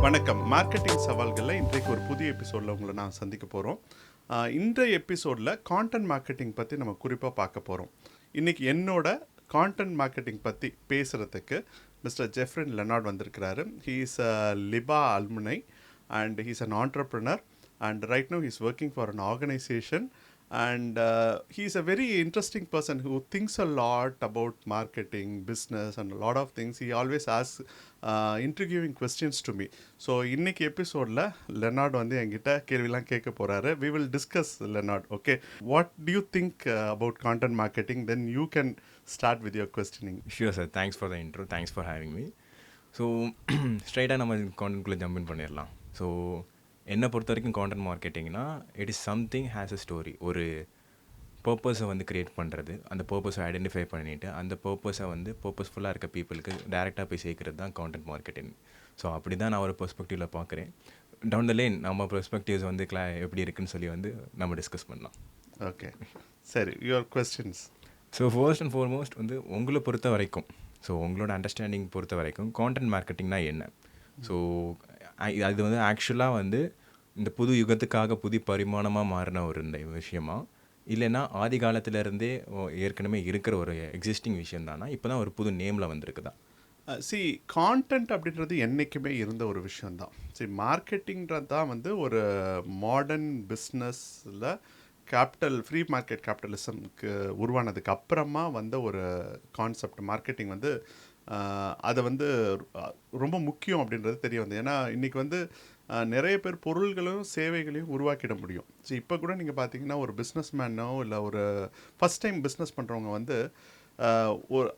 வணக்கம். மார்க்கெட்டிங் சவால்களில் இன்றைக்கு ஒரு புதிய எபிசோடில் உங்களை நான் சந்திக்க போகிறோம். இன்றைய எபிசோடில் கான்டென்ட் மார்க்கெட்டிங் பற்றி நம்ம குறிப்பாக பார்க்க போகிறோம். இன்றைக்கி என்னோட கான்டென்ட் மார்க்கெட்டிங் பற்றி பேசுகிறதுக்கு மிஸ்டர் ஜெஃப்ரின் லெனார்ட் வந்திருக்கிறாரு. He is a LIBA alumni and he is an entrepreneur and right now he is working for an organisation. And he is a very interesting person who thinks a lot about marketing, business and a lot of things. He always asks intriguing questions to me. So இன்னைக்கு எபிசோடில் Lenard வந்து என்கிட்ட கேள்விலாம் கேட்க போகிறாரு. We will discuss, Leonard. Okay, what do you think about content marketing? Then you can start with your questioning. Sure sir, thanks for the intro, thanks for having me. So ஸ்ட்ரைட்டாக நம்ம கான்டென்ட்குள்ளே jump in பண்ணிடலாம். So என்னை பொறுத்த வரைக்கும் content மார்க்கெட்டிங்னா it is something has a story. ஒரு பர்பஸை வந்து க்ரியேட் பண்ணுறது, அந்த பர்பஸை ஐடென்டிஃபை பண்ணிவிட்டு அந்த பர்பஸை வந்து பர்பஸ்ஃபுல்லாக இருக்க பீப்புளுக்கு டேரெக்டாக போய் சேர்க்கறது தான் கான்டென்ட் மார்க்கெட்டிங். ஸோ அப்படி தான் நான் ஒரு பெர்ஸ்பெக்டிவில் பார்க்குறேன். டவுன் த லைன் நம்ம பெர்ஸ்பெக்டிவ்ஸ் வந்து எப்படி இருக்குன்னு சொல்லி வந்து நம்ம டிஸ்கஸ் பண்ணலாம். ஓகே, சரி, your questions. So first and foremost வந்து உங்களை பொறுத்த வரைக்கும், ஸோ உங்களோட அண்டர்ஸ்டாண்டிங் பொறுத்த வரைக்கும் கான்டென்ட் மார்க்கெட்டிங்னா என்ன? ஸோ அது வந்து ஆக்சுவலாக வந்து இந்த புது யுகத்துக்காக புது பரிமாணமாக மாறின ஒரு இந்த விஷயமா, இல்லைன்னா ஆதி காலத்திலேருந்தே ஏற்கனவே இருக்கிற ஒரு எக்ஸிஸ்டிங் விஷயம் தானா, இப்போ தான் ஒரு புது நேமில் வந்திருக்குதா? கான்டென்ட் அப்படின்றது என்றைக்குமே இருந்த ஒரு விஷயந்தான். மார்க்கெட்டிங்கிறது தான் வந்து ஒரு மாடர்ன் பிஸ்னஸில் ஃப்ரீ மார்க்கெட் கேபிட்டலிசம்க்கு உருவானதுக்கு அப்புறமா வந்த ஒரு கான்செப்ட். மார்க்கெட்டிங் வந்து அதை வந்து ரொம்ப முக்கியம் அப்படின்றது தெரிய வந்தது. ஏன்னா இன்றைக்கி வந்து நிறைய பேர் பொருள்களும் சேவைகளையும் உருவாக்கிட முடியும். ஸோ இப்போ கூட நீங்கள் பார்த்தீங்கன்னா ஒரு பிஸ்னஸ் மேனோ இல்லை ஒரு ஃபஸ்ட் டைம் பிஸ்னஸ் பண்ணுறவங்க வந்து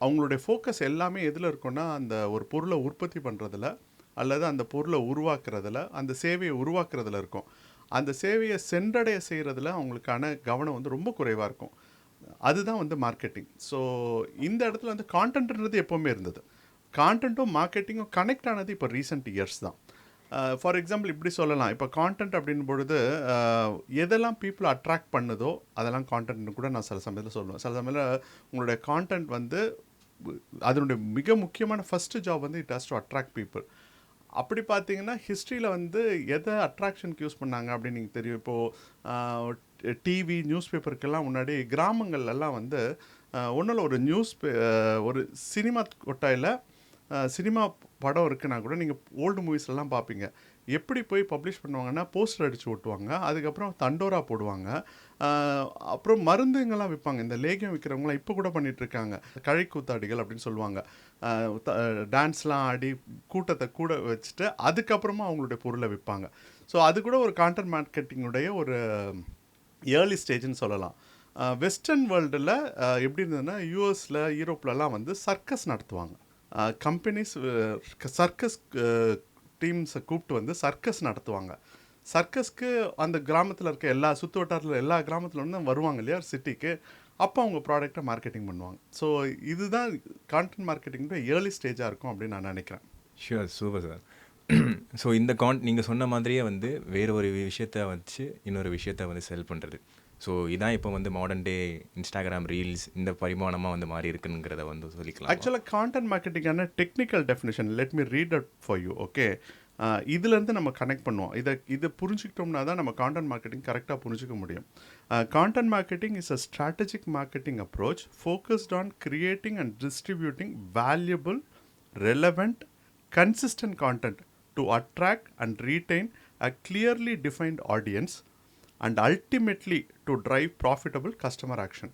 அவங்களுடைய ஃபோக்கஸ் எல்லாமே எதில் இருக்குன்னா அந்த ஒரு பொருளை உற்பத்தி பண்ணுறதுல அல்லது அந்த பொருளை உருவாக்குறதுல, அந்த சேவையை உருவாக்குறதுல இருக்கும். அந்த சேவையை சென்றடைய செய்கிறதுல அவங்களுக்கான கவனம் வந்து ரொம்ப குறைவாக இருக்கும். அதுதான் வந்து மார்க்கெட்டிங். ஸோ இந்த இடத்துல வந்து கான்டென்ட்ன்றது எப்போவுமே இருந்தது. கான்டென்ட்டும் மார்க்கெட்டிங்கும் கனெக்ட் ஆனது இப்போ ரீசெண்ட் இயர்ஸ் தான். ஃபார் எக்ஸாம்பிள் இப்படி சொல்லலாம், இப்போ கான்டென்ட் அப்படின் பொழுது எதெல்லாம் பீப்புளை அட்ராக்ட் பண்ணுதோ அதெல்லாம் கான்டென்ட்னு கூட நான் சில சமயத்தில் சொல்லுவேன். சில சமயத்தில் உங்களுடைய கான்டென்ட் வந்து அதனுடைய மிக முக்கியமான ஃபஸ்ட்டு ஜாப் வந்து it has to attract people. அப்படி பார்த்தீங்கன்னா ஹிஸ்ட்ரியில் வந்து எதை அட்ராக்ஷனுக்கு யூஸ் பண்ணாங்க அப்படின்னு நீங்கள் தெரியும். இப்போது டிவி, நியூஸ் பேப்பருக்கெல்லாம் முன்னாடி கிராமங்கள்லாம் வந்து ஒன்றும் ஒரு சினிமா கொட்டாயில் சினிமா படம் இருக்குன்னா கூட நீங்கள் ஓல்டு மூவிஸ்லாம் பார்ப்பீங்க. எப்படி போய் பப்ளிஷ் பண்ணுவாங்கன்னா போஸ்டர் அடித்து ஓட்டுவாங்க, அதுக்கப்புறம் தண்டோரா போடுவாங்க, அப்புறம் மருந்துங்கள்லாம் விற்பாங்க. இந்த லேகியம் விற்கிறவங்களாம் இப்போ கூட பண்ணிகிட்ருக்காங்க. கழை கூத்தாடிகள் அப்படின்னு சொல்லுவாங்க. டான்ஸ்லாம் ஆடி கூட்டத்தை கூட வச்சுட்டு அதுக்கப்புறமா அவங்களுடைய பொருளை விற்பாங்க. ஸோ அது கூட ஒரு கான்டென்ட் மார்க்கெட்டிங்குடைய ஒரு ஏர்லி ஸ்டேஜ்னு சொல்லலாம். வெஸ்டர்ன் வேர்ல்டில் எப்படி இருந்ததுன்னா யூஎஸில், யூரோப்லலாம் வந்து சர்க்கஸ் நடத்துவாங்க. கம்பெனிஸ் சர்க்கஸ் டீம்ஸை கூப்பிட்டு வந்து சர்க்கஸ் நடத்துவாங்க. சர்க்கஸ்க்கு அந்த கிராமத்தில் இருக்க சுற்று வட்டாரத்தில் எல்லா கிராமத்தில் வந்து வருவாங்க இல்லையா சிட்டிக்கு. அப்போ அவங்க ப்ராடக்டை மார்க்கெட்டிங் பண்ணுவாங்க. ஸோ இதுதான் கான்டென்ட் மார்க்கெட்டிங்கோட ஏர்லி ஸ்டேஜாக இருக்கும் அப்படின்னு நான் நினைக்கிறேன். Sure, super sir. ஸோ இந்த நீங்கள் சொன்ன மாதிரியே வந்து வேறு ஒரு விஷயத்தை வச்சு இன்னொரு விஷயத்தை வந்து செல் பண்ணுறது. ஸோ இதான் இப்போ வந்து மாடர்ன் டே இன்ஸ்டாகிராம் ரீல்ஸ் இந்த பரிமாணமாக வந்து மாறி இருக்குங்கிறத வந்து சொல்லிக்கலாம். ஆக்சுவலாக கான்டென்ட் மார்க்கெட்டிங்கான technical definition let me read out for you. Okay, இதுலேருந்து நம்ம கனெக்ட் பண்ணுவோம். இதை புரிஞ்சுக்கிட்டோம்னா தான் நம்ம கான்டென்ட் மார்க்கெட்டிங் கரெக்டாக புரிஞ்சிக்க முடியும். Content marketing is a strategic marketing approach focused on creating and distributing valuable, relevant, consistent content to attract and retain a clearly defined audience and ultimately to drive profitable customer action.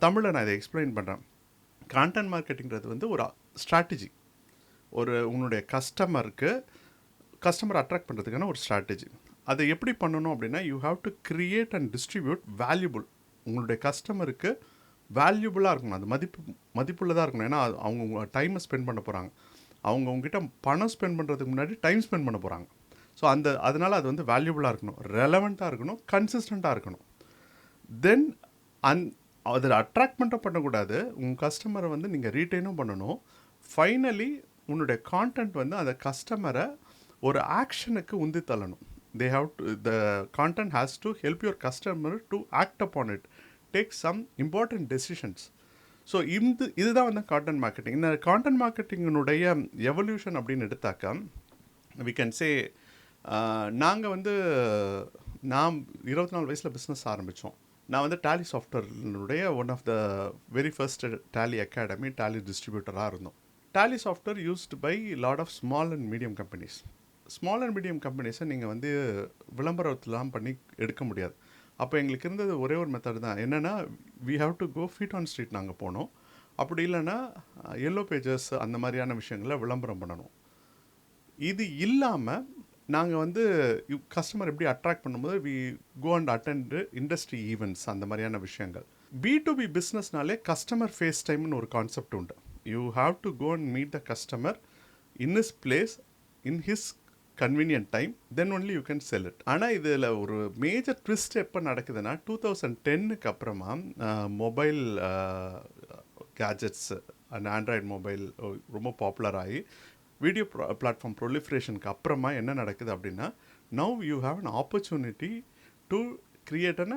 தமிழில் நான் இதை explain பண்ணுறேன். Content மார்க்கெட்டிங்கிறது வந்து ஒரு strategy. உன்னுடைய customer attract பண்ணுறதுக்கான ஒரு ஸ்ட்ராட்டஜி. அதை எப்படி பண்ணணும் அப்படின்னா you have to create and distribute valuable. உங்களுடைய கஸ்டமருக்கு வேல்யூபுளாக இருக்கணும், அது மதிப்புள்ளதாக இருக்கணும். ஏன்னா அவங்க டைமை ஸ்பெண்ட் பண்ண போகிறாங்க. அவங்க உங்ககிட்ட பணம் ஸ்பெண்ட் பண்ணுறதுக்கு முன்னாடி டைம் ஸ்பெண்ட் பண்ண போகிறாங்க. ஸோ அதனால் அது வந்து வேல்யூபுளாக இருக்கணும், ரெலவெண்ட்டாக இருக்கணும், கன்சிஸ்டண்ட்டாக இருக்கணும். தென் அதில் அட்ராக்ட்மெண்ட்டும் பண்ணக்கூடாது. உங்கள் கஸ்டமரை வந்து நீங்கள் ரீட்டைனும் பண்ணணும். ஃபைனலி உன்னுடைய கான்டென்ட் வந்து அந்த கஸ்டமரை ஒரு ஆக்ஷனுக்கு உந்தி தள்ளணும். the content has to help your customer to act upon it, take some important decisions. So இதுதான் வந்து கான்டென்ட் மார்க்கெட்டிங். இந்த கான்டென்ட் மார்க்கெட்டிங்கினுடைய எவல்யூஷன் அப்படின்னு எடுத்தாக்கா வி கேன் சே நாங்கள் வந்து நான் 24 வயசில் பிஸ்னஸ் ஆரம்பித்தோம். நான் வந்து டேலி சாஃப்ட்வேர்னுடைய one of the very first Tally academy Tally டிஸ்ட்ரிபியூட்டராக இருந்தோம். Tally software used by lot of small and medium companies. Small and medium கம்பெனிஸை நீங்கள் வந்து விளம்பரத்துலாம் பண்ணி எடுக்க முடியாது. அப்போ எங்களுக்கு இருந்தது ஒரே ஒரு மெத்தட் தான். என்னென்னா, we have to go feet on street. நாங்கள் போனோம். அப்படி இல்லைன்னா எல்லோ பேஜஸ் அந்த மாதிரியான விஷயங்களை விளம்பரம் பண்ணணும். இது இல்லாமல் நாங்கள் வந்து கஸ்டமர் எப்படி அட்ராக்ட் பண்ணும்போது we go and attend industry events அந்த மாதிரியான விஷயங்கள். B2B பிஸ்னஸ்னாலே கஸ்டமர் ஃபேஸ் டைம்னு ஒரு கான்செப்ட் உண்டு. You have to go and meet the customer in his place in his convenient time, then only you can sell it. ஆனால் இதில் ஒரு major twist எப்போ நடக்குதுன்னா 2010க்கு அப்புறமா mobile gadgets and android mobile ரொம்ப பாப்புலர் ஆகி வீடியோ பிளாட்ஃபார்ம் ப்ரொலிஃபரேஷனுக்கு அப்புறமா என்ன நடக்குது அப்படின்னா, now you have an opportunity to create an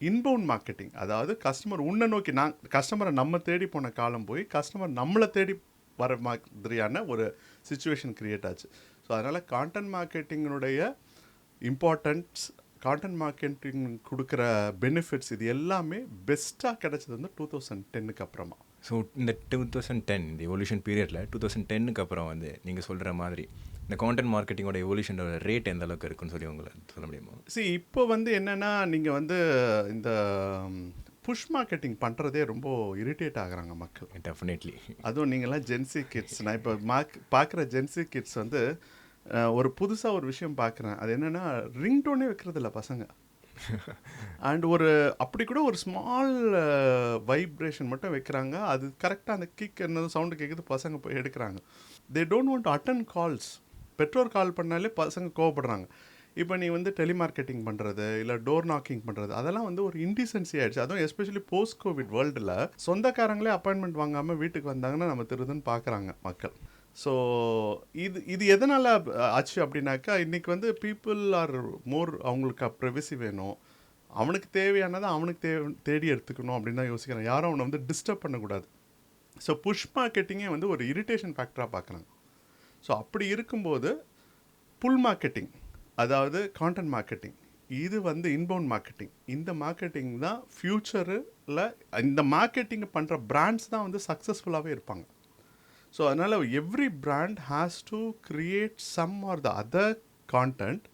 inbound marketing. அதாவது கஸ்டமர் உன்னை நோக்கி, கஸ்டமரை நம்ம தேடி போன காலம் போய் கஸ்டமர் நம்மளை தேடி வர மாதிரியான ஒரு சுச்சுவேஷன் கிரியேட் ஆச்சு. ஸோ அதனால் கான்டென்ட் மார்க்கெட்டிங்கினுடைய இம்பார்ட்டன்ஸ், கான்டென்ட் மார்க்கெட்டிங் கொடுக்குற பெனிஃபிட்ஸ், இது எல்லாமே பெஸ்ட்டாக கிடைச்சது வந்து 2010க்கு அப்புறமா. ஸோ இந்த 2010 இந்த எவல்யூஷன் பீரியடில் 2010க்கு அப்புறம் வந்து நீங்கள் சொல்கிற மாதிரி இந்த கான்டென்ட் மார்க்கெட்டிங்கோட எவல்யூஷனோட ரேட் எந்த அளவுக்கு இருக்குன்னு சொல்லி உங்களை சொல்ல முடியுமா? இப்போ வந்து என்னென்னா, நீங்கள் வந்து இந்த புஷ் மார்க்கெட்டிங் பண்ணுறதே ரொம்ப இரிட்டேட் ஆகுறாங்க மக்கள். டெஃபினெட்லி. அதுவும் நீங்கள்லாம் ஜென்சி கிட்ஸ். நான் இப்போ பார்க்குற ஜென்சி கிட்ஸ் வந்து ஒரு புதுசாக ஒரு விஷயம் பார்க்குறேன். அது என்னென்னா, ரிங்டோனே வைக்கிறதில்ல பசங்க. அண்ட் அப்படி கூட ஒரு ஸ்மால் வைப்ரேஷன் மட்டும் வைக்கிறாங்க. அது கரெக்டாக அந்த கிக் என்ன சவுண்டு கேட்குது, பசங்க போய் எடுக்கிறாங்க. They don't want to attend calls. பெற்றோர் கால் பண்ணாலே பசங்க கோவப்படுறாங்க. இப்போ நீ வந்து டெலிமார்க்கெட்டிங் பண்ணுறது இல்லை டோர் நாக்கிங் பண்ணுறது, அதெல்லாம் வந்து ஒரு இன்டிசென்சி ஆகிடுச்சு. அதுவும் எஸ்பெஷலி போஸ்ட் கோவிட் வேர்ல்டில் சொந்தக்காரங்களே அப்பாயின்மெண்ட் வாங்காமல் வீட்டுக்கு வந்தாங்கன்னா நம்ம திருதுன்னு பார்க்குறாங்க மக்கள். ஸோ இது எதனால் ஆச்சு அப்படின்னாக்கா, இன்றைக்கி வந்து பீப்புள் ஆர் மோர், அவங்களுக்கு ப்ரைவசி வேணும், அவனுக்கு தேவையானதை அவனுக்கு தேடி எடுத்துக்கணும் அப்படின்னு தான் யோசிக்கிறேன். யாரும் அவனை வந்து டிஸ்டர்ப் பண்ணக்கூடாது. ஸோ புஷ் மார்க்கெட்டிங்கே வந்து ஒரு இரிட்டேஷன் ஃபேக்டராக பார்க்குறாங்க. ஸோ அப்படி இருக்கும்போது புல் மார்க்கெட்டிங், அதாவது கான்டென்ட் மார்க்கெட்டிங், இது வந்து இன்பவுண்ட் மார்க்கெட்டிங். இந்த மார்க்கெட்டிங் தான் ஃப்யூச்சரில் இந்த மார்க்கெட்டிங் பண்ணுற பிராண்ட்ஸ் தான் வந்து சக்ஸஸ்ஃபுல்லாகவே இருப்பாங்க. ஸோ அதனால் every brand has to create some or the other content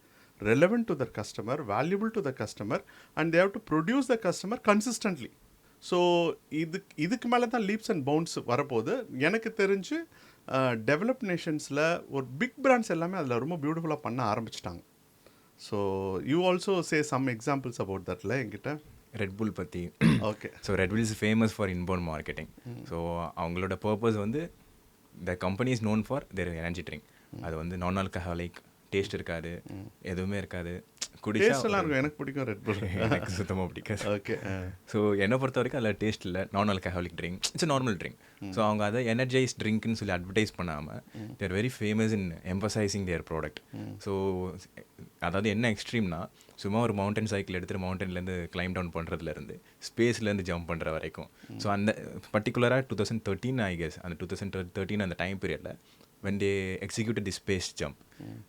relevant to the customer, valuable to the customer, and they have to produce the customer consistently. So இதுக்கு மேலே தான் லீப்ஸ் அண்ட் பவுண்ட்ஸ் வரப்போகுது. எனக்கு தெரிஞ்சு develop நேஷன்ஸில் ஒரு big brands எல்லாமே அதில் ரொம்ப பியூட்டிஃபுல்லாக பண்ண ஆரம்பிச்சிட்டாங்க. So you also say some examples about தட்ல என்கிட்ட. ரெட்புல் பற்றி. ஓகே. So Red Bull is famous for inbound marketing. So அவங்களோட பர்பஸ் வந்து the company is known for their energy drink. அது வந்து நான் ஆல்கஹாலிக், டேஸ்ட் இருக்காது, எதுவுமே இருக்காது, குடிச்சா எனக்கு பிடிக்கும் ரெட்புல். எனக்கு சுத்தமாக பிடிக்காது. ஓகே. ஸோ என்னை பொறுத்த வரைக்கும் அதில் டேஸ்ட் இல்லை, non alcoholic drink, it's normal drink. So அவங்க அதை எனர்ஜைஸ் ட்ரிங்க்னு சொல்லி அட்வர்டைஸ் பண்ணாமல் they're very famous in emphasising their product. So அதாவது என்ன எக்ஸ்ட்ரீம்னா, சும்மா ஒரு மவுண்டன் சைக்கிள் எடுத்துகிட்டு மவுண்டன்லேருந்து கிளைம் டவுன் பண்ணுறதுலேருந்து ஸ்பேஸ்லேருந்து ஜம்ப் பண்ணுற வரைக்கும். ஸோ அந்த பர்டிகுலராக 2013 ஐ கெஸ், அந்த 2013 அந்த டைம் பீரியடில் when they executed the space jump.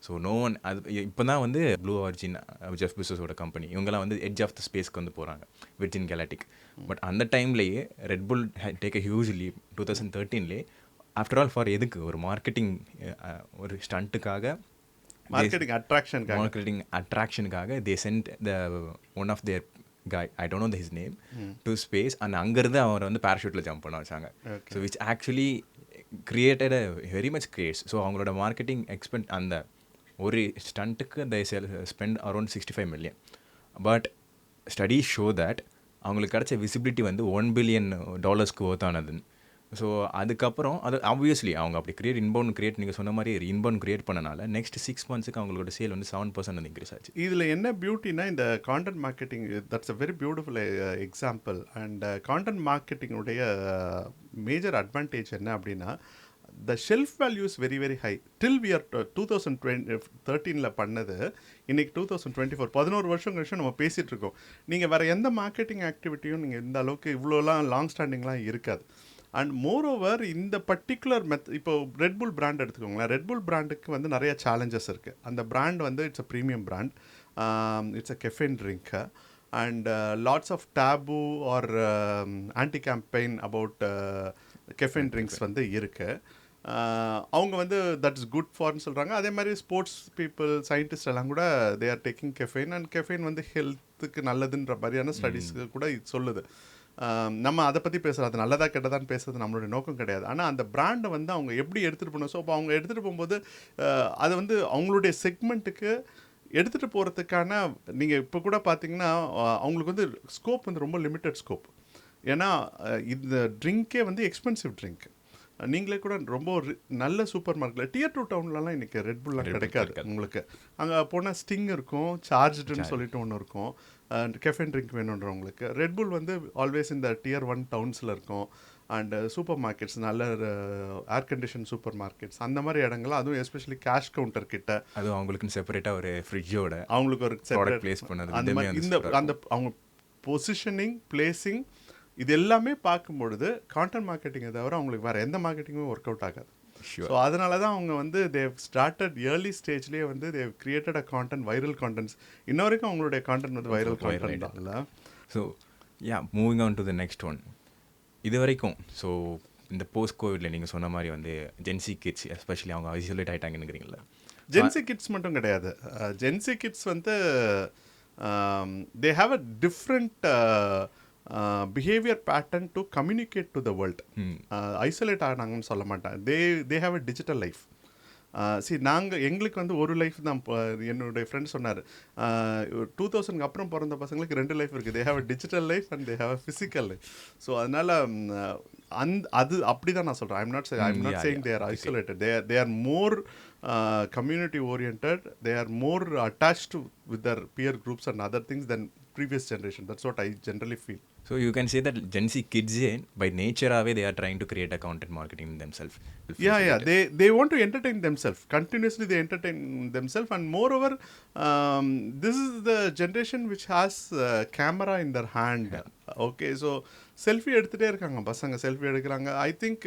So no one, அது இப்போ தான் வந்து ப்ளூ ஆரிஜின், ஜெஃப் பிசோஸோட கம்பெனி, இவங்கெல்லாம் வந்து எட்ஜ் ஆஃப் த ஸ்பேஸ்க்கு வந்து போகிறாங்க, விர்ஜின் கேலக்டிக். பட் அந்த டைம்லேயே Red Bull take a huge leap 2013லே. ஆஃப்டர் ஆல் ஃபார் எதுக்கு, ஒரு மார்க்கெட்டிங் ஒரு ஸ்டண்ட்டுக்காக, மார்க்கெட்டிங் அட்ராக்ஷனுக்காக they sent the one of their guy, I don't know his name, to space, and அங்கேருந்து அவரை வந்து பேராஷூட்டில் ஜம்ப் பண்ண வச்சாங்க. So which actually created a very much creates. So அவங்களோட மார்க்கெட்டிங் எக்ஸ்பெண்ட் அந்த ஒரு ஸ்டண்ட்டுக்கு they spend around 65 million. But studies show that அவங்களுக்கு கிடைச்ச விசிபிலிட்டி வந்து $1 billion ஒர்த் ஆனதுன்னு. ஸோ அதுக்கப்புறம் அது ஆப்வியஸ்லி அவங்க அப்படி இன்பவுண்ட் நீங்கள் சொன்ன மாதிரி இன்பவுண்ட் கிரியேட் பண்ணனால நெக்ஸ்ட் 6 monthsக்கு அவங்களோட சேல் வந்து 7% வந்து இன்க்ரீஸ் ஆச்சு. இதில் என்ன பியூட்டினா, இந்த content marketing, that's a very beautiful example. And content மார்க்கெட்டிங்குடைய மேஜர் அட்வான்டேஜ் என்ன அப்படின்னா, the shelf value is very very high. Till we are 2013 பண்ணது இன்றைக்கி 2024, 11 வருஷம் கழிச்சு நம்ம பேசிகிட்டு இருக்கோம். நீங்கள் வேறு எந்த மார்க்கெட்டிங் ஆக்டிவிட்டியும் நீங்கள் இந்த அளவுக்கு இவ்வளோலாம் லாங் ஸ்டாண்டிங்லாம் இருக்காது. அண்ட் மோர் ஓவர் இந்த பர்டிகுலர் இப்போ ரெட்புல் பிராண்ட் எடுத்துக்கோங்களேன். ரெட்புல் பிராண்டுக்கு வந்து நிறைய சேலஞ்சஸ் இருக்குது. அந்த பிராண்ட் வந்து it's a premium brand, it's a caffeine drink and lots of taboo or anti campaign about caffeine drinks வந்து இருக்குது. அவங்க வந்து தட் இஸ் குட் ஃபார்ன்னு சொல்கிறாங்க. அதே மாதிரி ஸ்போர்ட்ஸ் பீப்புள், சயின்டிஸ்ட் எல்லாம் கூட they are taking caffeine, and caffeine வந்து ஹெல்த்துக்கு நல்லதுன்ற மாதிரியான ஸ்டடீஸ்க்கு கூட இது சொல்லுது. நம்ம அதை பற்றி பேசுகிறது, அது நல்லதா கெட்டதான்னு பேசுறது நம்மளுடைய நோக்கம் கிடையாது. ஆனால் அந்த பிராண்டை வந்து அவங்க எப்படி எடுத்துகிட்டு போகணும். ஸோ அப்போ அவங்க எடுத்துகிட்டு போகும்போது அதை வந்து அவங்களுடைய செக்மெண்ட்டுக்கு எடுத்துகிட்டு போகிறதுக்கான, நீங்கள் இப்போ கூட பார்த்தீங்கன்னா அவங்களுக்கு வந்து ஸ்கோப் வந்து ரொம்ப லிமிட்டட் ஸ்கோப். ஏன்னா இந்த ட்ரிங்க்கே வந்து எக்ஸ்பென்சிவ் ட்ரிங்க். நீங்களே கூட ரொம்ப நல்ல சூப்பர் மார்க்கெட்டில் Tier 2 டவுன்லலாம் இன்றைக்கி ரெட்புல்லாம் கிடைக்காது உங்களுக்கு. அங்கே போனால் ஸ்டிங் இருக்கும், சார்ஜ்டுன்னு சொல்லிட்டு ஒன்று இருக்கும், கெஃபைன் ட்ரிங்க் வேணுன்றவங்களுக்கு. ரெட்புல் வந்து ஆல்வேஸ் இந்த Tier 1 டவுன்ஸில் இருக்கும். அண்ட் சூப்பர் மார்க்கெட்ஸ், நல்ல ஏர் கண்டிஷன் சூப்பர் மார்க்கெட்ஸ், அந்த மாதிரி இடங்கள், அதுவும் எஸ்பெஷலி கேஷ் கவுண்டர் கிட்ட, அதுவும் அவங்களுக்கு செப்பரேட்டாக ஒரு ஃப்ரிட்ஜோட அவங்களுக்கு ஒரு செப்பரேட் பிளேஸ் பண்ணது. அந்த மாதிரி இந்த அந்த அவங்க பொசிஷனிங், பிளேசிங், இது எல்லாமே பார்க்கும்பொழுது கான்டென்ட் மார்க்கெட்டிங்கை தவிர அவங்களுக்கு வேறு எந்த மார்க்கெட்டிங்குமே ஒர்க் அவுட் ஆகாது. ஸோ அதனால தான் அவங்க வந்து தேவ் ஸ்டார்டட் ஏர்லி ஸ்டேஜ்லேயே வந்து they created a content, viral contents. இன்ன வரைக்கும் அவங்களுடைய கான்டென்ட் வந்து வைரல் கான்டென்ட் தான் இல்லை. So moving on to the next one. இது வரைக்கும் ஸோ இந்த போஸ்ட் கோவிடில் நீங்கள் சொன்ன மாதிரி வந்து ஜென்சி கிட்ஸ் எஸ்பெஷலி அவங்க ஐசோலேட் ஆகிட்டாங்கன்னுக்கிறீங்களா? ஜென்சி கிட்ஸ் மட்டும் கிடையாது. ஜென்சி கிட்ஸ் வந்து they have a different behaviour pattern to communicate to the world. Isolate ஆனாங்கன்னு சொல்ல மாட்டேன். They have a digital life. எங்களுக்கு வந்து ஒரு லைஃப் தான். என்னுடைய ஃப்ரெண்ட் சொன்னார், 2000 அப்புறம் பிறந்த பசங்களுக்கு 2 லைஃப் இருக்குது. தே have a digital life and they have a physical life. So அதனால் அது அப்படி தான் நான் சொல்கிறேன். I'm not saying they are isolated. They are more community oriented. They are more attached with their peer groups and other things than previous generation. That's what I generally feel. So you can say that Gen Z kids by nature they are trying to create a content marketing themselves. Yeah. They want to entertain themselves. Continuously they entertain themselves, and moreover, this is the generation which has camera in their hand. Okay, so selfie எடுத்துகிட்டே இருக்காங்க பசங்க, selfie எடுக்கிறாங்க. I think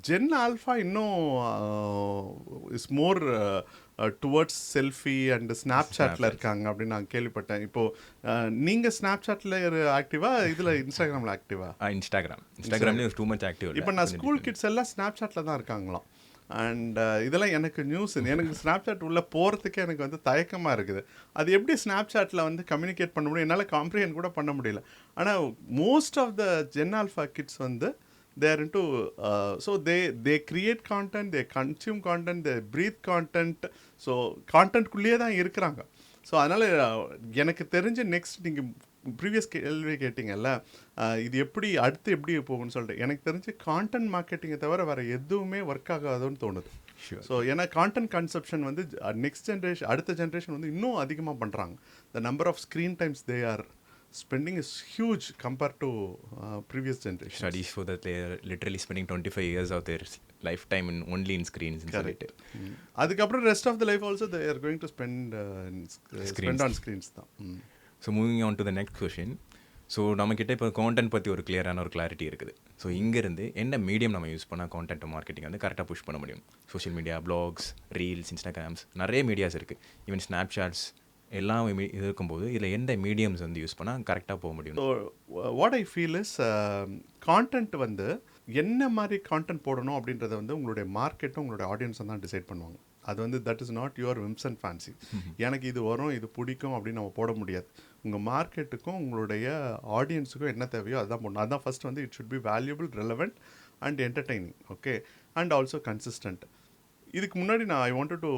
Gen Alpha இன்னும் is more towards selfie and ஸ்னாப்சாட்டில் இருக்காங்க அப்படின்னு நான் கேள்விப்பட்டேன். இப்போது நீங்கள் ஸ்னாப்சாட்டில் ஆக்டிவாக, இதில் இன்ஸ்டாகிராமில் ஆக்டிவா? இன்ஸ்டாகிராம்லேயும் டூ மச் ஆக்டிவ். இப்போ நான் ஸ்கூல் கிட்ஸ் எல்லாம் ஸ்னாப்சாட்டில் தான் இருக்காங்களாம். அண்ட் இதெல்லாம் எனக்கு நியூஸ். எனக்கு ஸ்னாப்சாட் உள்ளே போகிறதுக்கே எனக்கு வந்து தயக்கமாக இருக்குது. அது எப்படி ஸ்னாப்சாட்டில் வந்து கம்யூனிகேட் பண்ண முடியும், என்னால் காம்ப்ரிஹெண்ட் கூட பண்ண முடியல. ஆனால் most of the gen alpha kids வந்து they are into so they create content, they consume content, they breathe content. So கான்டென்ட்குள்ளேயே தான் இருக்கிறாங்க. ஸோ அதனால் எனக்கு தெரிஞ்ச நெக்ஸ்ட் நீங்கள் ப்ரீவியஸ் கேள்வி கேட்டிங்கல்ல, இது எப்படி போகும்னு சொல்லிட்டு, எனக்கு தெரிஞ்சு கான்டென்ட் மார்க்கெட்டிங்கை தவிர வேறு எதுவுமே ஒர்க் ஆகாதுன்னு தோணுது. ஸோ ஏன்னா கான்டென்ட் கன்சப்ஷன் வந்து நெக்ஸ்ட் ஜென்ரேஷன், அடுத்த ஜென்ரேஷன் வந்து இன்னும் அதிகமாக பண்ணுறாங்க. The number of screen times they are spending is huge compared to previous generations. Studies show that they are literally spending 25 years of their lifetime only in screens. Correct. அதுக்கப்புறம் rest of the life also they are going to spend on screens தான். So moving on to the next question. So நம்மக்கிட்ட இப்போ content பற்றி ஒரு கிளியரான ஒரு clarity இருக்குது. So இங்கேருந்து என்ன மீடியம் நம்ம யூஸ் பண்ணால் கான்டென்ட் மார்க்கெட்டிங் வந்து கரெக்டாக புஷ் பண்ண முடியும்? Social media, blogs, reels, Instagrams, நிறைய மீடியாஸ் இருக்குது. ஈவன் ஸ்னாப்சாட்ஸ் எல்லாம் இது இருக்கும்போது இதில் எந்த மீடியம்ஸ் வந்து யூஸ் பண்ணால் கரெக்டாக போக முடியும்? So what I feel is, content வந்து என்ன மாதிரி கான்டென்ட் போடணும் அப்படின்றத வந்து உங்களுடைய மார்க்கெட்டும் உங்களுடைய ஆடியன்ஸும் தான் டிசைட் பண்ணுவாங்க. அது வந்து that is not your whims and fancy. எனக்கு இது வரும், இது பிடிக்கும் அப்படின்னு நம்ம போட முடியாது. உங்கள் மார்க்கெட்டுக்கும் உங்களுடைய ஆடியன்ஸுக்கும் என்ன தேவையோ அதுதான் போடணும். அதுதான் ஃபஸ்ட் வந்து it should be valuable, relevant and entertaining. Okay, and also consistent. இதுக்கு முன்னாடி I wanted to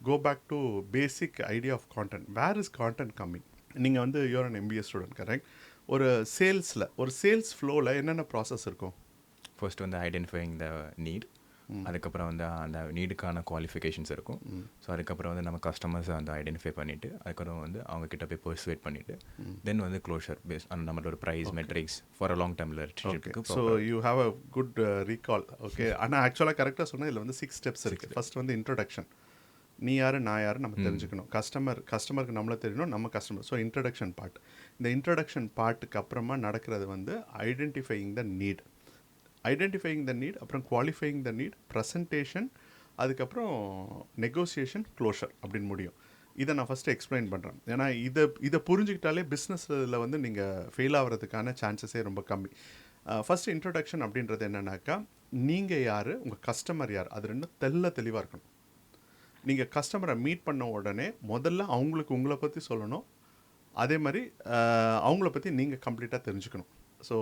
go back to basic idea of content. Where is content coming? நீங்கள் வந்து you're an MBA student, correct? ஒரு sales ஃப்ளோவில் என்னென்ன process இருக்கும்? First வந்து identifying the need, அதுக்கப்புறம் வந்து அந்த நீடுக்கான குவாலிஃபிகேஷன்ஸ் இருக்கும். ஸோ அதுக்கப்புறம் வந்து நம்ம கஸ்டமர்ஸை வந்து ஐடென்டிஃபை பண்ணிவிட்டு அதுக்கப்புறம் வந்து அவங்க கிட்ட போய் பர்சுவேட் பண்ணிவிட்டு தென் வந்து க்ளோஷர் பேஸ் அந்த நம்மளோட price metrics for a long டைமில் ரிலேஷன்ஷிப்க்கு. So you have a good recall. Okay, ஆனால் ஆக்சுவலாக கரெக்டாக சொன்னால் இதில் வந்து 6 ஸ்டெப்ஸ் இருக்குது. ஃபர்ஸ்ட் வந்து இன்ட்ரடக்ஷன். நீ யார், நான் யார் நம்ம தெரிஞ்சுக்கணும். கஸ்டமருக்கு நம்மளை தெரியணும், நம்ம கஸ்டமர். So introduction part. இந்த இன்ட்ரடக்ஷன் பார்ட்டுக்கு அப்புறமா நடக்கிறது வந்து identifying the need. Identifying the need, அப்புறம் குவாலிஃபையிங் த நீட், ப்ரெசன்டேஷன், அதுக்கப்புறம் நெகோசியேஷன், க்ளோஷர் அப்படின்னு முடியும். இதை நான் ஃபஸ்ட்டு எக்ஸ்பிளைன் பண்ணுறேன். ஏன்னா இதை புரிஞ்சுக்கிட்டாலே பிஸ்னஸில் வந்து நீங்கள் ஃபெயில் ஆகிறதுக்கான சான்சஸே ரொம்ப கம்மி. ஃபஸ்ட்டு இன்ட்ரொடக்ஷன் அப்படின்றது என்னென்னாக்கா, நீங்கள் யார், உங்கள் கஸ்டமர் யார், அது ரெண்டும் தெளிவாக இருக்கணும். நீங்கள் கஸ்டமரை மீட் பண்ண உடனே முதல்ல அவங்களுக்கு உங்களை பற்றி சொல்லணும். அதே மாதிரி அவங்கள பற்றி நீங்கள் கம்ப்ளீட்டாக தெரிஞ்சுக்கணும். ஸோ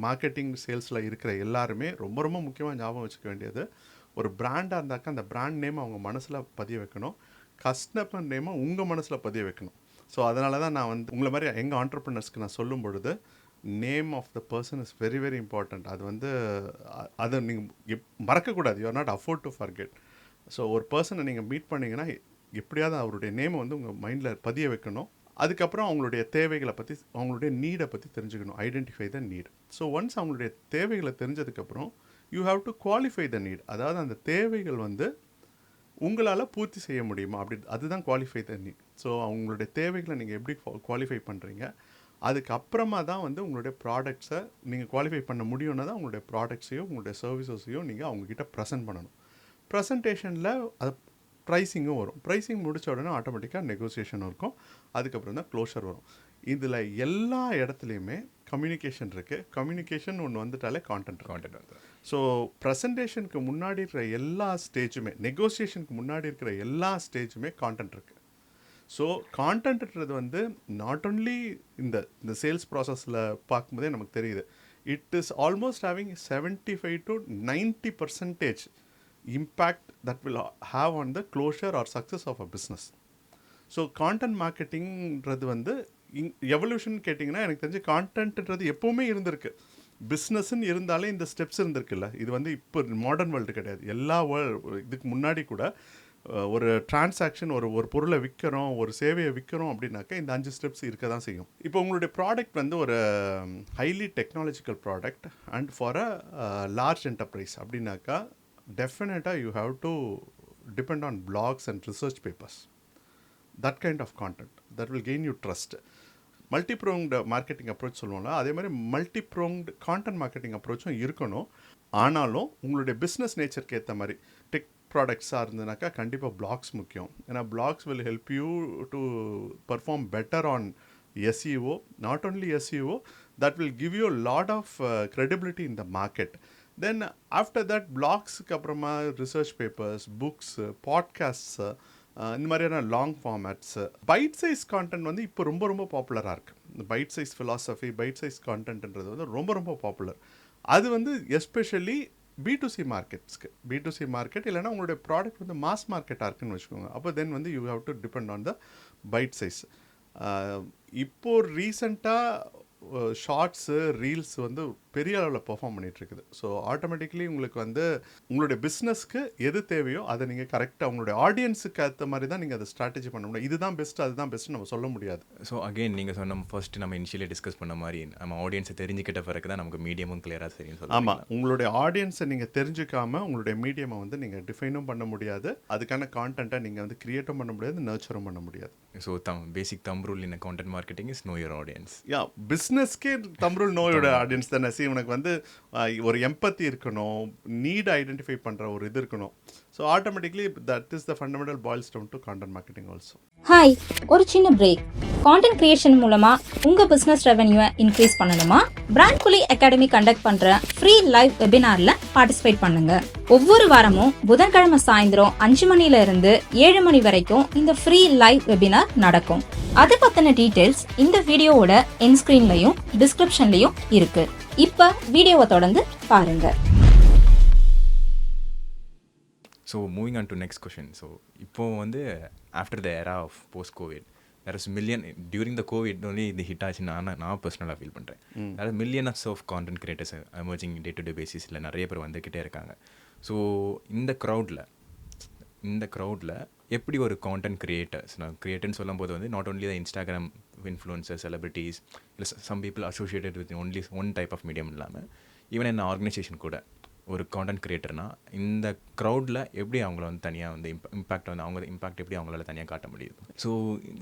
மார்க்கெட்டிங் சேல்ஸில் இருக்கிற எல்லாருமே ரொம்ப ரொம்ப முக்கியமாக ஞாபகம் வச்சுக்க வேண்டியது, ஒரு பிராண்டாக இருந்தாக்கா அந்த பிராண்ட் நேம் அவங்க மனசில் பதிய வைக்கணும், கஸ்டமர் நேமை உங்கள் மனசில் பதிய வைக்கணும். ஸோ அதனால தான் நான் வந்து உங்களை மாதிரி எங்கள் ஆண்டர்ப்ரனர்ஸ்க்கு நான் சொல்லும் பொழுது name of the person is very very important. அது வந்து அதை நீங்கள் மறக்கக்கூடாது. You are not afford to forget. So ஒரு பர்சனை நீங்கள் மீட் பண்ணிங்கன்னா எப்படியாவது அவருடைய நேமை வந்து உங்கள் மைண்டில் பதிய வைக்கணும். அதுக்கப்புறம் அவங்களுடைய தேவைகளை பற்றி, அவங்களுடைய நீடை பற்றி தெரிஞ்சுக்கணும். Identify the need. So once அவங்களுடைய தேவைகளை தெரிஞ்சதுக்கப்புறம் you have to qualify the need. அதாவது அந்த தேவைகள் வந்து உங்களால் பூர்த்தி செய்ய முடியுமா அப்படி, அதுதான் குவாலிஃபை த நீட். ஸோ அவங்களுடைய தேவைகளை நீங்கள் எப்படி குவாலிஃபை பண்ணுறீங்க, அதுக்கப்புறமா தான் வந்து உங்களுடைய ப்ராடக்ட்ஸை நீங்கள் குவாலிஃபை பண்ண முடியும்னா தான் உங்களுடைய ப்ராடக்ட்ஸையும் உங்களுடைய சர்வீசஸையும் நீங்கள் அவங்கக்கிட்ட ப்ரெசென்ட் பண்ணணும். ப்ரெசன்டேஷனில் அது ப்ரைஸிங்கும் வரும். ப்ரைஸிங் முடித்த உடனே ஆட்டோமேட்டிக்காக நெகோசியேஷன் இருக்கும். அதுக்கப்புறம் தான் க்ளோஷர் வரும். இதில் எல்லா இடத்துலையுமே கம்யூனிகேஷன் இருக்குது. கம்யூனிகேஷன் ஒன்று வந்துட்டாலே கான்டென்ட் வந்து. ஸோ ப்ரெசன்டேஷனுக்கு முன்னாடி இருக்கிற எல்லா ஸ்டேஜுமே, நெகோசியேஷனுக்கு முன்னாடி இருக்கிற எல்லா ஸ்டேஜுமே கான்டென்ட் இருக்குது. ஸோ கான்டென்ட்ன்றது வந்து நாட் ஒன்லி இந்த சேல்ஸ் ப்ராசஸில் பார்க்கும்போதே நமக்கு தெரியுது, it is almost having 75 to 90% impact that will have on the closure or success of a business. So content மார்க்கெட்டிங்கிறது வந்து எவல்யூஷன் கேட்டிங்கன்னா எனக்கு தெரிஞ்சு கான்டென்ட்ன்றது எப்போவுமே இருந்திருக்கு. பிஸ்னஸ்ன்னு இருந்தாலே இந்த ஸ்டெப்ஸ் இருந்திருக்குல்ல. இது வந்து இப்போ மாடர்ன் வேர்ல்டு கிடையாது. எல்லா இதுக்கு முன்னாடி கூட ஒரு டிரான்சாக்ஷன், ஒரு பொருளை விற்கிறோம், ஒரு சேவையை விற்கிறோம் அப்படின்னாக்கா இந்த 5 ஸ்டெப்ஸ் இருக்க தான் செய்யும். இப்போ உங்களுடைய ப்ராடக்ட் வந்து ஒரு highly technological product and for a large enterprise அப்படின்னாக்கா டெஃபினட்டாக you have to depend on blogs and research papers. That kind of content that will gain you trust. Multipronged marketing approach சொல்லுவோம்ல, அதே மாதிரி மல்டிப்ரோங்டு கான்டென்ட் மார்க்கெட்டிங் அப்ரோச்சும் இருக்கணும். ஆனாலும் உங்களுடைய business நேச்சருக்கு ஏற்ற மாதிரி டெக் ப்ராடக்ட்ஸாக இருந்ததுனாக்கா கண்டிப்பாக பிளாக்ஸ் முக்கியம். ஏன்னா blogs will help you to perform better on SEO. Not only SEO, that will give you lot of credibility in the market. Then after that பிளாக்ஸுக்கு அப்புறமா ரிசர்ச் பேப்பர்ஸ், புக்ஸு, பாட்காஸ்ட்ஸு, இந்த மாதிரியான long formats. Bite size content வந்து இப்போ ரொம்ப ரொம்ப பாப்புலராக இருக்குது. இந்த bite size philosophy, bite size கான்டென்ட்ன்றது வந்து ரொம்ப ரொம்ப பாப்புலர். அது வந்து எஸ்பெஷலி B2C மார்க்கெட்ஸ்க்கு, B2C மார்க்கெட் இல்லைனா உங்களுடைய ப்ராடக்ட் வந்து மாஸ் மார்க்கெட்டாக இருக்குன்னு வச்சுக்கோங்க. அப்போ தென் வந்து you have to depend on the byte size. இப்போது ரீசெண்டாக ஷார்ட்ஸு, ரீல்ஸ் வந்து பெரிய அளவில் பெர்ஃபார்ம் பண்ணிகிட்ருக்குது. ஸோ ஆட்டோமேட்டிக்லி உங்களுக்கு வந்து உங்களுடைய பிஸ்னஸ்க்கு எது தேவையோ அதை நீங்கள் கரெக்டாக உங்களுடைய ஆடியன்ஸுக்கு ஏற்ற மாதிரி தான் நீங்கள் அதை ஸ்ட்ராட்டஜி பண்ண முடியும். இதுதான் பெஸ்ட், அதுதான் பெஸ்ட்டு நம்ம சொல்ல முடியாது. ஸோ அகெயின் நீங்கள் சொன்ன ஃபர்ஸ்ட் நம்ம இனிஷியலி டிஸ்கஸ் பண்ண மாதிரி நம்ம ஆடியன்ஸை தெரிஞ்சுக்கிட்ட பிறகு தான் நமக்கு மீடியமும் கிளியராக தெரியும் சொல்லலாம். ஆமாம், உங்களுடைய ஆடியன்ஸை நீங்கள் தெரிஞ்சுக்காமல் உங்களுடைய மீடியமை வந்து நீங்கள் டிஃபைனும் பண்ண முடியாது, அதுக்கான கான்டென்ட்டை நீங்கள் வந்து கிரியேட்டும் பண்ண முடியாது, நர்ச்சரும் பண்ண முடியாது. So basic thumb rule in content marketing is know your audience. Yeah, பிஸ்னஸ்க்கே thumb rule know your audience தானே. சி, உனக்கு வந்து ஒரு எம்பத்தி இருக்கணும், நீட் ஐடென்டிஃபை பண்ணுற ஒரு இது இருக்கணும். So automatically that is the fundamental boils down to content marketing also. Hi, ஒரு சின்ன பிரேக். கான்டென்ட் கிரியேஷன் மூலமா உங்க பிசினஸ் ரெவென்யூவை இன்க்ரீஸ் பண்ணணுமா? BrandPuli அகாடமி கண்டக்ட் பண்ற ஃப்ரீ லைவ் வெபினார்ல பார்ட்டிசிபேட் பண்ணுங்க. ஒவ்வொரு வாரமும் புதன்கிழமை சாயந்தரம் 5 மணில இருந்து 7 மணி வரைக்கும் இந்த ஃப்ரீ லைவ் வெபினார் நடக்கும். அது பத்தின டீடைல்ஸ் இந்த வீடியோவோட எண்ட் ஸ்கிரீன்லயும் டிஸ்கிரிப்ஷன்லயும் இருக்கு. இப்ப வீடியோவை தொடர்ந்து பாருங்க. So moving on to next question. So இப்போது வந்து after the era of post COVID there is million during the COVID only இது ஹிட் ஆச்சுன்னு நான் பர்சனலாக ஃபீல் பண்ணுறேன். there are millions of content creators emerging day to day பேசிஸில் நிறைய பேர் வந்துக்கிட்டே இருக்காங்க. ஸோ இந்த க்ரௌடில் எப்படி ஒரு கான்டென்ட் கிரியேட்டர்னு சொல்லும் போது வந்து not only the Instagram influencer, celebrities, இல்லை some people associated with only one type of medium இல்லாமல் ஈவன் என்ன ஆர்கனைசேஷன் கூட ஒரு கான்டென்ட் கிரியேட்டர்னால் இந்த க்ரௌடில் எப்படி அவங்கள வந்து தனியாக வந்து இம்பேக்ட் வந்து அவங்க இம்பேக்ட் எப்படி அவங்களால தனியாக காட்ட முடியுது. ஸோ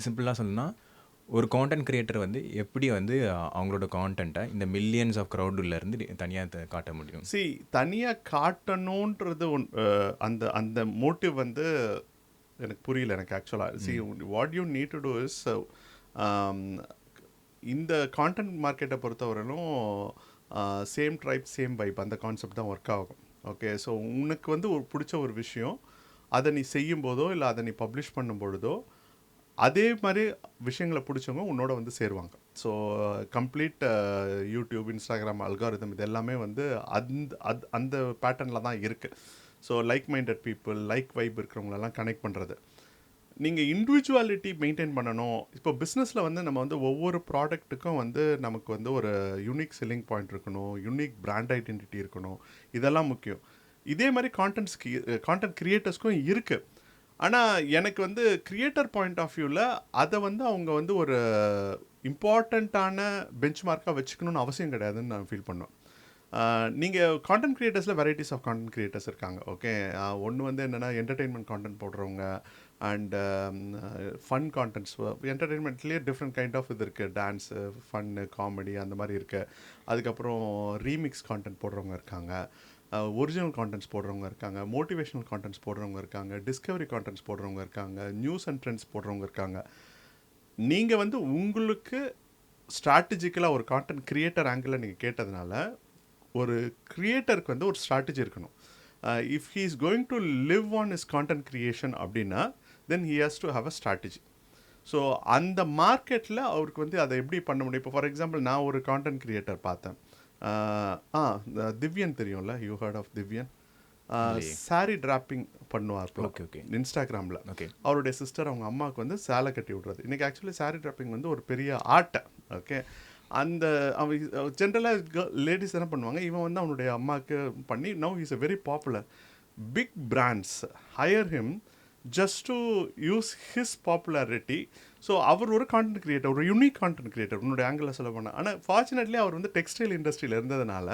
சிம்பிளாக சொல்லணும்னா ஒரு கான்டென்ட் கிரியேட்டர் வந்து எப்படி வந்து அவங்களோட கான்டென்ட்டை இந்த மில்லியன்ஸ் ஆஃப் க்ரௌடிலேருந்து தனியாக காட்ட முடியும்? தனியாக காட்டணுன்றது அந்த அந்த மோட்டிவ் வந்து எனக்கு புரியல. எனக்கு ஆக்சுவலாக what you need to do is இந்த கான்டென்ட் மார்க்கெட்டை பொறுத்தவரையிலும் சேம் ட்ரைப் சேம் வைப் அந்த கான்செப்ட் தான் ஒர்க் ஆகும். ஓகே, ஸோ உனக்கு வந்து ஒரு பிடிச்ச ஒரு விஷயம் அதை நீ செய்யும்போதோ இல்லை அதை நீ பப்ளிஷ் பண்ணும் பொழுதோ அதே மாதிரி விஷயங்களை பிடிச்சவங்க உன்னோட வந்து சேருவாங்க. So complete YouTube, Instagram, algorithm இது எல்லாமே வந்து அந்த பேட்டர்னில் தான் இருக்குது. So like minded people, like vibe இருக்கிறவங்களெல்லாம் கனெக்ட் பண்ணுறது. நீங்கள் இண்டிவிஜுவாலிட்டி மெயின்டைன் பண்ணணும். இப்போ பிஸ்னஸில் வந்து நம்ம வந்து ஒவ்வொரு ப்ராடக்ட்டுக்கும் வந்து நமக்கு வந்து ஒரு யூனிக் செல்லிங் பாயிண்ட் இருக்கணும், யூனிக் பிராண்ட் ஐடென்டிட்டி இருக்கணும், இதெல்லாம் முக்கியம். இதே மாதிரி கான்டென்ட் கிரியேட்டர்ஸ்க்கும் இருக்குது. ஆனால் எனக்கு வந்து கிரியேட்டர் பாயிண்ட் ஆஃப் வியூவில் அதை வந்து அவங்க வந்து ஒரு இம்பார்ட்டண்ட்டான பெஞ்ச் மார்க்காக வச்சுக்கணும்னு அவசியம் கிடையாதுன்னு நான் ஃபீல் பண்ணுவேன். நீங்கள் கான்டென்ட் கிரியேட்டர்ஸில் வெரைட்டிஸ் ஆஃப் கான்டென்ட் கிரியேட்டர்ஸ் இருக்காங்க. ஓகே, ஒன்று வந்து என்னென்னா என்டர்டெயின்மெண்ட் கான்டென்ட் போடுறவங்க அண்ட் ஃபன் கான்டென்ட்ஸ். என்டர்டெயின்மெண்ட்லேயே டிஃப்ரெண்ட் கைண்ட் ஆஃப் இது இருக்குது, டான்ஸு, ஃபன்னு, காமெடி அந்த மாதிரி இருக்குது. அதுக்கப்புறம் ரீமிக்ஸ் கான்டென்ட் போடுறவங்க இருக்காங்க, ஒரிஜினல் கான்டென்ட்ஸ் போடுறவங்க இருக்காங்க, மோட்டிவேஷனல் கான்டென்ட்ஸ் போடுறவங்க இருக்காங்க, டிஸ்கவரி கான்டென்ட்ஸ் போடுறவங்க இருக்காங்க, நியூஸ் அண்ட் ட்ரெண்ட்ஸ் போடுறவங்க இருக்காங்க. நீங்கள் வந்து உங்களுக்கு ஸ்ட்ராட்டஜிக்கலாக ஒரு கான்டென்ட் கிரியேட்டர் ஆங்கிளில் நீங்கள் கேட்டதுனால ஒரு கிரியேட்டருக்கு வந்து ஒரு ஸ்ட்ராட்டஜி இருக்கணும். If he is going to live on is content creation அப்படின்னா then he has to have a strategy. So அந்த மார்க்கெட்டில் அவருக்கு வந்து அதை எப்படி பண்ண முடியும்? இப்போ ஃபார் எக்ஸாம்பிள் நான் ஒரு கான்டென்ட் கிரியேட்டர் பார்த்தேன். திவ்யன் தெரியும்ல, you heard of Divyan? Sari dropping பண்ணுவார் இன்ஸ்டாகிராமில். அவருடைய சிஸ்டர் அவங்க அம்மாவுக்கு வந்து சேலை கட்டி விட்றது. இன்றைக்கி ஆக்சுவலி சாரி டிராப்பிங் வந்து ஒரு பெரிய ஆர்ட். ஓகே, அந்த அவன் ஜென்ரலாக லேடிஸ் என்ன பண்ணுவாங்க, இவன் வந்து அவனுடைய அம்மாவுக்கு பண்ணி now is a very popular. Big brands hire him just to use his popularity. So அவர் ஒரு கான்டென்ட் கிரியேட்டர், ஒரு யூனிக் கான்டென்ட் கிரியேட்டர் உன்னுடைய ஆங்கிளில் சொல்ல போனால். ஆனால் ஃபார்ச்சுனேட்லி அவர் வந்து டெக்ஸ்டைல் இண்டஸ்ட்ரியில் இருந்ததுனால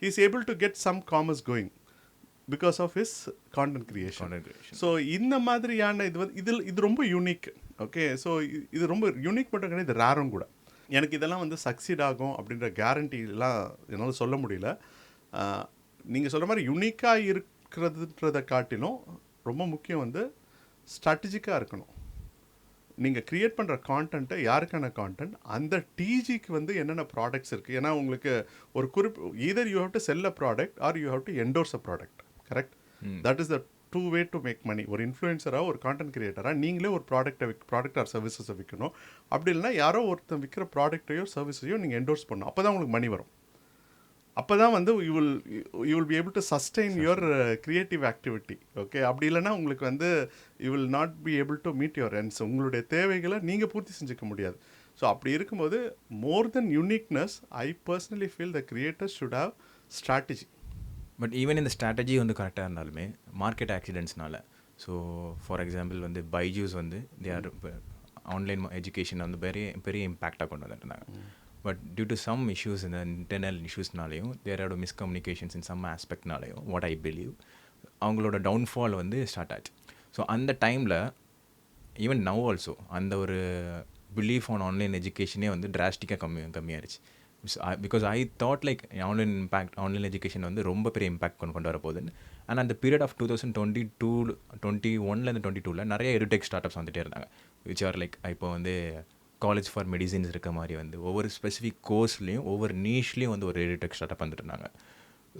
he is able to get some commerce going because of his content creation. So இந்த மாதிரியான இது ரொம்ப யூனிக். ஓகே, ஸோ இது ரொம்ப யூனிக் மட்டும் கிடையாது, இது ரேரும் கூட. எனக்கு இதெல்லாம் வந்து சக்சீட் ஆகும் அப்படின்ற கேரண்டிலாம் என்னால் சொல்ல முடியல. நீங்கள் சொல்கிற மாதிரி யூனிக்காக இருக்கிறதுன்றதை காட்டிலும் ரொம்ப முக்கியம் வந்து ஸ்ட்ராட்டஜிக்காக இருக்கணும். நீங்கள் க்ரியேட் பண்ணுற கான்டென்ட்டை யாருக்கான கான்டென்ட், அந்த டிஜிக்கு வந்து என்னென்ன ப்ராடக்ட்ஸ் இருக்குது. ஏன்னா உங்களுக்கு ஒரு either you have to sell a product or you have to endorse a product. Correct? That is the two way to make money. ஒரு இன்ஃப்ளூயன்சராக, ஒரு கான்டென்ட் கிரியேட்டராக நீங்களே ஒரு ப்ராடக்ட் ஆர் சர்வீசஸை விற்கணும். அப்படி இல்லைனா யாரோ ஒருத்தர் விற்கிற ப்ராடக்ட்டையோ சர்வீஸையோ நீங்கள் என்டோர்ஸ் பண்ணணும். அப்போ தான் உங்களுக்கு மணி வரும். அப்போ தான் வந்து you will be able to sustain your creative activity. Okay, அப்படி இல்லைனா உங்களுக்கு வந்து you will not be able to meet your ends. உங்களுடைய தேவைகளை நீங்கள் பூர்த்தி செஞ்சுக்க முடியாது. ஸோ அப்படி இருக்கும்போது more then uniqueness, I personally feel the creators should have strategy. But even இந்த ஸ்ட்ராட்டஜி வந்து கரெக்டாக இருந்தாலுமே மார்க்கெட் ஆக்சிடென்ட்ஸ்னால, ஸோ ஃபார் எக்ஸாம்பிள் வந்து பைஜூஸ் வந்து தே ஆர் ஆன்லைன் எஜுகேஷன் வந்து பெரிய இம்பேக்டாக கொண்டு வந்துட்டுருந்தாங்க. But due to some issues, இந்த இன்டர்னல் இஷ்யூஸ்னாலையும் there are miscommunications in some ஆஸ்பெக்ட்னாலையும் வாட் ஐ பிலீவ் அவங்களோட டவுன்ஃபால் வந்து ஸ்டார்ட் ஆச்சு. ஸோ அந்த டைமில் ஈவன் நவ் ஆல்சோ அந்த ஒரு பிலீஃப் ஆன் ஆன்லைன் எஜுகேஷனே வந்து டிராஸ்டிக்காக கம்மியாகிடுச்சு. Because I thought like online education வந்து ரொம்ப பெரிய இம்பேக்ட் கொண்டு வர போகுதுன்னு. ஆனால் அந்த பீரியட் ஆஃப் 2021 22 நிறைய எடுடெக் ஸ்டார்ட் அப்ஸ் வந்துகிட்டே இருந்தாங்க, விச் ஆர் லைக் இப்போ வந்து காலேஜ் ஃபார் மெடிசின்ஸ் இருக்க மாதிரி வந்து ஒவ்வொரு ஸ்பெசிஃபிக் கோர்ஸ்லேயும் ஒவ்வொரு நீஷ்லேயும் வந்து ஒரு எடிடெக் ஸ்டார்ட்அப் வந்துட்டுருந்தாங்க.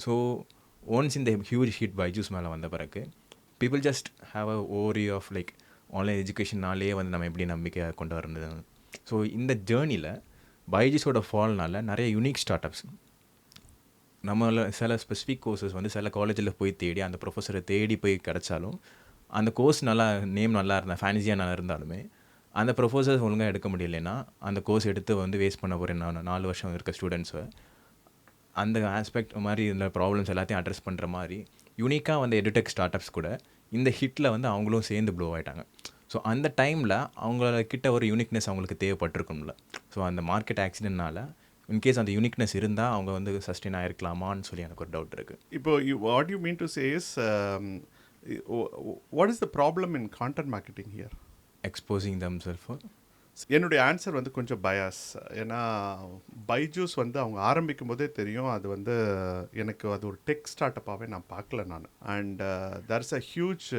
ஸோ ஒன்ஸ் இந்த ஹியூஜ் ஹிட் பைஜூஸ் மேலே வந்த பிறகு people just have a ovary of like online எஜுகேஷன்னாலே வந்து நம்ம எப்படி நம்பிக்கையாக கொண்டு வரது. ஸோ இந்த ஜேர்னியில் பைஜூஸோட ஃபால்னால நிறைய யூனிக் ஸ்டார்ட் அப்ஸ் நம்மள சில ஸ்பெசிஃபிக் கோர்சஸ் வந்து சில காலேஜில் போய் தேடி அந்த ப்ரொஃபஸரை தேடி போய் கிடச்சாலும் அந்த கோர்ஸ் நல்லா நல்லா இருந்தால் ஃபேன்சியாக நல்லா இருந்தாலுமே அந்த ப்ரொஃபஸர்ஸ் ஒழுங்காக எடுக்க முடியலைன்னா அந்த கோர்ஸ் எடுத்து வந்து வேஸ்ட் பண்ண போகிறேன். நான் 4 வருஷம் இருக்க ஸ்டூடெண்ட்ஸை அந்த ஆஸ்பெக்ட் மாதிரி இந்த ப்ராப்ளம்ஸ் எல்லாத்தையும் அட்ரஸ் பண்ணுற மாதிரி யூனிக்காக வந்து எடுடெக் ஸ்டார்ட் அப்ஸ் கூட இந்த ஹிட்டில் வந்து அவங்களும் சேர்ந்து ப்ளோ ஆகிட்டாங்க. ஸோ அந்த டைமில் அவங்கக்கிட்ட ஒரு யூனிக்னஸ் அவங்களுக்கு தேவைப்பட்டிருக்கும்ல. ஸோ அந்த மார்க்கெட் ஆக்சிடென்ட்னால இன்கேஸ் அந்த யூனிக்னஸ் இருந்தால் அவங்க வந்து சஸ்டெயின் ஆகிருக்கலாமான்னு சொல்லி எனக்கு ஒரு டவுட் இருக்குது. இப்போ what you mean to say is what is the problem in content marketing here? Exposing themselves for என்னுடைய ஆன்சர் வந்து கொஞ்சம் பயாஸ். ஏன்னா பைஜூஸ் வந்து அவங்க ஆரம்பிக்கும் போதே தெரியும் அது வந்து எனக்கு அது ஒரு டெக் ஸ்டார்ட்-அப்பாகவே நான் பார்க்கல நான். And there is a huge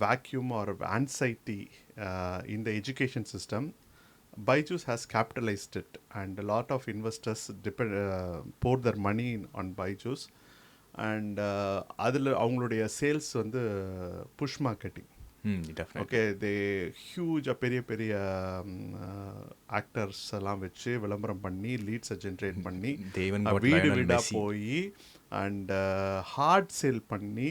vacuum or anxiety in the education system. Byju's has capitalized it, and a lot of investors pour their money on Byju's, and அதில் அவங்களுடைய சேல்ஸ் வந்து புஷ் மார்க்கெட்டிங். ஓகே, தே ஹியூஜாக பெரிய பெரிய actors எல்லாம் வச்சு விளம்பரம் பண்ணி லீட்ஸை generate பண்ணி வீடு வீடாக போய் அண்ட் ஹார்ட் சேல் பண்ணி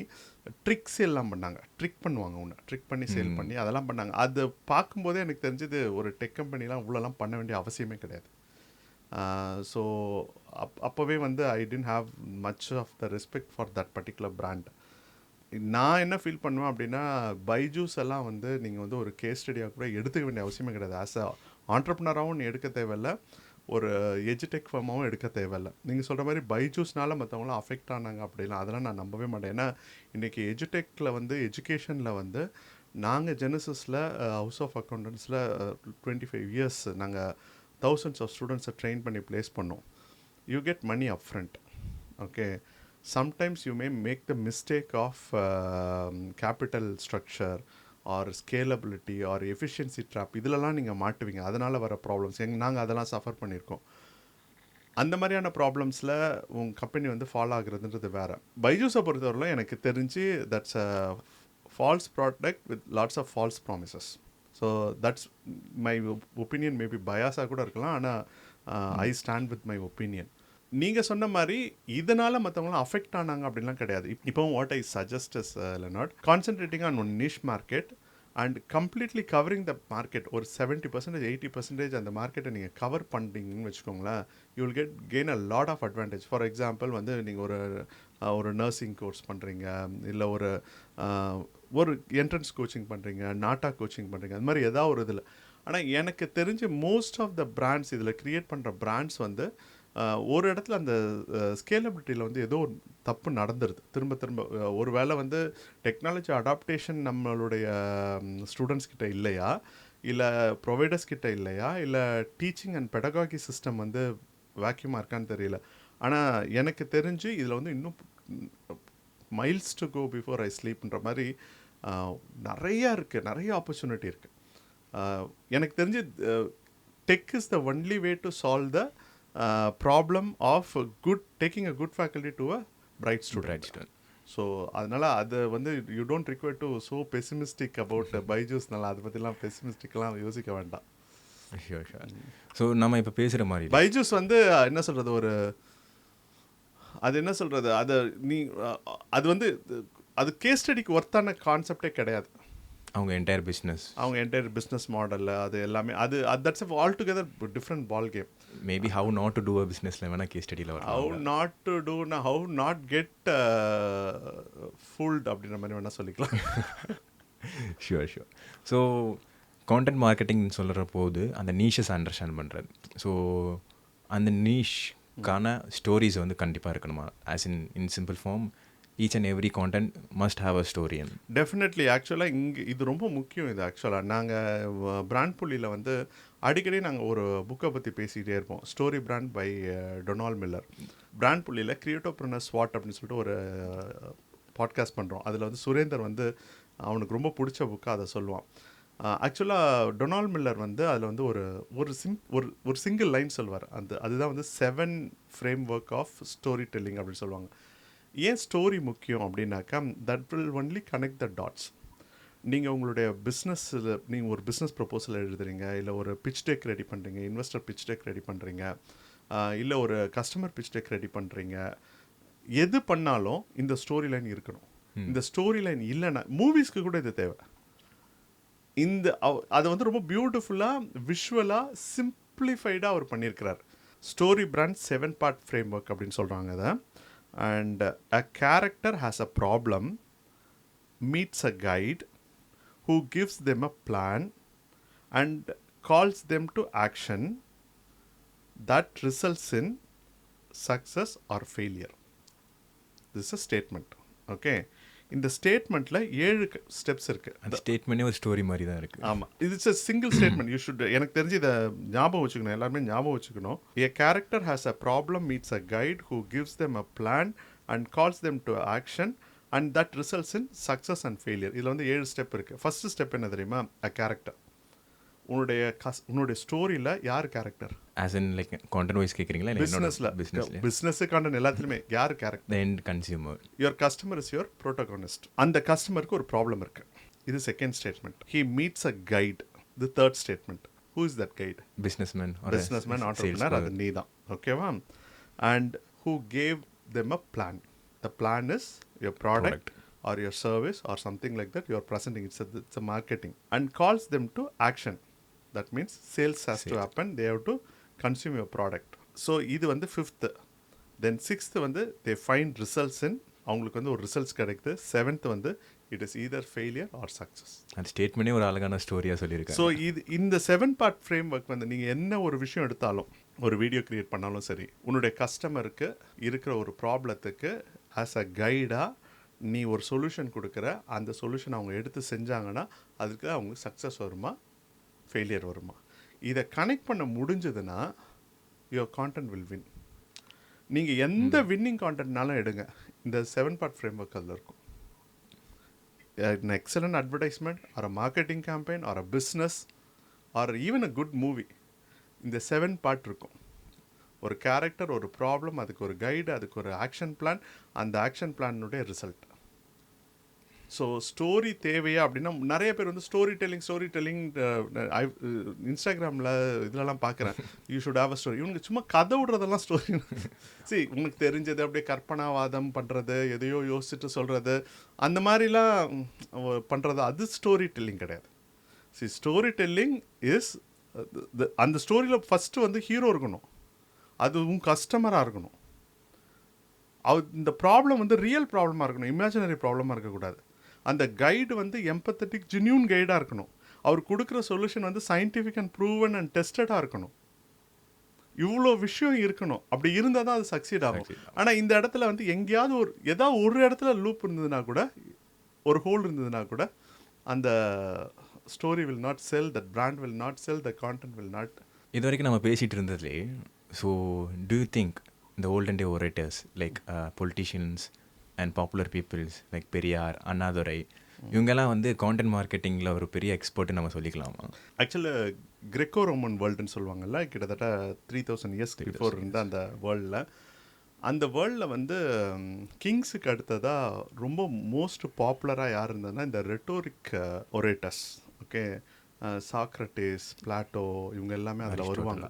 ட்ரிக் சேல்லாம் பண்ணாங்க. ட்ரிக் பண்ணுவாங்க, ஒன்று ட்ரிக் பண்ணி சேல் பண்ணி அதெல்லாம் பண்ணாங்க. அது பார்க்கும்போதே எனக்கு தெரிஞ்சது ஒரு டெக் கம்பெனிலாம் இவ்வளோலாம் பண்ண வேண்டிய அவசியமே கிடையாது. ஸோ அப்போவே வந்து I tend have much of the respect for that particular brand. நான் என்ன ஃபீல் பண்ணுவேன் அப்படின்னா, பைஜூஸ் எல்லாம் வந்து நீங்கள் வந்து ஒரு கேஸ் ஸ்டடியாக கூட எடுத்துக்க வேண்டிய அவசியமே கிடையாது. ஆஸ் அ ஆண்டர்ப்ரனராகவும் நீ எடுக்க தேவையில்ல, ஒரு எஜுடெக் ஃபார்மாகவும் எடுக்க தேவையில்லை. நீங்கள் சொல்கிற மாதிரி பைஜூஸ்னால மற்றவங்களாம் அஃபெக்ட் ஆனாங்க அப்படிலாம் அதெல்லாம் நான் நம்பவே மாட்டேன். ஏன்னா இன்றைக்கி எஜுடெக்கில் வந்து எஜுகேஷனில் வந்து நாங்கள் ஜெனசிஸில் ஹவுஸ் ஆஃப் அக்கௌண்டன்ஸில் 25 years நாங்கள் thousands ஆஃப் ஸ்டூடெண்ட்ஸை ட்ரெயின் பண்ணி ப்ளேஸ் பண்ணோம். You get money up front. Okay, sometimes you may make the mistake of capital structure or scalability or efficiency trap. இதிலலாம் நீங்கள் மாட்டுவீங்க, அதனால் வர ப்ராப்ளம்ஸ் நாங்கள் அதெல்லாம் சஃபர் பண்ணியிருக்கோம். அந்த மாதிரியான ப்ராப்ளம்ஸில் உங்கள் கம்பெனி வந்து ஃபாலோ ஆகுறதுன்றது வேறு. பைஜூஸை பொறுத்தவரையிலும் எனக்கு தெரிஞ்சு that's a false product with lots of false promises. So that's my opinion. Maybe பயாஸாக கூட இருக்கலாம், ஆனால் I stand with my opinion. நீங்கள் சொன்ன மாதிரி இதனால் மற்றவங்களாம் அஃபெக்ட் ஆனாங்க அப்படின்லாம் கிடையாது. இப்போ what I suggest is learned, concentrating on one niche market and completely covering the market. ஒரு 70% 80% அந்த மார்க்கெட்டை நீங்கள் கவர் பண்ணிட்டீங்கன்னு வச்சுக்கோங்களேன், you will gain a lot of advantage. For example வந்து நீங்கள் ஒரு நர்சிங் கோர்ஸ் பண்ணுறீங்க, இல்லை ஒரு என்ட்ரன்ஸ் கோச்சிங் பண்ணுறீங்க, நாட்டா கோச்சிங் பண்ணுறீங்க, அது மாதிரி ஏதாவது ஒரு இதில். ஆனால் எனக்கு தெரிஞ்சு மோஸ்ட் ஆஃப் த பிராண்ட்ஸ் இதில் க்ரியேட் பண்ணுற பிராண்ட்ஸ் வந்து ஒரு இடத்துல அந்த ஸ்கேலபிலிட்டியில் வந்து ஏதோ ஒரு தப்பு நடந்துருது திரும்ப திரும்ப. ஒரு வேளை வந்து டெக்னாலஜி அடாப்டேஷன் நம்மளுடைய ஸ்டூடெண்ட்ஸ் கிட்ட இல்லையா, இல்லை ப்ரொவைடர்ஸ் கிட்ட இல்லையா, இல்லை டீச்சிங் அண்ட் பெடகாகி சிஸ்டம் வந்து வேக்யூமாக இருக்கான்னு தெரியல. ஆனால் எனக்கு தெரிஞ்சு இதில் வந்து இன்னும் miles to go before I ஸ்லீப்ன்ற மாதிரி நிறையா இருக்குது, நிறைய ஆப்பர்ச்சுனிட்டி இருக்குது. எனக்கு தெரிஞ்சு tech is the only way to solve the problem of taking a good faculty to a bright student. So அதனால் அது வந்து you don't require to so pessimistic about பைஜூஸ்னால அதை பற்றிலாம் பெசிமிஸ்டிக்லாம் யோசிக்க வேண்டாம். ஸோ நம்ம இப்போ பேசுகிற மாதிரி பைஜூஸ் வந்து என்ன சொல்கிறது, அது என்ன சொல்கிறது, அது வந்து அது கேஸ் ஸ்டடிக்கு ஒர்த்தான கான்செப்டே கிடையாது. அவங்க என்டையர் பிஸ்னஸ் மாடலில் அது எல்லாமே அது that's all together different ball game. Maybe how not to do a பிஸ்னஸில் வேணால் கேஸ் ஸ்டடியில் வரும். ஹவு நாட் கெட் ஃபுல்ட் அப்படின்ற மாதிரி வேணால் சொல்லிக்கலாம். ஷுவர். ஸோ கான்டென்ட் மார்க்கெட்டிங்னு சொல்கிற போது அந்த நீஷஸ் அண்டர்ஸ்டாண்ட் பண்ணுறது. ஸோ அந்த நீஷ்க்கான ஸ்டோரிஸ் வந்து கண்டிப்பாக இருக்கணுமா? As in simple form, each and every content must have a story. Definitely. ஆக்சுவலாக இது ரொம்ப முக்கியம். இது ஆக்சுவலாக நாங்கள் பிராண்ட்புலியில் வந்து அடிக்கடி நாங்கள் ஒரு புக்கை பற்றி பேசிக்கிட்டே இருப்போம், story brand by Donald Miller. பிராண்ட்புலியில் கிரியேட்டோப்ரனர் ஸ்வாட் அப்படின்னு சொல்லிட்டு ஒரு பாட்காஸ்ட் பண்ணுறோம். அதில் வந்து சுரேந்தர் வந்து அவனுக்கு ரொம்ப பிடிச்ச புக்காக அதை சொல்லுவான். ஆக்சுவலாக டொனால்ட் மில்லர் வந்து அதில் வந்து ஒரு சிங்கிள் லைன் சொல்வார். அதுதான் வந்து 7 framework ஆஃப் ஸ்டோரி டெல்லிங் அப்படின்னு சொல்லுவாங்க. ஏன் ஸ்டோரி முக்கியம் அப்படின்னாக்கா, that will only connect the dots. நீங்கள் உங்களுடைய பிஸ்னஸில் நீங்கள் ஒரு பிஸ்னஸ் ப்ரொப்போசல் எழுதுறீங்க, இல்லை ஒரு பிச் டெக் ரெடி பண்ணுறீங்க, இன்வெஸ்டர் பிச் டெக் ரெடி பண்ணுறீங்க, இல்லை ஒரு கஸ்டமர் பிச் டெக் ரெடி பண்ணுறீங்க, எது பண்ணாலும் இந்த ஸ்டோரி லைன் இருக்கணும். இந்த ஸ்டோரி லைன் இல்லைன்னா, மூவிஸ்க்கு கூட இது தேவை. அதை வந்து ரொம்ப பியூட்டிஃபுல்லாக விஷுவலாக சிம்பிளிஃபைடாக அவர் பண்ணியிருக்கிறார். ஸ்டோரி பிராண்ட் 7 part framework அப்படின்னு சொல்கிறாங்க அதை. And a character has a problem, meets a guide who gives them a plan and calls them to action that results in success or failure. This is a statement. Okay, இந்த ஸ்டேட்மெண்ட்டில் 7 steps இருக்குது. அந்த ஸ்டேட்மெண்ட்டே ஒரு story மாதிரி தான் இருக்குது. ஆமாம், it's a single statement. You should, எனக்கு தெரிஞ்சு இதை ஞாபகம் வச்சுக்கணும், எல்லாருமே ஞாபகம் வச்சுக்கணும். A character has a problem meets a guide who gives them a plan and calls them to action and that results in success and failure. இதில் வந்து 7 ஸ்டெப் இருக்குது. ஃபர்ஸ்ட் ஸ்டெப் என்ன தெரியுமா? a character. உன்னுடைய ஸ்டோரியில் யார் character? As in like content wise கேட்குறீங்களா? Business content எல்லாத்துலேயுமே யார் கேரக்டர்? The end consumer. Your customer is your protagonist. அந்த கஸ்டமருக்கு ஒரு ப்ராப்ளம் இருக்குது. இது second statement. He meets a guide. The third statement. Who is that guide? Businessman, entrepreneur, அது நீ தான். ஓகேவா? And who gave them a plan. The plan is your product or your service or something like that you are presenting. It's a marketing and calls them to action. That means sales has to happen. They have to consume your product. So இது வந்து 5th. Then 6th வந்து they find results in, அவங்களுக்கு வந்து ஒரு results கிடைக்குது. 7th வந்து it is either failure or success. அந்த ஸ்டேட்மெண்ட்டே ஒரு அழகான ஸ்டோரியாக சொல்லியிருக்காங்க. ஸோ இந்த 7 பார்ட் ஃப்ரேம் ஒர்க் வந்து நீங்கள் என்ன ஒரு விஷயம் எடுத்தாலும், ஒரு வீடியோ கிரியேட் பண்ணாலும் சரி, உன்னுடைய கஸ்டமருக்கு இருக்கிற ஒரு ப்ராப்ளத்துக்கு ஆஸ் அ கைடாக நீ ஒரு சொல்யூஷன் கொடுக்குற, அந்த சொல்யூஷன் அவங்க எடுத்து செஞ்சாங்கன்னா அதுக்கு அவங்களுக்கு சக்ஸஸ் வருமா, ஃபெயிலியர் வருமா? இதை கனெக்ட் பண்ண முடிஞ்சதுன்னா யுவர் கான்டென்ட் வில் வின். நீங்கள் எந்த வின்னிங் கான்டென்ட்னாலும் எடுங்க, இந்த 7 பார்ட் ஃப்ரேம் ஒர்க் அதில் இருக்கும். an excellent advertisement or a marketing campaign or a business or even a good movie, இந்த 7 பார்ட் இருக்கும். ஒரு கேரக்டர், ஒரு ப்ராப்ளம், அதுக்கு ஒரு கைடு, அதுக்கு ஒரு ஆக்ஷன் பிளான், அந்த ஆக்ஷன் பிளானுடைய ரிசல்ட். ஸோ ஸ்டோரி தேவையா அப்படின்னா, நிறைய பேர் வந்து ஸ்டோரி டெல்லிங் இன்ஸ்டாகிராமில் இதிலலாம் பார்க்குறேன். You should have a story. இவங்க சும்மா கதை விடுறதெல்லாம் ஸ்டோரி. சரி, உங்களுக்கு தெரிஞ்சது அப்படியே கற்பனாவாதம் பண்ணுறது, எதையோ யோசிச்சுட்டு சொல்கிறது, அந்த மாதிரிலாம் பண்ணுறது, அது ஸ்டோரி டெல்லிங் கிடையாது. சரி, ஸ்டோரி டெல்லிங் இஸ் அந்த ஸ்டோரியில் ஃபஸ்ட்டு வந்து ஹீரோ இருக்கணும், அதுவும் கஸ்டமராக இருக்கணும். இந்த ப்ராப்ளம் வந்து ரியல் ப்ராப்ளமாக இருக்கணும், இமேஜினரி ப்ராப்ளமாக இருக்கக்கூடாது. அந்த கைடு வந்து எம்பத்தட்டிக் ஜென்யூன் கைடாக இருக்கணும். அவர் கொடுக்குற சொல்யூஷன் வந்து சயின்டிஃபிக் அண்ட் ப்ரூவன் அண்ட் டெஸ்டடாக இருக்கணும். இவ்வளோ விஷயம் இருக்கணும். அப்படி இருந்தால் தான் அது சக்சீட் ஆகும். ஆனால் இந்த இடத்துல வந்து எங்கேயாவது ஏதாவது ஒரு இடத்துல லூப் இருந்ததுன்னா கூட, ஒரு ஹோல் இருந்ததுன்னா கூட, அந்த story will not sell, that brand will not sell, the content will not. இது வரைக்கும் நம்ம பேசிகிட்டு இருந்ததுலே, so do you think the olden day orators like politicians and popular peoples like Periyar, Annadurai, இவங்கெல்லாம் வந்து கான்டென்ட் மார்க்கெட்டிங்கில் ஒரு பெரிய எக்ஸ்பர்ட்டு நம்ம சொல்லிக்கலாமா? ஆக்சுவலாக கிரெக்கோ ரோமன் வேர்ல்டுன்னு சொல்லுவாங்கல்ல, கிட்டத்தட்ட 3000 இயர்ஸ் பிஃபோர் இருந்த அந்த வேர்ல்டில் வந்து கிங்ஸுக்கு அடுத்ததாக ரொம்ப மோஸ்ட் பாப்புலராக யார் இருந்ததுன்னா இந்த rhetoric orators. Okay, Socrates, Plato, இவங்க எல்லாமே அதில் வருவாங்க.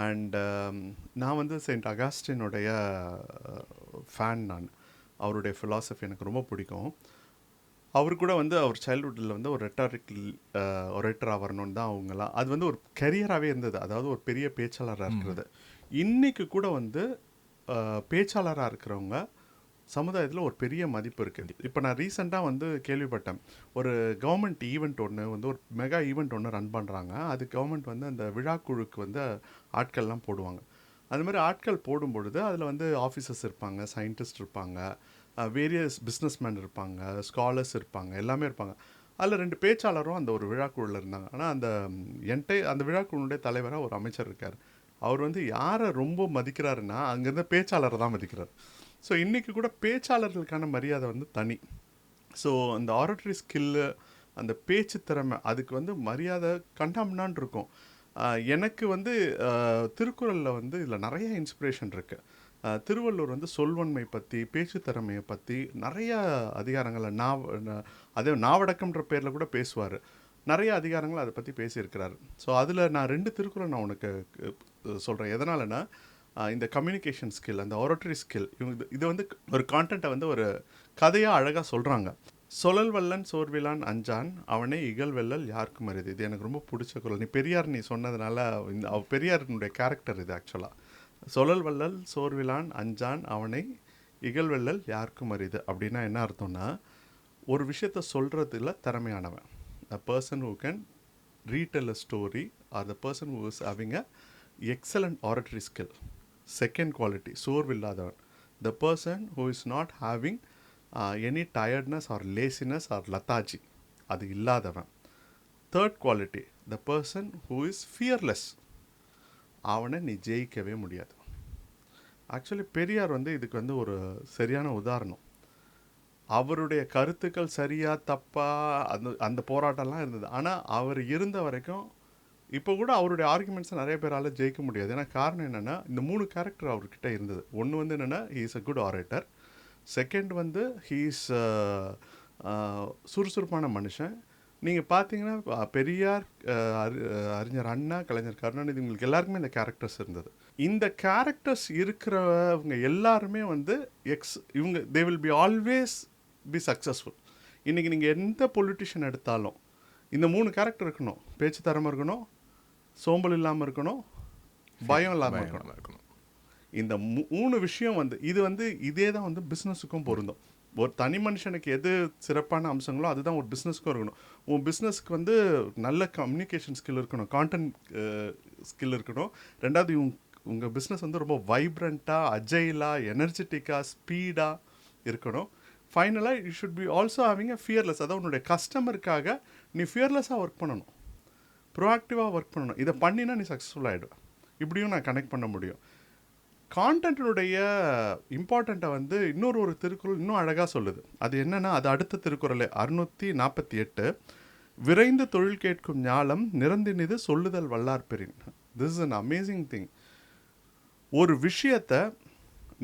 அண்ட் நான் வந்து செயின்ட் அகாஸ்டினுடைய ஃபேன். நான் அவருடைய ஃபிலாசபி எனக்கு ரொம்ப பிடிக்கும். அவர் கூட வந்து அவர் சைல்ட்ஹுட்டில் வந்து ஒரு ஒரேட்டராக வரணும்னு தான் அவங்களாம், அது வந்து ஒரு கெரியராகவே இருந்தது. அதாவது ஒரு பெரிய பேச்சாளராக இருக்கிறது. இன்றைக்கு கூட வந்து பேச்சாளராக இருக்கிறவங்க சமுதாயத்தில் ஒரு பெரிய மதிப்பு இருக்குது. இப்போ நான் ரீசெண்டாக வந்து கேள்விப்பட்டேன், ஒரு கவர்மெண்ட் ஈவெண்ட் ஒன்று வந்து, ஒரு மெகா ஈவெண்ட் ஒன்று ரன் பண்ணுறாங்க. அது கவர்மெண்ட் வந்து அந்த விழாக்குழுக்கு வந்து ஆட்கள்லாம் போடுவாங்க. அது மாதிரி ஆட்கள் போடும்பொழுது அதில் வந்து ஆஃபீஸர்ஸ் இருப்பாங்க, சயின்டிஸ்ட் இருப்பாங்க, வேரியஸ் பிஸ்னஸ்மேன் இருப்பாங்க, ஸ்காலர்ஸ் இருப்பாங்க, எல்லாமே இருப்பாங்க. அதில் 2 பேச்சாளரும் அந்த ஒரு விழாக்குழுவில் இருந்தாங்க. ஆனால் அந்த விழாக்குழுடைய தலைவராக ஒரு அமைச்சர் இருக்கார். அவர் வந்து யாரை ரொம்ப மதிக்கிறாருன்னா அங்கேருந்து பேச்சாளரை தான் மதிக்கிறார். ஸோ இன்றைக்கி கூட பேச்சாளர்களுக்கான மரியாதை வந்து தனி. ஸோ அந்த ஆரட்டரி ஸ்கில்லு, அந்த பேச்சு திறமை, அதுக்கு வந்து மரியாதை கண்டாம்னான் இருக்கும். எனக்கு வந்து திருக்குறளில் வந்து இதில் நிறைய இன்ஸ்பிரேஷன் இருக்குது. திருவள்ளுவர் வந்து சொல்வன்மை பற்றி, பேச்சு திறமையை பற்றி நிறைய அதிகாரங்களை அதே நாவடக்கம்ன்ற பேரில் கூட பேசுவார். நிறைய அதிகாரங்கள் அதை பற்றி பேசியிருக்கிறார். ஸோ அதில் நான் 2 திருக்குறள் நான் உனக்கு சொல்கிறேன். எதனாலனா, இந்த கம்யூனிகேஷன் ஸ்கில், அந்த ஆரட்டரி ஸ்கில், இதை வந்து ஒரு கான்டென்ட்டை வந்து ஒரு கதையாக அழகாக சொல்கிறாங்க. சொலல் வல்லன் சோர்விலான் அஞ்சான் அவனை இகழ்வெல்லல் யாருக்கும் அறிது. இது எனக்கு ரொம்ப பிடிச்ச குரல். நீ சொன்னதுனால பெரியாரினுடைய கேரக்டர் இது ஆக்சுவலாக. சொலல் வல்லல் சோர்விலான் அஞ்சான் அவனை இகழ்வெல்லல் யாருக்கும் அறிது அப்படின்னா என்ன அர்த்தம்னா, ஒரு விஷயத்த சொல்கிறதுல திறமையானவன், a person who can retell a story or the person who is having a excellent oratory skill. Second quality, சோர்வில்லாதவன், the person who is not having any tiredness or laziness or lethargy அது இல்லாதவன். Third quality, the person who is fearless. அவனை நீ ஜெயிக்கவே முடியாது. Actually Periyar வந்து இதுக்கு வந்து ஒரு சரியான உதாரணம். அவருடைய கருத்துக்கள் சரியா தப்பா அந்த போராட்டம்லாம் இருந்தது. ஆனால் அவர் இருந்த வரைக்கும் இப்போ கூட அவருடைய ஆர்குமெண்ட்ஸை நிறைய பேரால் ஜெயிக்க முடியாது. ஏன்னா காரணம் என்னென்னா, இந்த 3 கேரக்டர் அவர்கிட்ட இருந்தது. ஒன்று வந்து என்னென்னா, he is a good orator. Second வந்து ஹீ இஸ் சுறுசுறுப்பான மனுஷன். நீங்கள் பார்த்தீங்கன்னா பெரியார், அறிஞர் அண்ணா, கலைஞர் கருணாநிதி, உங்களுக்கு எல்லாருக்குமே இந்த கேரக்டர்ஸ் இருந்தது. இந்த கேரக்டர்ஸ் இருக்கிறவங்க எல்லாருமே வந்து இவங்க they will be always be successful. இன்றைக்கி நீங்கள் எந்த பொலிட்டிஷியன் எடுத்தாலும் இந்த 3 கேரக்டர் இருக்கணும். பேச்சு தரமாக இருக்கணும், சோம்பல் இல்லாமல் இருக்கணும், பயம் இல்லாமல் இருக்கணும். இந்த 3 விஷயம் வந்து இதே தான் வந்து பிஸ்னஸுக்கும் பொருந்தும். ஒரு தனி மனுஷனுக்கு எது சிறப்பான அம்சங்களோ அதுதான் ஒரு பிஸ்னஸ்க்கும் இருக்கணும். உன் பிஸ்னஸ்க்கு வந்து நல்ல கம்யூனிகேஷன் ஸ்கில் இருக்கணும், கான்டென்ட் ஸ்கில் இருக்கணும். ரெண்டாவது உங்கள் பிஸ்னஸ் வந்து ரொம்ப வைப்ரண்ட்டாக, அஜைலாக, எனர்ஜெட்டிக்காக, ஸ்பீடாக இருக்கணும். ஃபைனலாக you should be also having a fearless. அதாவது உன்னுடைய கஸ்டமருக்காக நீ ஃபியர்லெஸ்ஸாக ஒர்க் பண்ணணும், ப்ரோஆக்டிவாக ஒர்க் பண்ணணும். இதை பண்ணினா நீ சக்ஸஸ்ஃபுல் ஆகிடும். இப்படியும் நான் கனெக்ட் பண்ண முடியும். கான்டென்ட்டினுடைய இம்பார்ட்டண்ட்டை வந்து ஒரு திருக்குறள் இன்னும் அழகாக சொல்லுது. அது என்னென்னா, அது அடுத்த திருக்குறள் 648, விரைந்து தொழில் கேட்கும் ஞாலம் நிறந்தினிது சொல்லுதல் வல்லார்பெறின். This is an amazing thing. ஒரு விஷயத்தை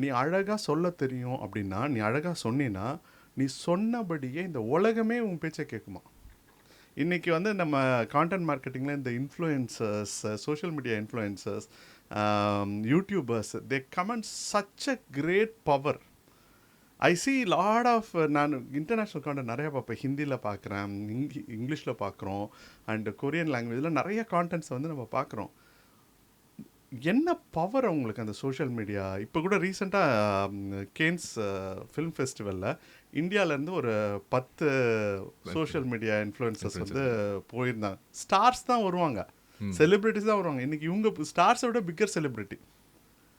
நீ அழகாக சொல்ல தெரியும் அப்படின்னா, நீ அழகாக சொன்னின்னா, நீ சொன்னபடியே இந்த உலகமே உன் பேச்சை கேட்குமா. இன்றைக்கி வந்து நம்ம கான்டென்ட் மார்க்கெட்டிங்கில் இந்த influencers, social media influencers, YouTubers, they command such a great power. I see lot of, நான் இன்டர்நேஷ்னல் கான்டென்ட் நிறையா பார்ப்பேன். ஹிந்தியில் பார்க்குறேன், இங்கிலீஷில் பார்க்குறோம், அண்ட் கொரியன் லாங்குவேஜில் நிறைய கான்டென்ட்ஸை வந்து நம்ம பார்க்குறோம். என்ன பவர் அவங்களுக்கு அந்த சோஷியல் மீடியா. இப்போ கூட ரீசெண்டாக கேன்ஸ் ஃபிலிம் ஃபெஸ்டிவலில் இந்தியாவிலேருந்து ஒரு 10 சோஷியல் மீடியா இன்ஃப்ளூயன்சர்ஸ் வந்து போயிருந்தாங்க. ஸ்டார்ஸ் தான் வருவாங்க, செலிப்ரிட்டிஸ் தான் வருவாங்க. இன்றைக்கி இவங்க ஸ்டார்ஸை விட பிக்கர் செலிப்ரிட்டி.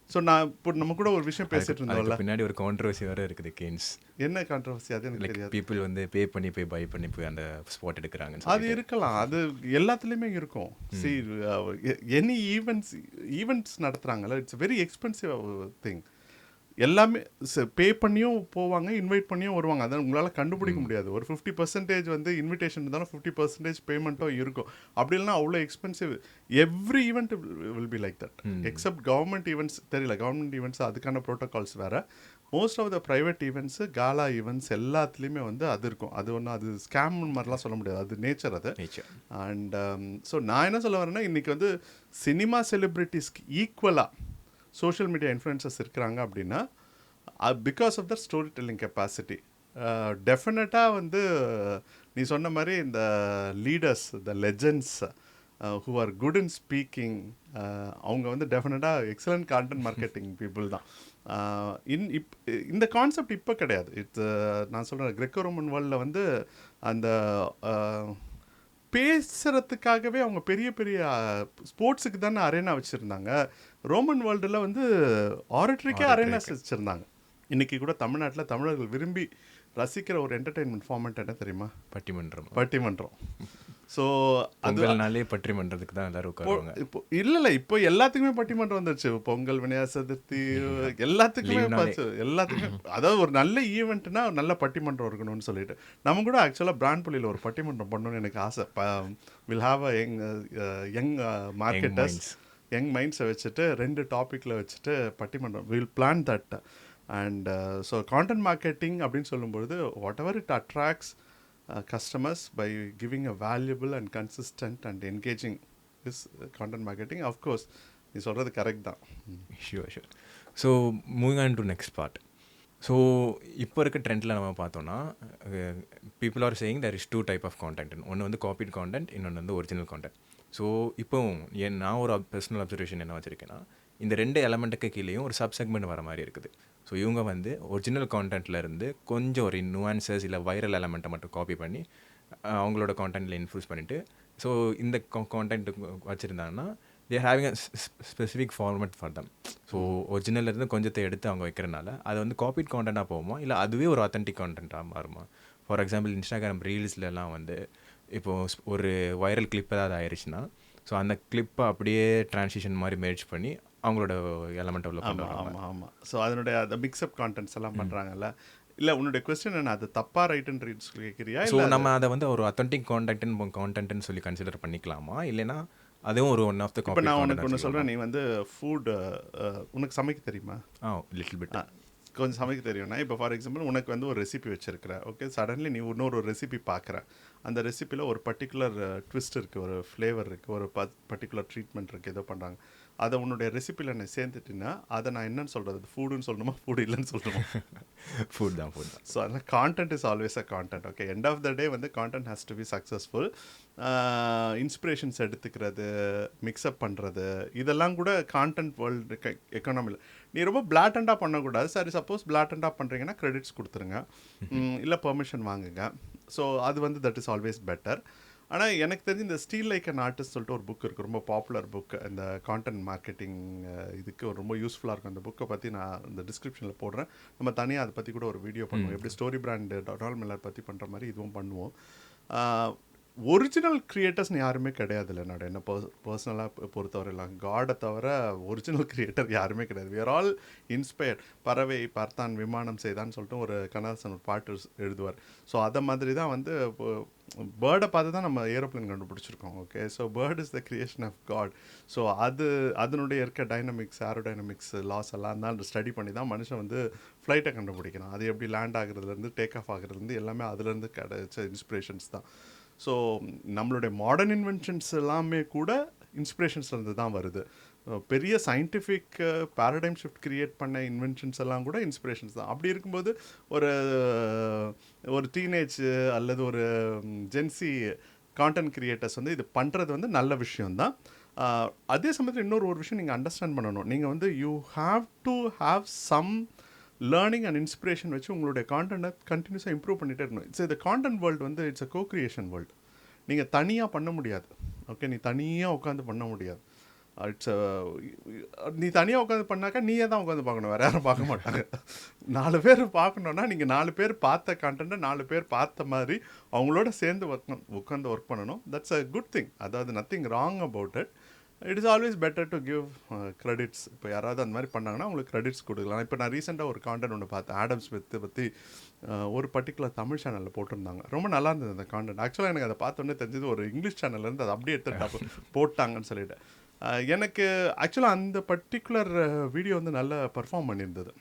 ஸோ நான் இப்போ நம்ம கூட ஒரு விஷயம் பேசிட்டு இருந்தோம்ல, பின்னாடி ஒரு கான்ட்ரவர்சி வேறு இருக்குது. கேன்ஸ் என்ன கான்ட்ரவர்சி அது எனக்கு தெரியாது. பீப்புள் வந்து பே பண்ணி போய் பை பண்ணி போய் அந்த ஸ்பாட் எடுக்கிறாங்க. அது இருக்கலாம், அது எல்லாத்துலேயுமே இருக்கும். சி எனி ஈவெண்ட்ஸ் நடத்துகிறாங்கல்ல, இட்ஸ் வெரி எக்ஸ்பென்சிவ் திங். எல்லாமே பே பண்ணியும் போவாங்க, இன்வைட் பண்ணியும் வருவாங்க. அதை உங்களால் கண்டுபிடிக்க முடியாது. ஒரு 50% வந்து இன்விடேஷன் இருந்தாலும் 50% பேமெண்ட்டும் இருக்கும். அப்படி இல்லைனா அவ்வளோ expensive. Every event will be like that, except government events. தெரியல, கவர்மெண்ட் ஈவெண்ட்ஸ் அதுக்கான ப்ரோட்டோகால்ஸ் வேறு. Most of the private events, gala events எல்லாத்துலேயுமே வந்து அது இருக்கும். அது ஒன்றும் அது ஸ்கேம் மாதிரிலாம் சொல்ல முடியாது, அது நேச்சர் அது. அண்ட் ஸோ நான் என்ன சொல்ல வரேன்னா, இன்றைக்கி வந்து சினிமா செலிப்ரிட்டிஸ்க்கு ஈக்குவலாக சோஷியல் மீடியா இன்ஃப்ளூயன்சர்ஸ் இருக்கிறாங்க அப்படின்னா, because of the story telling capacity. டெஃபினட்டாக வந்து நீ சொன்ன மாதிரி இந்த leaders, the legends who are good in speaking, அவங்க வந்து டெஃபினட்டாக எக்ஸலண்ட் கான்டென்ட் மார்க்கெட்டிங் பீப்புள் தான். இந்த கான்செப்ட் இப்போ கிடையாது. நான் சொல்கிறேன், கிரெக்கோ ரோமன் வேர்ல்டில் வந்து அந்த பேசுகிறதுக்காகவே அவங்க பெரிய பெரிய ஸ்போர்ட்ஸுக்கு தானே அரேனா வச்சுருந்தாங்க. ரோமன் வேர்ல்டில் வந்து ஆரட்டரிக்கே அரேனாஸ் வச்சுருந்தாங்க. இன்றைக்கி கூட தமிழ்நாட்டில் தமிழர்கள் விரும்பி ரசிக்கிற ஒரு என்டர்டெயின்மெண்ட் ஃபார்மேட் என்ன தெரியுமா? பட்டிமன்றம். ஸோ அதனாலே பட்டிமன்றத்துக்கு தான் எல்லாரும் உட்காருவாங்க. இப்போ இல்லை இப்போ எல்லாத்துக்குமே பட்டிமன்றம் வந்துருச்சு. பொங்கல், விநாயகர் சதுர்த்தி, எல்லாத்துக்குமே அதாவது ஒரு நல்ல ஈவெண்ட்னா நல்ல பட்டிமன்றம் இருக்கணும்னு சொல்லிட்டு நம்ம கூட ஆக்சுவலாக பிராண்ட்புலியில் ஒரு பட்டிமன்றம் பண்ணணும்னு எனக்கு ஆசை. Will have a young marketers, young மைண்ட்ஸை வச்சுட்டு 2 டாப்பிக்கில் வச்சுட்டு பட்டிமன்றம், will plan that. And so content marketing அப்படின்னு சொல்லும்பொழுது whatever it attracts customers by giving a valuable and consistent and engaging is content marketing. Of course நீ சொல்கிறது correct தான். Sure. So moving on to next part. So இப்போ இருக்க ட்ரெண்டில் நம்ம பார்த்தோன்னா, people are saying there is 2 type of content. ஒன்று வந்து காப்பீட் கான்டென்ட், இன்னொன்று வந்து ஒரிஜினல் கான்டென்ட். ஸோ இப்போ நான் ஒரு பர்சனல் அப்சர்வேஷன் என்ன வச்சுருக்கேன்னா, இந்த 2 எலமெண்ட்டுக்கு கீழேயும் ஒரு சப் செக்மெண்ட் வர மாதிரி இருக்குது. ஸோ இவங்க வந்து ஒரிஜினல் கான்டென்ட்லேருந்து கொஞ்சம் ஒரு நுவான்சஸ் இல்லை வைரல் எலமெண்ட்டை மட்டும் காப்பி பண்ணி அவங்களோட கான்டென்ட்டில் இன்ஃப்ளூஸ் பண்ணிவிட்டு, ஸோ இந்த கான்டென்ட் வச்சுருந்தாங்கன்னா they're having a specific format for them. So ஒரிஜினல்லேருந்து கொஞ்சத்தை எடுத்து அவங்க வைக்கிறனால அது வந்து காப்பீட் கான்டென்ட்டாக போகுமா, இல்லை அதுவே ஒரு ஆத்தென்டிக் கான்டென்ட்டாக மாறுமா? ஃபார் எக்ஸாம்பிள் இன்ஸ்டாகிராம் ரீல்ஸ்லலாம் வந்து இப்போது ஒரு வைரல் கிளிப் ஏதாவது ஆயிடுச்சுன்னா, ஸோ அந்த கிளிப்பை அப்படியே ட்ரான்சிஷன் மாதிரி மேட்ச் பண்ணி அவங்களோட எலமெண்ட் உள்ள கொண்டு வராங்க. ஆமாம். ஸோ அதனுடைய அந்த மிக்ஸ்அப் கான்டென்ட்ஸ் எல்லாம் பண்ணுறாங்கல்ல. இல்லை, உன்னுடைய கொஸ்டின் என்ன, அது தப்பா ரைட்டுன்னு கேட்குறியா? ஸோ நம்ம அதை வந்து ஒரு அத்தென்டிக் கான்டென்ட்னு சொல்லி கன்சிடர் பண்ணிக்கலாமா, இல்லைனா அதுவும் ஒரு ஒன் ஆஃப் த இப்போ நான் உனக்கு ஒன்று சொல்கிறேன். நீ வந்து ஃபுட் உனக்கு சமைக்க தெரியுமா? லிட்டில் பிட் கொஞ்சம் சமைக்க தெரியும்னா, இப்போ ஃபார் எக்ஸாம்பிள் உனக்கு வந்து ஒரு ரெசிபி வச்சுருக்கிற, ஓகே, சடன்லி நீ இன்னொரு ரெசிபி பார்க்குற, அந்த ரெசிப்பியில் ஒரு பர்டிகுலர் ட்விஸ்ட் இருக்குது, ஒரு ஃப்ளேவர் இருக்குது, ஒரு பர்டிகுலர் ட்ரீட்மெண்ட் இருக்குது, ஏதோ பண்ணுறாங்க. அதை உன்னுடைய ரெசிப்பியில் நான் சேர்ந்துட்டின்னா அதை நான் என்னன்னு சொல்கிறது, ஃபுட்டுன்னு சொல்லணுமா, ஃபுட் இல்லைன்னு சொல்லணுமா? ஃபுட் தான். ஸோ அதனால் content is always a content. Okay, end of the day வந்து content has to be successful. Inspirations எடுத்துக்கிறது, மிக்ஸ்அப் பண்ணுறது, இதெல்லாம் கூட கான்டென்ட் வேர்ல்டு எக்கானமியில் நீ ரொம்ப பிளாட்டண்டாக பண்ணக்கூடாது. சரி, சப்போஸ் பிளாட்டண்டாக பண்ணுறீங்கன்னா கிரெடிட்ஸ் கொடுத்துருங்க, இல்லை பெர்மிஷன் வாங்குங்க. ஸோ அது வந்து தட் இஸ் ஆல்வேஸ் பெட்டர். ஆனால் எனக்கு தெரிஞ்சு இந்த ஸ்டீல் லைக் அன் ஆர்டிஸ்ட் சொல்லிட்டு ஒரு புக் இருக்குது, ரொம்ப பாப்புலர் புக். இந்த கான்டென்ட் மார்க்கெட்டிங் இதுக்கு ஒரு ரொம்ப யூஸ்ஃபுல்லாக இருக்கும். அந்த புக்கை பற்றி நான் இந்த டிஸ்கிரிப்ஷனில் போடுறேன். நம்ம தனியாக அதை பற்றி கூட ஒரு வீடியோ பண்ணுவோம். எப்படி ஸ்டோரி பிராண்டு டால் மில்லர் பற்றி பண்ணுற மாதிரி இதுவும் பண்ணுவோம். ஒரிஜினல் கிரியேட்டர்ஸ்னு யாருமே கிடையாது இல்லை. நான் என்ன பர்சனலாக பொறுத்தவரைலாம் காடை தவிர ஒரிஜினல் கிரியேட்டர் யாருமே கிடையாது. We are all inspired. பறவை பார்த்தான் விமானம் செய்தான்னு சொல்லிட்டு ஒரு கண்ணதாசன் ஒரு பாட்டு எழுதுவார். ஸோ அதை மாதிரி தான் வந்து பேர்டை பார்த்து தான் நம்ம ஏரோப்ளேன் கண்டுபிடிச்சிருக்கோம். Okay, so bird is the creation of God. So அதனுடைய இருக்க டைனமிக்ஸ், ஏரோடைனமிக்ஸ் லாஸ் எல்லாம் தான் ஸ்டடி பண்ணி தான் மனுஷன் வந்து ஃப்ளைட்டை கண்டுபிடிக்கணும். அது எப்படி லேண்ட் ஆகுறதுலேருந்து டேக் ஆஃப் ஆகுறதுலேருந்து எல்லாமே அதுலேருந்து கிடைச்ச இன்ஸ்பிரேஷன்ஸ் தான். ஸோ நம்மளுடைய மாடர்ன் இன்வென்ஷன்ஸ் எல்லாமே கூட இன்ஸ்பிரேஷன்ஸ்லேருந்து தான் வருது. பெரிய சயின்டிஃபிக் பேரடைம் ஷிஃப்ட் கிரியேட் பண்ண இன்வென்ஷன்ஸ் எல்லாம் கூட இன்ஸ்பிரேஷன்ஸ் தான். அப்படி இருக்கும்போது ஒரு டீனேஜ் அல்லது ஒரு ஜென்சி கான்டென்ட் கிரியேட்டர்ஸ் வந்து இது பண்ணுறது வந்து நல்ல விஷயம்தான். அதே சமயத்தில் இன்னொரு விஷயம் நீங்கள் அண்டர்ஸ்டாண்ட் பண்ணணும். நீங்கள் வந்து you have to have some learning and inspiration வச்சு உங்களுடைய கான்டென்ட்டை கண்டினியூஸாக இம்ப்ரூவ் பண்ணிகிட்டே இருக்கணும். இட்ஸ் இந்த கான்டென்ட் வேர்ல்டு வந்து இட்ஸ் அ கோ-கிரியேஷன் வேர்ல்டு. நீங்கள் தனியாக பண்ண முடியாது. ஓகே, நீ தனியாக உட்காந்து பண்ண முடியாது. நீ தனியாக உட்காந்து பண்ணாக்கா நீயே தான் உட்காந்து பார்க்கணும், வேறு யாரும் பார்க்க மாட்டாங்க. 4 பேர் பார்க்கணுன்னா நீங்கள் 4 பேர் பார்த்த கான்டென்ட்டை 4 பேர் பார்த்த மாதிரி அவங்களோட சேர்ந்து உட்காந்து ஒர்க் பண்ணணும். That's a good thing. அதாவது nothing wrong about it. It is always better to give credits. இப்போ யாராவது அந்த மாதிரி பண்ணாங்கன்னா அவங்களுக்கு கிரெடிட்ஸ் கொடுக்கலாம். இப்போ நான் ரீசெண்டாக ஒரு கான்டென்ட் ஒன்று பார்த்தேன், ஆடம் ஸ்மித்தை பற்றி ஒரு பர்டிகுலர் தமிழ் சேனலில் போட்டிருந்தாங்க. ரொம்ப நல்லா இருந்தது அந்த கான்டென்ட். ஆக்சுவலாக எனக்கு அதை பார்த்தோன்னே தெரிஞ்சது ஒரு இங்கிலீஷ் சேனல்லேருந்து அதை அப்படியே எடுத்து போட்டாங்கன்னு சொல்லிட்டு எனக்கு ஆக்சுவலாக அந்த பர்டிகுலர் வீடியோ வந்து நல்லா பர்ஃபார்ம் பண்ணியிருந்தது.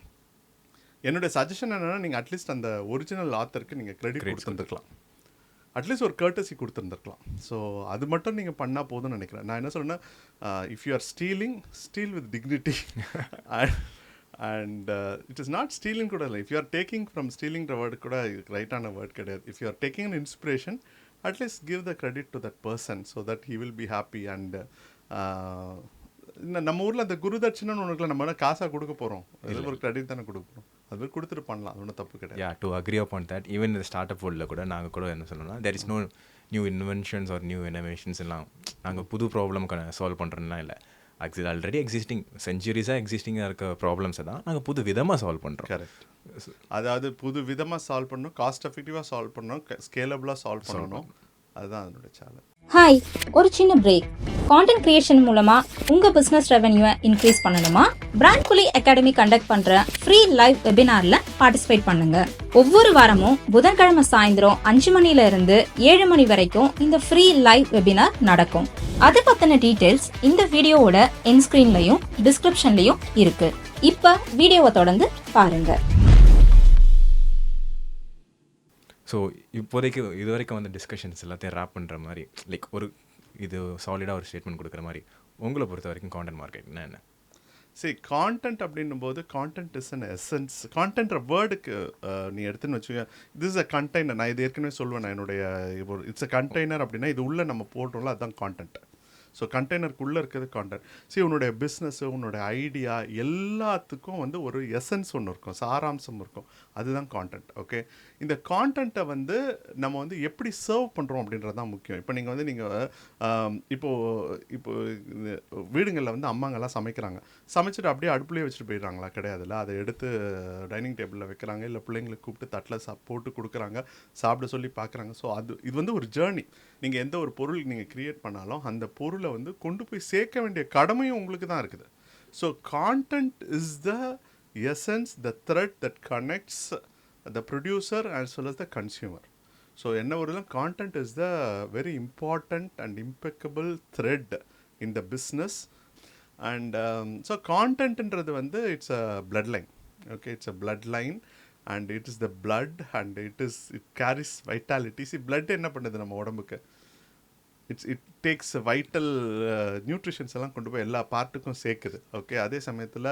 என்னுடைய சஜஷன் என்னென்னா, நீங்கள் அட்லீஸ்ட் அந்த ஒரிஜினல் ஆத்தருக்கு நீங்கள் கிரெடிட் கொடுத்துருந்துருக்கலாம், அட்லீஸ்ட் ஒரு கர்டசி கொடுத்துருந்துருக்கலாம். ஸோ அது மட்டும் நீங்கள் பண்ணால் போதும்னு நினைக்கிறேன். நான் என்ன சொல்றேன்னா, if you are steal with dignity and it is not stealing கூட இல்லை. If you are taking from ஸ்டீலிங்கிற வேர்டு கூட ரைட்டான வேர்ட் கிடையாது. If you are taking an inspiration, at least give the credit to that person so that he will be happy. And நம்ம ஊரில் அந்த குருதட்சணைன்னு ஒன்றுக்குள்ள நம்ம காசாக கொடுக்க போகிறோம், அதில் ஒரு கிரெடிட் தானே கொடுக்க போகிறோம். அது கொடுத்துட்டு பண்ணலாம், அது ஒன்றும் தப்பு கிடையாது. To agree upon that. Even இந்த ஸ்டார்ட் அப் வேர்ல்டில் கூட நாங்கள் கூட என்ன சொல்லணும்னா, there is no new inventions or new innovations எல்லாம் நாங்கள் புது ப்ராப்ளம் சால்வ் பண்ணுறோன்னா இல்லை. ஆல்ரெடி எக்ஸிஸ்டிங் செஞ்சுரிஸாக எக்ஸிஸ்டிங்காக இருக்க ப்ராப்ளம்ஸை தான் நாங்கள் புது விதமாக சால்வ் பண்ணுறோம். கரெக்ட். அதாவது புது விதமாக சால்வ் பண்ணணும், காஸ்ட் எஃபெக்டிவாக சால்வ் பண்ணணும், ஸ்கேலபிளாக சால்வ் பண்ணணும். அதுதான் அதனுடைய சேலஞ்ச். ஹாய், ஒரு சின்ன பிரேக். கான்டென்ட் கிரியேஷன் மூலமா உங்க பிசினஸ் ரெவென்யூவை இன்க்ரீஸ் பண்ணணுமா? பிராண்ட்புலி அகாடமி கண்டக்ட் பண்ற ஃப்ரீ லைவ் வெபினார்ல பார்ட்டிசிபேட் பண்ணுங்க. ஒவ்வொரு வாரமும் புதன்கிழமை சாயந்தரம் 5 மணில இருந்து 7 மணி வரைக்கும் இந்த ஃப்ரீ லைவ் வெபினார் நடக்கும். அது பத்தின டீடைல்ஸ் இந்த வீடியோவோட எண்ட் ஸ்கிரீன்லயும் டிஸ்கிரிப்ஷன்லயும் இருக்கு. இப்ப வீடியோவை தொடர்ந்து பாருங்க. ஸோ இப்போதைக்கு இது வரைக்கும் வந்து டிஸ்கஷன்ஸ் எல்லாத்தையும் ரேப் பண்ணுற மாதிரி, லைக் ஒரு இது சாலிடாக ஒரு ஸ்டேட்மெண்ட் கொடுக்குற மாதிரி உங்களை பொறுத்த வரைக்கும் கான்டென்ட் மார்க்கெட்டிங்னா என்ன? சரி, கான்டென்ட் அப்படின்னும் போது கான்டென்ட் இஸ் அன் எசன்ஸ். கான்டென்ட்ற வேர்டுக்கு நீ எடுத்துன்னு வச்சுக்க, திஸ் இஸ் அ கண்டெய்னர். நான் இது ஏற்கனவே சொல்லுவேன், நான் என்னுடைய இட்ஸ் அ கண்டெய்னர் அப்படின்னா இது உள்ளே நம்ம போடுறோம்ல, அதுதான் கான்டென்ட். ஸோ கண்டெய்னருக்குள்ளே இருக்கிறது கான்டென்ட். சரி, உன்னுடைய பிஸ்னஸ்ஸு, உன்னோட ஐடியா எல்லாத்துக்கும் வந்து ஒரு எசன்ஸ் ஒன்று இருக்கும், சாராம்சம் இருக்கும். அதுதான் கான்டென்ட். ஓகே, இந்த கான்டென்ட்டை வந்து நம்ம வந்து எப்படி சர்வ் பண்ணுறோம் அப்படின்றது தான் முக்கியம். இப்போ நீங்கள் வந்து இப்போ வீடுங்களில் வந்து அம்மாங்கெல்லாம் சமைக்கிறாங்க, சமைச்சிட்டு அப்படியே அடுப்புலேயே வச்சுட்டு போயிடுறாங்களா? கிடையாதுல்ல. அதை எடுத்து டைனிங் டேபிளில் வைக்கிறாங்க, இல்லை பிள்ளைங்களுக்கு கூப்பிட்டு தட்டில் போட்டு கொடுக்குறாங்க, சாப்பிட சொல்லி பார்க்குறாங்க. ஸோ இது வந்து ஒரு ஜேர்னி. நீங்கள் எந்த ஒரு பொருள் நீங்கள் க்ரியேட் பண்ணாலும் அந்த பொருளை வந்து கொண்டு போய் சேர்க்க வேண்டிய கடமையும் உங்களுக்கு தான் இருக்குது. So content is the essence, the thread that connects the producer as well as the consumer. So என்ன ஒரு content is the very important and impeccable thread in the business. And so கான்டென்ட்ன்றது வந்து it's a blood line. Okay, it's a blood line and it is the blood and it carries vitality. See, blood என்ன பண்ணுது நம்ம உடம்புக்கு? It takes vital nutritions எல்லாம் கொண்டு போய் எல்லா பார்ட்டுக்கும் சேர்க்குது. ஓகே, அதே சமயத்தில்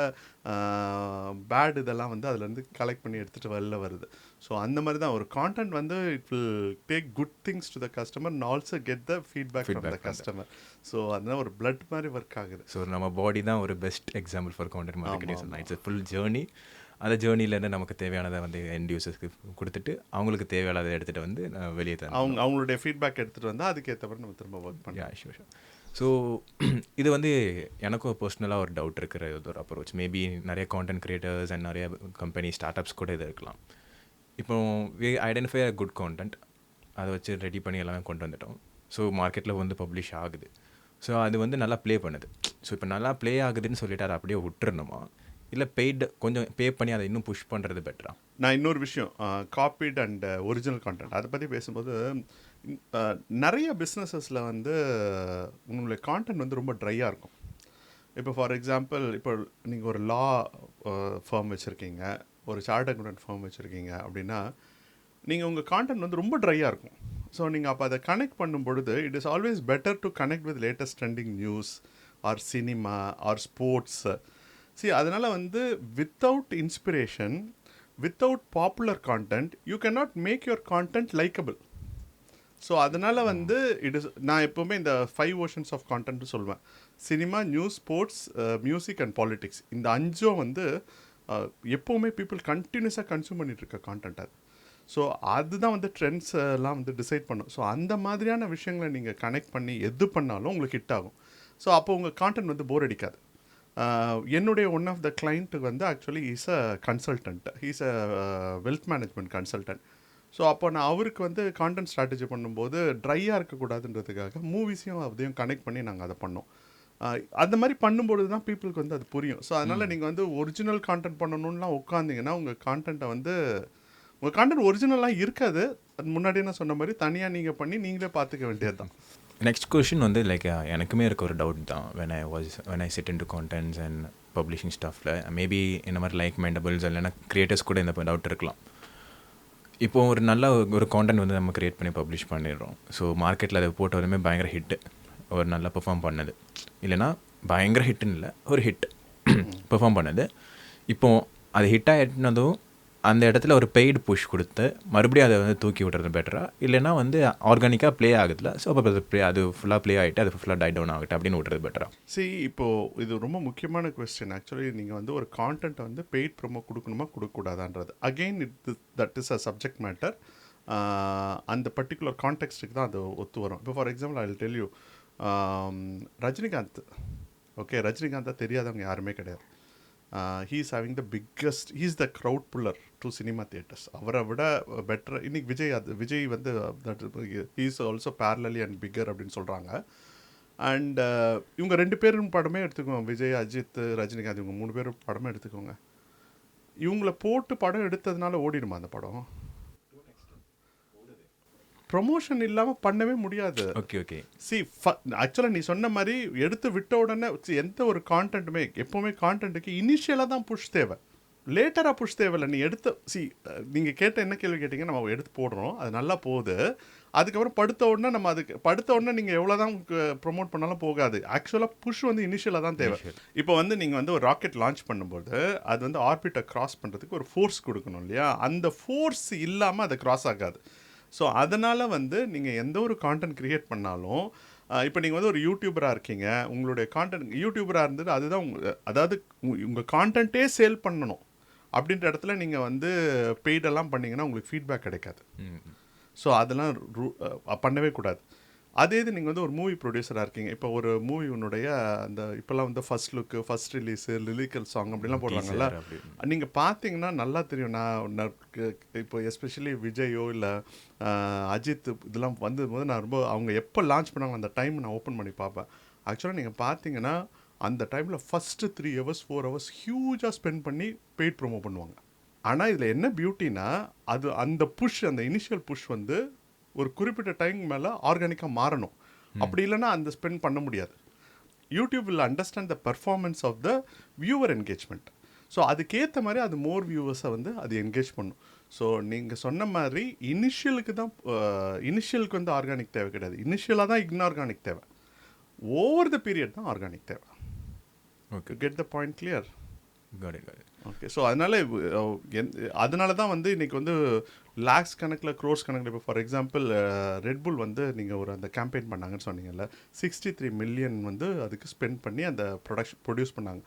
பேட் இதெல்லாம் வந்து அதுலேருந்து கலெக்ட் பண்ணி எடுத்துகிட்டு வெளில வருது. ஸோ அந்த மாதிரி தான் ஒரு கான்டென்ட் வந்து it will take good things to the customer and also get the feedback from the customer. So அதனால் ஒரு பிளட் மாதிரி ஒர்க் ஆகுது. ஸோ நம்ம பாடி தான் ஒரு best example for content marketing சொல்லலாம். It's full journey. அந்த ஜேர்னிலேருந்து நமக்கு தேவையானதை வந்து எண்ட் யூசர்ஸ்க்கு கொடுத்துட்டு அவங்களுக்கு தேவையானதை எடுத்துகிட்டு வந்து வெளியே தரணும். அவங்களுடைய ஃபீட்பேக் எடுத்துகிட்டு வந்தால் அதுக்கேற்ற மாதிரி நம்ம திரும்ப ஒர்க் பண்ணலாம். ஷூர். ஸோ இது வந்து எனக்கும் பர்சனலாக ஒரு டவுட் இருக்கிற ஒரு அப்ரோச். மேபி நிறைய கான்டென்ட் கிரியேட்டர்ஸ் அண்ட் நிறைய கம்பெனி ஸ்டார்ட் அப்ஸ் கூட இது இருக்கலாம். இப்போ we identify a good content, அதை வச்சு ரெடி பண்ணி எல்லாமே கொண்டு வந்துட்டோம். ஸோ மார்க்கெட்டில் வந்து பப்ளிஷ் ஆகுது. ஸோ அது வந்து நல்லா ப்ளே பண்ணுது. ஸோ இப்போ நல்லா ப்ளே ஆகுதுன்னு சொல்லிட்டு அதை அப்படியே விட்டுறணுமா, இல்லை பெய்டு கொஞ்சம் பே பண்ணி அதை இன்னும் புஷ் பண்ணுறது பெட்டரா? நான் இன்னொரு விஷயம், காப்பீட் அண்ட் ஒரிஜினல் கான்டென்ட் அதை பற்றி பேசும்போது நிறைய பிஸ்னஸஸில் வந்து உங்களுடைய கான்டென்ட் வந்து ரொம்ப ட்ரையாக இருக்கும். இப்போ ஃபார் எக்ஸாம்பிள், இப்போ நீங்கள் ஒரு லா ஃபார்ம் வச்சுருக்கீங்க, ஒரு சார்ட் அக்கௌண்டன்ட் ஃபார்ம் வச்சுருக்கீங்க அப்படின்னா நீங்கள் உங்கள் கான்டென்ட் வந்து ரொம்ப ட்ரையாக இருக்கும். ஸோ நீங்கள் அப்போ அதை கனெக்ட் பண்ணும் பொழுது it is always better to connect with latest trending news or cinema or sports. அதனால் வந்து without inspiration, without popular content you can not make your content likeable. So அதனால் வந்து நான் எப்போவுமே இந்த 5 ஓஷன்ஸ் ஆஃப் கான்டென்ட் சொல்லுவேன். Cinema, news, sports, music and politics. இந்த 5 வந்து எப்போவுமே பீப்புள் கண்டினியூஸாக கன்சியூம் பண்ணிட்டு இருக்க கான்டென்ட் அது. ஸோ அதுதான் வந்து ட்ரெண்ட்ஸ் எல்லாம் வந்து டிசைட் பண்ணும். ஸோ அந்த மாதிரியான விஷயங்களை நீங்கள் கனெக்ட் பண்ணி எது பண்ணாலும் உங்களுக்கு ஹிட் ஆகும். ஸோ அப்போ உங்கள் கான்டென்ட் வந்து போர் அடிக்காது. என்னுடைய ஒன் ஆஃப் த கிளைண்ட்டுக்கு வந்து actually is a consultant, he's a wealth management consultant. So அப்போ நான் அவருக்கு வந்து கான்டென்ட் ஸ்ட்ராட்டஜி பண்ணும்போது ட்ரையாக இருக்கக்கூடாதுன்றதுக்காக மூவிஸையும் அதையும் கனெக்ட் பண்ணி நாங்கள் அதை பண்ணோம். அந்த மாதிரி பண்ணும்பொழுது தான் பீப்புளுக்கு வந்து அது புரியும். ஸோ அதனால் நீங்கள் வந்து ஒரிஜினல் கான்டென்ட் பண்ணணும்லாம் உட்காந்திங்கன்னா உங்கள் கான்டென்ட்டை வந்து உங்கள் கான்டென்ட் ஒரிஜினலாக இருக்காது. அது முன்னாடியே நான் சொன்ன மாதிரி தனியாக நீங்கள் பண்ணி நீங்களே பார்த்துக்க வேண்டியது தான். நெக்ஸ்ட் கொஷின் வந்து லைக் எனக்குமே இருக்க ஒரு டவுட் தான். when I sit into contents and publishing stuffல மேபி இந்த மாதிரி லைக் மைண்டபிள்ஸ் இல்லைன்னா கிரியேட்டர்ஸ் கூட இந்த டவுட் இருக்கலாம். இப்போது ஒரு நல்ல ஒரு கான்டென்ட் வந்து நம்ம க்ரியேட் பண்ணி பப்ளிஷ் பண்ணிடுறோம். ஸோ மார்க்கெட்டில் அதை போட்ட வரையுமே பயங்கர ஹிட்டு, ஒரு நல்லா பெர்ஃபார்ம் பண்ணுது, இல்லைனா பயங்கர ஹிட்டுன்னு இல்லை, ஒரு ஹிட் பெர்ஃபார்ம் பண்ணுது. இப்போது அது ஹிட்டாக எட்டினதும் அந்த இடத்துல ஒரு பெய்டு புஷ் கொடுத்து மறுபடியும் அதை வந்து தூக்கி விடுறது பெட்டரா, இல்லைனா வந்து ஆர்கானிக்காக ப்ளே ஆகுதுல, ஸோ அப்போ அது ஃபுல்லாக ப்ளே ஆகிட்டு அது ஃபுல்லாக டை டவுன் ஆகிட்டு அப்படின்னு விடுறது பெட்டரா? இப்போது இது ரொம்ப முக்கியமான கொஸ்டின். ஆக்சுவலி நீங்கள் வந்து ஒரு கான்டென்ட்டை வந்து பெய்ட் ப்ரோமோ கொடுக்கணுமா கொடுக்கக்கூடாதான்றது again that is a subject matter. அந்த பர்டிகுலர் கான்டெக்ஸ்ட்டுக்கு தான் அது ஒத்து வரும். இப்போ for example I will tell you, Rajinikanth. Okay, ரஜினிகாந்தை தெரியாதவங்க யாருமே கிடையாது. he is having the biggest, he is the crowd puller to cinema theatres. அவரை விட பெட்டர் இன்னைக்கு விஜய் வந்து he is also parallelly and bigger அப்படின்னு சொல்கிறாங்க. அண்ட் இவங்க 2 பேரும் படமே எடுத்துக்கோங்க, விஜய், அஜித், ரஜினிகாந்த், இவங்க 3 பேரும் படமே எடுத்துக்கோங்க. இவங்கள போட்டு படம் எடுத்ததுனால ஓடிடுமா அந்த படம்? ப்ரொமோஷன் இல்லாமல் பண்ணவே முடியாது. ஓகே. ஆக்சுவலாக நீ சொன்ன மாதிரி எடுத்து விட்ட உடனே எந்த ஒரு கான்டென்ட்டுமே எப்போவுமே கான்டென்ட்டுக்கு இனிஷியலாக தான் புஷ் தேவை, லேட்டராக புஷ் தேவையில்லை. நீ நீங்கள் கேட்ட என்ன கேள்வி கேட்டீங்க, நம்ம எடுத்து போடுறோம், அது நல்லா போகுது, அதுக்கப்புறம் படுத்த உடனே நீங்கள் எவ்வளோ தான் ப்ரொமோட் பண்ணாலும் போகாது. ஆக்சுவலாக புஷ் வந்து இனிஷியலாக தான் தேவை. இப்போ வந்து நீங்கள் வந்து ஒரு ராக்கெட் லான்ச் பண்ணும்போது அது வந்து ஆர்பிட்டை கிராஸ் பண்ணுறதுக்கு ஒரு ஃபோர்ஸ் கொடுக்கணும் இல்லையா? அந்த ஃபோர்ஸ் இல்லாமல் அதை கிராஸ் ஆகாது. ஸோ அதனால் வந்து நீங்கள் எந்த ஒரு கான்டென்ட் க்ரியேட் பண்ணாலும் இப்போ நீங்கள் வந்து ஒரு யூடியூபராக இருக்கீங்க, உங்களுடைய கான்டென்ட் யூடியூபராக இருந்தது அதுதான் அதாவது உங்கள் கான்டென்ட்டே சேல் பண்ணணும் அப்படின்ற இடத்துல நீங்கள் வந்து பெய்டெல்லாம் பண்ணிங்கன்னா உங்களுக்கு ஃபீட்பேக் கிடைக்காது. ஸோ அதெல்லாம் பண்ணவே கூடாது. அதே இது நீங்கள் வந்து ஒரு மூவி ப்ரொடியூசராக இருக்கீங்க, இப்போ ஒரு மூவி உன்னுடைய அந்த இப்போல்லாம் வந்து first look, first release, lyrical song அப்படிலாம் போடுறாங்கல்ல, நீங்கள் பார்த்தீங்கன்னா நல்லா தெரியும். நான் இப்போ எஸ்பெஷலி விஜயோ இல்லை அஜித் இதெல்லாம் வந்தபோது நான் ரொம்ப அவங்க எப்போ லான்ச் பண்ணாங்க அந்த டைம் நான் ஓப்பன் பண்ணி பார்ப்பேன். ஆக்சுவலாக நீங்கள் பார்த்தீங்கன்னா அந்த டைமில் ஃபஸ்ட்டு 3 hours 4 hours ஹியூஜாக ஸ்பெண்ட் பண்ணி பெய்ட் ப்ரோமோ பண்ணுவாங்க. ஆனால் இதில் என்ன பியூட்டினா அது அந்த புஷ், அந்த இனிஷியல் புஷ் வந்து ஒரு குறிப்பிட்ட டைம் மேலே ஆர்கானிக்காக மாறணும். அப்படி இல்லைன்னா அந்த ஸ்பெண்ட் பண்ண முடியாது. YouTube will understand the performance of the viewer engagement. So அதுக்கேற்ற மாதிரி அது மோர் வியூவர்ஸை வந்து அது என்கேஜ் பண்ணும். ஸோ நீங்கள் சொன்ன மாதிரி இனிஷியலுக்கு வந்து ஆர்கானிக் தேவை கிடையாது. இனிஷியலாக தான் இன்ஆர்கானிக் தேவை. ஓவர் த பீரியட் தான் ஆர்கானிக் தேவை. Okay, get the point clear? Okay. So அதனால தான் வந்து இன்றைக்கி வந்து லேக்ஸ் கணக்கில், க்ரோர்ஸ் கணக்கில், இப்போ ஃபார் எக்ஸாம்பிள் ரெட்புல் வந்து நீங்கள் ஒரு அந்த கேம்பெயின் பண்ணாங்கன்னு சொன்னீங்கல்ல, 63 மில்லியன் வந்து அதுக்கு ஸ்பெண்ட் பண்ணி அந்த ப்ரொடியூஸ் பண்ணாங்க.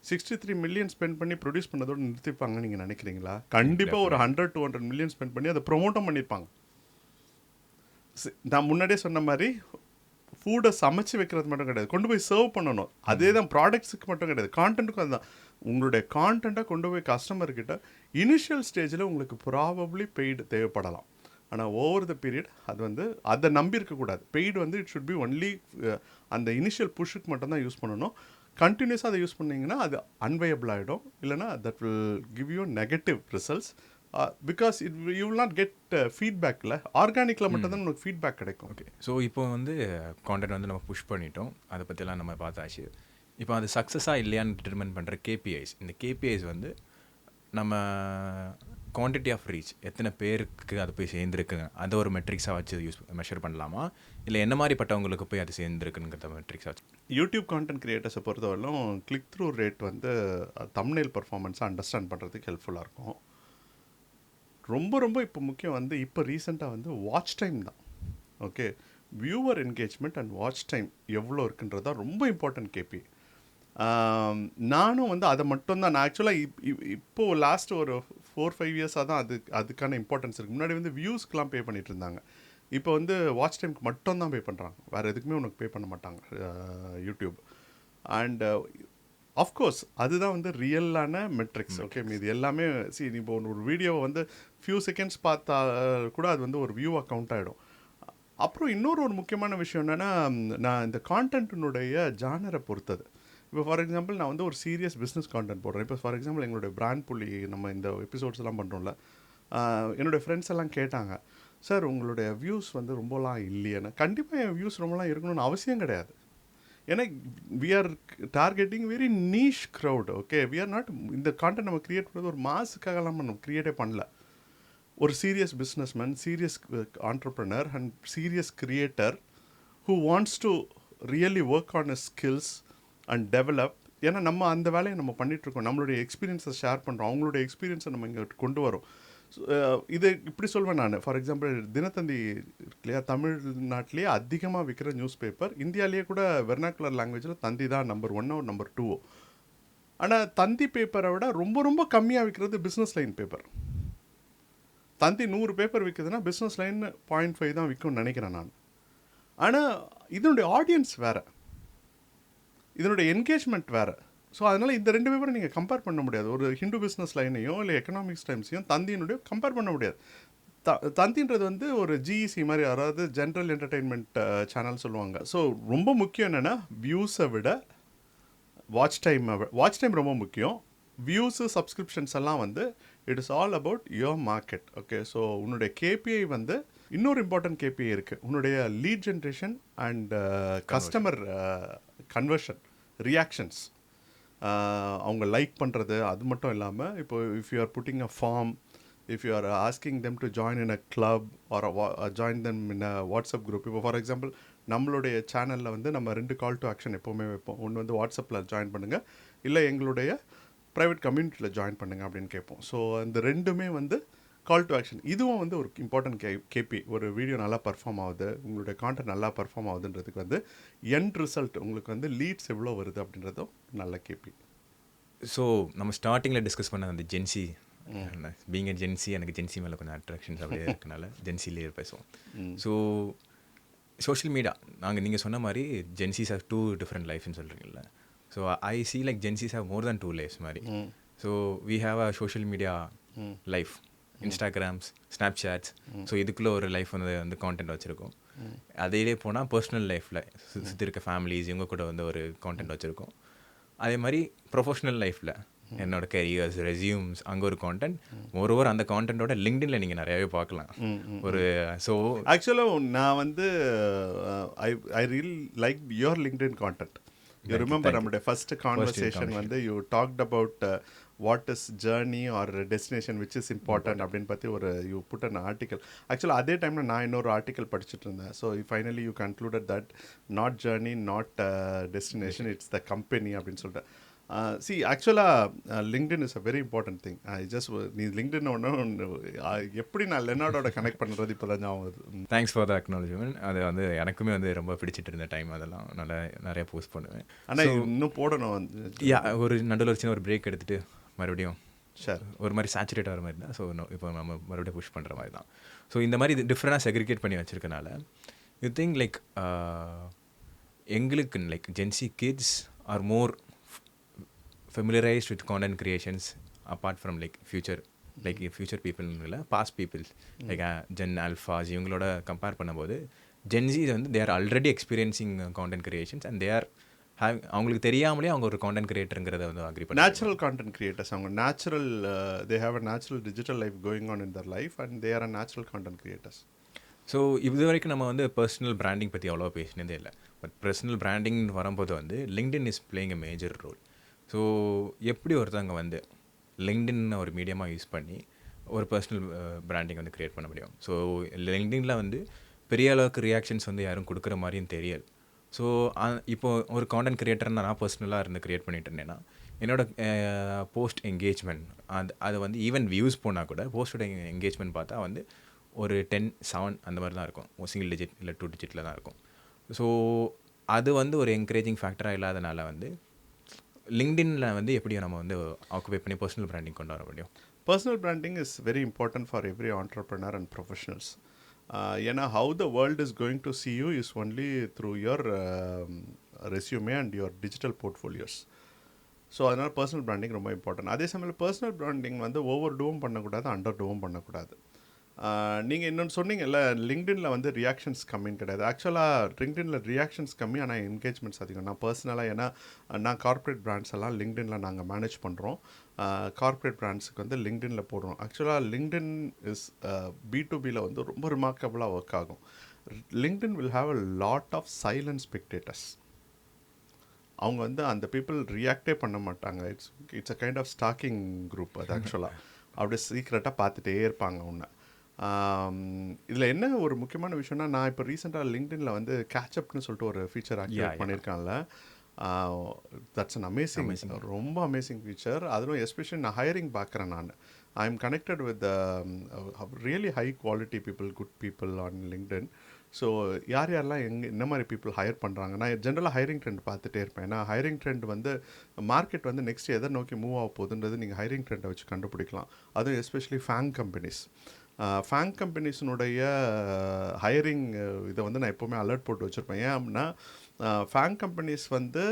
63 மில்லியன் ஸ்பெண்ட் பண்ணி ப்ரொடியூஸ் பண்ணதோடு நிறுத்திப்பாங்கன்னு நீங்கள் நினைக்கிறீங்களா? கண்டிப்பாக ஒரு 100-200 மில்லியன் ஸ்பெண்ட் பண்ணி அதை ப்ரொமோட்டும் பண்ணியிருப்பாங்க. நான் முன்னாடியே சொன்ன மாதிரி ஃபுட்டை சமைச்சு வைக்கிறது மட்டும் கிடையாது, கொண்டு போய் சர்வ் பண்ணணும். அதே தான் ப்ராடக்ட்ஸுக்கு மட்டும் கிடையாது, கான்டென்ட்டுக்கும் அதுதான். உங்களுடைய கான்டென்ட்டை கொண்டு போய் கஸ்டமர்கிட்ட இனிஷியல் ஸ்டேஜில் உங்களுக்கு ப்ராபப்ளி பெய்டு தேவைப்படலாம். ஆனால் ஓவர் த பீரியட் அது வந்து அதை நம்பி இருக்கக்கூடாது. பெய்டு வந்து இட் ஷுட் பி ஒன்லி அந்த இனிஷியல் புஷ்ஷுக்கு மட்டும்தான் யூஸ் பண்ணணும். கண்டினியூஸாக அதை யூஸ் பண்ணிங்கன்னா அது அன்வயபிள் ஆகிடும். இல்லைனா that will give you negative results. Because you will not get ஃபீட்பேக்கில். ஆர்கானிக்கில் மட்டும்தான் நமக்கு ஃபீட்பேக் கிடைக்கும். ஓகே. ஸோ இப்போ வந்து கான்டென்ட் வந்து நம்ம புஷ் பண்ணிட்டோம், அதை பற்றிலாம் நம்ம பார்த்தாச்சு. இப்போ அது சக்ஸஸாக இல்லையான்னு டிட்டர்மின் பண்ணுற கேபிஐஸ். இந்த கேபிஐஸ் வந்து நம்ம குவான்டிட்டி ஆஃப் ரீச், எத்தனை பேருக்கு அது போய் சேர்ந்துருக்குங்க, அதை ஒரு மெட்ரிக்ஸாக வச்சு மெஷர் பண்ணலாமா, இல்லை என்ன மாதிரிப்பட்டவங்களுக்கு போய் அது சேர்ந்துருக்குங்கிற மெட்ரிக்ஸாக வச்சு? யூடியூப் கான்டென்ட் கிரியேட்டர்ஸை பொறுத்தவரையிலும் கிளிக் த்ரூ ரேட் வந்து தம்ப்நெயில் பர்ஃபார்மன்ஸை அண்டர்ஸ்டாண்ட் பண்ணுறதுக்கு ஹெல்ப்ஃபுல்லாக இருக்கும். ரொம்ப ரொம்ப இப்போ முக்கியம் வந்து இப்போ ரீசெண்டாக வந்து வாட்ச் டைம் தான். Okay, viewer engagement and watch time எவ்வளோ இருக்குன்றது தான் ரொம்ப இம்பார்ட்டன்ட் கேபி. நானும் வந்து அதை மட்டும்தான் நான் ஆக்சுவலாக இப்போது லாஸ்ட் ஒரு 4-5 இயர்ஸாக தான் அதுக்கான இம்பார்ட்டன்ஸ் இருக்குது. முன்னாடி வந்து வியூஸ்க்கெலாம் பே பண்ணிகிட்டு இருந்தாங்க. இப்போ வந்து வாட்ச் டைமுக்கு மட்டும்தான் பே பண்ணுறாங்க, வேறு எதுக்குமே உனக்கு பே பண்ண மாட்டாங்க யூடியூப். அண்ட் ஆஃப்கோர்ஸ் அதுதான் வந்து ரியலான மெட்ரிக்ஸ். ஓகே, இது எல்லாமே இப்போ ஒரு வீடியோவை வந்து ஃபியூ செகண்ட்ஸ் பார்த்தா கூட அது வந்து ஒரு வியூ அக்கௌண்ட் ஆகிடும். அப்புறம் இன்னொரு முக்கியமான விஷயம் என்னென்னா, நான் இந்த கான்டென்ட்டினுடைய ஜானரை பொறுத்தது. இப்போ ஃபார் எக்ஸாம்பிள் நான் வந்து ஒரு சீரியஸ் பிஸ்னஸ் கான்டென்ட் போடுறேன். இப்போ ஃபார் எக்ஸாம்பிள் எங்களுடைய BrandPuli நம்ம இந்த எபிசோட்ஸ் எல்லாம் பண்ணுறோம்ல, என்னுடைய ஃப்ரெண்ட்ஸ் எல்லாம் கேட்டாங்க, சார் உங்களுடைய வியூஸ் வந்து ரொம்பலாம் இல்லையான்னு. கண்டிப்பாக என் வியூஸ் ரொம்பலாம் இருக்கணும்னு அவசியம் கிடையாது. ஏன்னா we are targeting very niche crowd. Okay, we are not இந்த கான்டென்ட் நம்ம க்ரியேட் பண்ணுறது ஒரு மாஸுக்காகலாம் நம்ம க்ரியேட்டே பண்ணல. ஒரு serious businessman, serious entrepreneur and serious creator who wants to really work on his skills and develop. ஏன்னா நம்ம அந்த வேலையை நம்ம பண்ணிகிட்ருக்கோம், நம்மளுடைய எக்ஸ்பீரியன்ஸை ஷேர் பண்ணுறோம், அவங்களுடைய எக்ஸ்பீரியன்ஸை நம்ம இங்கே கொண்டு வரோம். இது இப்படி சொல்வேன் நான். ஃபார் எக்ஸாம்பிள் தினத்தந்தி இல்லையா, தமிழ்நாட்டிலேயே அதிகமாக விற்கிற நியூஸ் பேப்பர், இந்தியாவிலேயே கூட வெர்னாக்குலர் லாங்குவேஜில் தந்தி தான் நம்பர் 1 நம்பர் 2. ஆனால் தந்தி பேப்பரை விட ரொம்ப ரொம்ப கம்மியாக விற்கிறது பிஸ்னஸ் லைன் பேப்பர். தந்தி 100 பேப்பர் விற்குதுன்னா பிஸ்னஸ் லைன் 0.5 தான் விற்கும்னு நினைக்கிறேன் நான். ஆனால் இதனுடைய ஆடியன்ஸ் வேறு, இதனுடைய என்கேஜ்மெண்ட் வேறு. ஸோ அதனால் இந்த 2 பேப்பரும் நீங்கள் கம்பேர் பண்ண முடியாது. ஒரு ஹிந்து பிஸ்னஸ் லைனையோ இல்லை எக்கனாமிக்ஸ் டைம்ஸையும் தந்தியினுடைய கம்பேர் பண்ண முடியாது. தந்தின்றது வந்து ஒரு ஜிஇசி மாதிரி, அதாவது ஜென்ரல் என்டர்டெயின்மெண்ட் சேனல் சொல்லுவாங்க. ஸோ ரொம்ப முக்கியம் என்னென்னா வியூஸை விட வாட்ச் டைம் ரொம்ப முக்கியம். வியூஸு சப்ஸ்கிரிப்ஷன்ஸ் எல்லாம் வந்து it is all about your market. Okay, so உன்னுடைய கேபிஐ வந்து இன்னொரு இம்பார்ட்டன்ட் கேபிஐ இருக்குது, உன்னுடைய lead generation and customer conversion, reactions, அவங்க லைக் பண்ணுறது. அது மட்டும் இல்லாமல் இப்போ if you are putting a form, if you are asking them to join in a club or join them in a WhatsApp group. இப்போ for example நம்மளுடைய சேனலில் வந்து நம்ம 2 கால் டு ஆக்ஷன் எப்போவுமே வைப்போம். ஒன்று வந்து வாட்ஸ்அப்பில் ஜாயின் பண்ணுங்கள், இல்லை எங்களுடைய ப்ரைவேட் கம்யூனிட்டியில் ஜாயின் பண்ணுங்கள் அப்படின்னு கேட்போம். ஸோ அந்த 2மே வந்து கால் டு ஆக்ஷன் இதுவும் வந்து ஒரு இம்பார்ட்டன்ட் கேபி. ஒரு வீடியோ நல்லா பர்ஃபார்ம் ஆகுது, உங்களுடைய கான்டென்ட் நல்லா பர்ஃபார்ம் ஆகுதுன்றதுக்கு வந்து எண்ட் ரிசல்ட் உங்களுக்கு வந்து லீட்ஸ் எவ்வளோ வருது அப்படின்றதும் நல்ல கேபி. ஸோ நம்ம ஸ்டார்டிங்கில் டிஸ்கஸ் பண்ண அந்த ஜென்சி, பீங் எ ஜென்சி, எனக்கு ஜென்சி மேலே கொஞ்சம் அட்ராக்ஷன்ஸ் அப்படியே இருக்கனால ஜென்சிலேயே பேசுவோம். ஸோ சோஷியல் மீடியா நீங்கள் சொன்ன மாதிரி ஜென்சிஸ் ஹேவ் 2 டிஃப்ரெண்ட் லைஃப்னு சொல்கிறீங்கல்ல. So I see like Gen Zs have more than 2 lifes மாதிரி. So we have a social media life, Instagrams, Snapchats. So இதுக்குள்ளே ஒரு லைஃப் வந்து கான்டென்ட் வச்சுருக்கோம். அதையிலே போனால் பர்சனல் லைஃப்பில் சுற்றி இருக்க ஃபேமிலிஸ் இவங்க கூட வந்து ஒரு கான்டென்ட் வச்சுருக்கோம். அதே மாதிரி ப்ரொஃபஷ்னல் லைஃப்பில் என்னோட கரியர்ஸ், ரெஸ்யூம்ஸ், அங்கே ஒரு கான்டென்ட். மோரோவர் அந்த கான்டென்ட்டோட லிங்க்டின்ல நீங்கள் நிறையாவே பார்க்கலாம். ஒரு ஸோ ஆக்சுவலாக நான் வந்து I really like your LinkedIn content. You remember நம்முடைய ஃபர்ஸ்ட் கான்வர்சேஷன் வந்து you talked about what is journey R destination which is important அப்படின்னு பற்றி ஒரு யூ புட் அன் ஆர்டிக்கல். ஆக்சுவலாக அதே டைமில் நான் இன்னொரு ஆர்டிக்கல் படிச்சுட்டு இருந்தேன். So finally you concluded that not journey, not destination, it's the company அப்படின்னு சொல்லிட்டு. See, ஆக்சுவலாக LinkedIn is a very important thing. நீ லிங்க்டின் ஒன்று எப்படி நான் லெனார்டோட கனெக்ட் பண்ணுறது இப்போ தான் ஞாபகம் வருது. Thanks for the acknowledgement. அது வந்து எனக்குமே வந்து ரொம்ப பிடிச்சிட்டு இருந்த டைம். அதெல்லாம் நிறைய போஸ்ட் பண்ணுவேன். ஆனால் இன்னும் போடணும் வந்து. ஒரு நடுவில் சின்ன ஒரு பிரேக் எடுத்துகிட்டு மறுபடியும் ஷேர் ஒரு மாதிரி சேச்சுரேட் ஆகிற மாதிரி தான். ஸோ இப்போ நம்ம மறுபடியும் புஷ் பண்ணுற மாதிரி தான். ஸோ இந்த மாதிரி இது டிஃப்ரெண்டாக செக்ரிகேட் பண்ணி வச்சுருக்கனால யூ திங்க் லைக் எங்களுக்கு like Gen Z kids are more familiarized with content creations apart from like future people இல்லை past people like Gen Alphas இவங்களோட கம்பேர் பண்ணும்போது ஜென்சிஸ் வந்து they are already experiencing content creations and they are அவங்களுக்கு தெரியாமலே அவங்க ஒரு content கிரியேட்டருங்கிறத வந்து agri பண்ணி நேச்சுரல் கான்டென்ட் கிரியேட்டர்ஸ். அவங்க natural they have a natural digital life going on in their life and they are a natural content creators. So இது வரைக்கும் நம்ம வந்து பர்சனல் பிராண்டிங் பற்றி அவ்வளோவா பேசினதே இல்லை. பட் பர்சனல் பிராண்டிங் வரும்போது வந்து LinkedIn is playing a major role. So எப்படி ஒருத்தவங்க வந்து லிங்க்டின் ஒரு மீடியமாக யூஸ் பண்ணி ஒரு பர்சனல் பிராண்டிங் வந்து க்ரியேட் பண்ண முடியும். ஸோ லிங்க்டினில் வந்து பெரிய அளவுக்கு ரியாக்ஷன்ஸ் வந்து யாரும் கொடுக்குற மாதிரியும் தெரியல. ஸோ இப்போது ஒரு கான்டென்ட் கிரியேட்டர் நான் பர்சனலாக இருந்து க்ரியேட் பண்ணிட்டு இருந்தேன்னா என்னோடய போஸ்ட் என்கேஜ்மெண்ட் அது வந்து ஈவன் வியூஸ் போனால் கூட போஸ்டோட என்கேஜ்மெண்ட் பார்த்தா வந்து ஒரு 10, 7 அந்த மாதிரி தான் இருக்கும். சிங்கிள் டிஜிட் இல்லை 2 டிஜிட்டில் தான் இருக்கும். ஸோ அது வந்து ஒரு என்கரேஜிங் ஃபேக்டராக இல்லாதனால வந்து லிங்க்டின்ல வந்து எப்படி நம்ம வந்து ஆக்குபை பண்ணி பர்சனல் பிராண்டிங் கொண்டு வர முடியும்? Personal branding is very important for every entrepreneur and professionals. ஏன்னா how the world is going to see you is only through your resume and your digital portfolios. So அதனால் personal branding ரொம்ப important. அதே சமயத்தில் personal branding வந்து over டூவும் பண்ணக்கூடாது, under டூவும் பண்ணக்கூடாது. நீங்கள் இன்னொன்று சொன்னீங்கல்ல, லிங்க்டின்ல வந்து ரியாக்ஷன்ஸ் கம்மின்னு கிடையாது. ஆக்சுவலாக லிங்க்டின்ல ரியாக்ஷன்ஸ் கம்மி, ஆனால் என்கேஜ்மெண்ட்ஸ் அதிகம். நான் பர்சனலாக ஏன்னா நான் கார்ப்பரேட் பிராண்ட்ஸ் எல்லாம் லிங்க்டின்ல நாங்கள் மேனேஜ் பண்ணுறோம். கார்ப்பரேட் பிராண்ட்ஸுக்கு வந்து லிங்க்டின்ல போடுறோம். ஆக்சுவலாக லிங்க்டின் இஸ் B2Bயில் வந்து ரொம்ப ரிமார்க்கபுளாக ஒர்க் ஆகும். LinkedIn will have a lot of silent spectators. அவங்க வந்து அந்த பீப்புள் ரியாக்டே பண்ண மாட்டாங்க. It's a kind of stalking group. அது ஆக்சுவலாக அப்படியே சீக்ரெட்டாக பார்த்துட்டே இருப்பாங்க உன்னை. இதில் என்ன ஒரு முக்கியமான விஷயம்னா, நான் இப்போ ரீசெண்டாக லிங்க்டின்ல வந்து கேட்சப்னு சொல்லிட்டு ஒரு ஃபீச்சர் ஆக்டிவேட் பண்ணியிருக்காங்கல்ல. தட்ஸ் அன் அமேசிங், ரொம்ப அமேசிங் ஃபீச்சர். அதுவும் எஸ்பெஷலி நான் ஹையரிங் பார்க்குறேன். நான் I am connected with really high quality people, good people on LinkedIn. So யாரெல்லாம் என்ன மாதிரி பீப்புள் ஹையர் பண்ணுறாங்க, நான் ஜென்ரலாக ஹையரிங் ட்ரெண்ட் பார்த்துட்டே இருப்பேன். ஏன்னா ஹையரிங் ட்ரெண்ட் வந்து மார்க்கெட் வந்து நெக்ஸ்ட் எதை நோக்கி மூவ் ஆக போகுதுன்றது நீங்கள் ஹையரிங் ட்ரெண்டை வச்சு கண்டுபிடிக்கலாம். அதுவும் எஸ்பெஷலி ஃபேங் கம்பெனிஸ். ஃபேங் கம்பெனிஸினுடைய ஹையரிங் இதை வந்து நான் எப்போவுமே அலர்ட் போட்டு வச்சுருப்பேன். ஏன் அப்படின்னா ஃபேங் கம்பெனிஸ் வந்து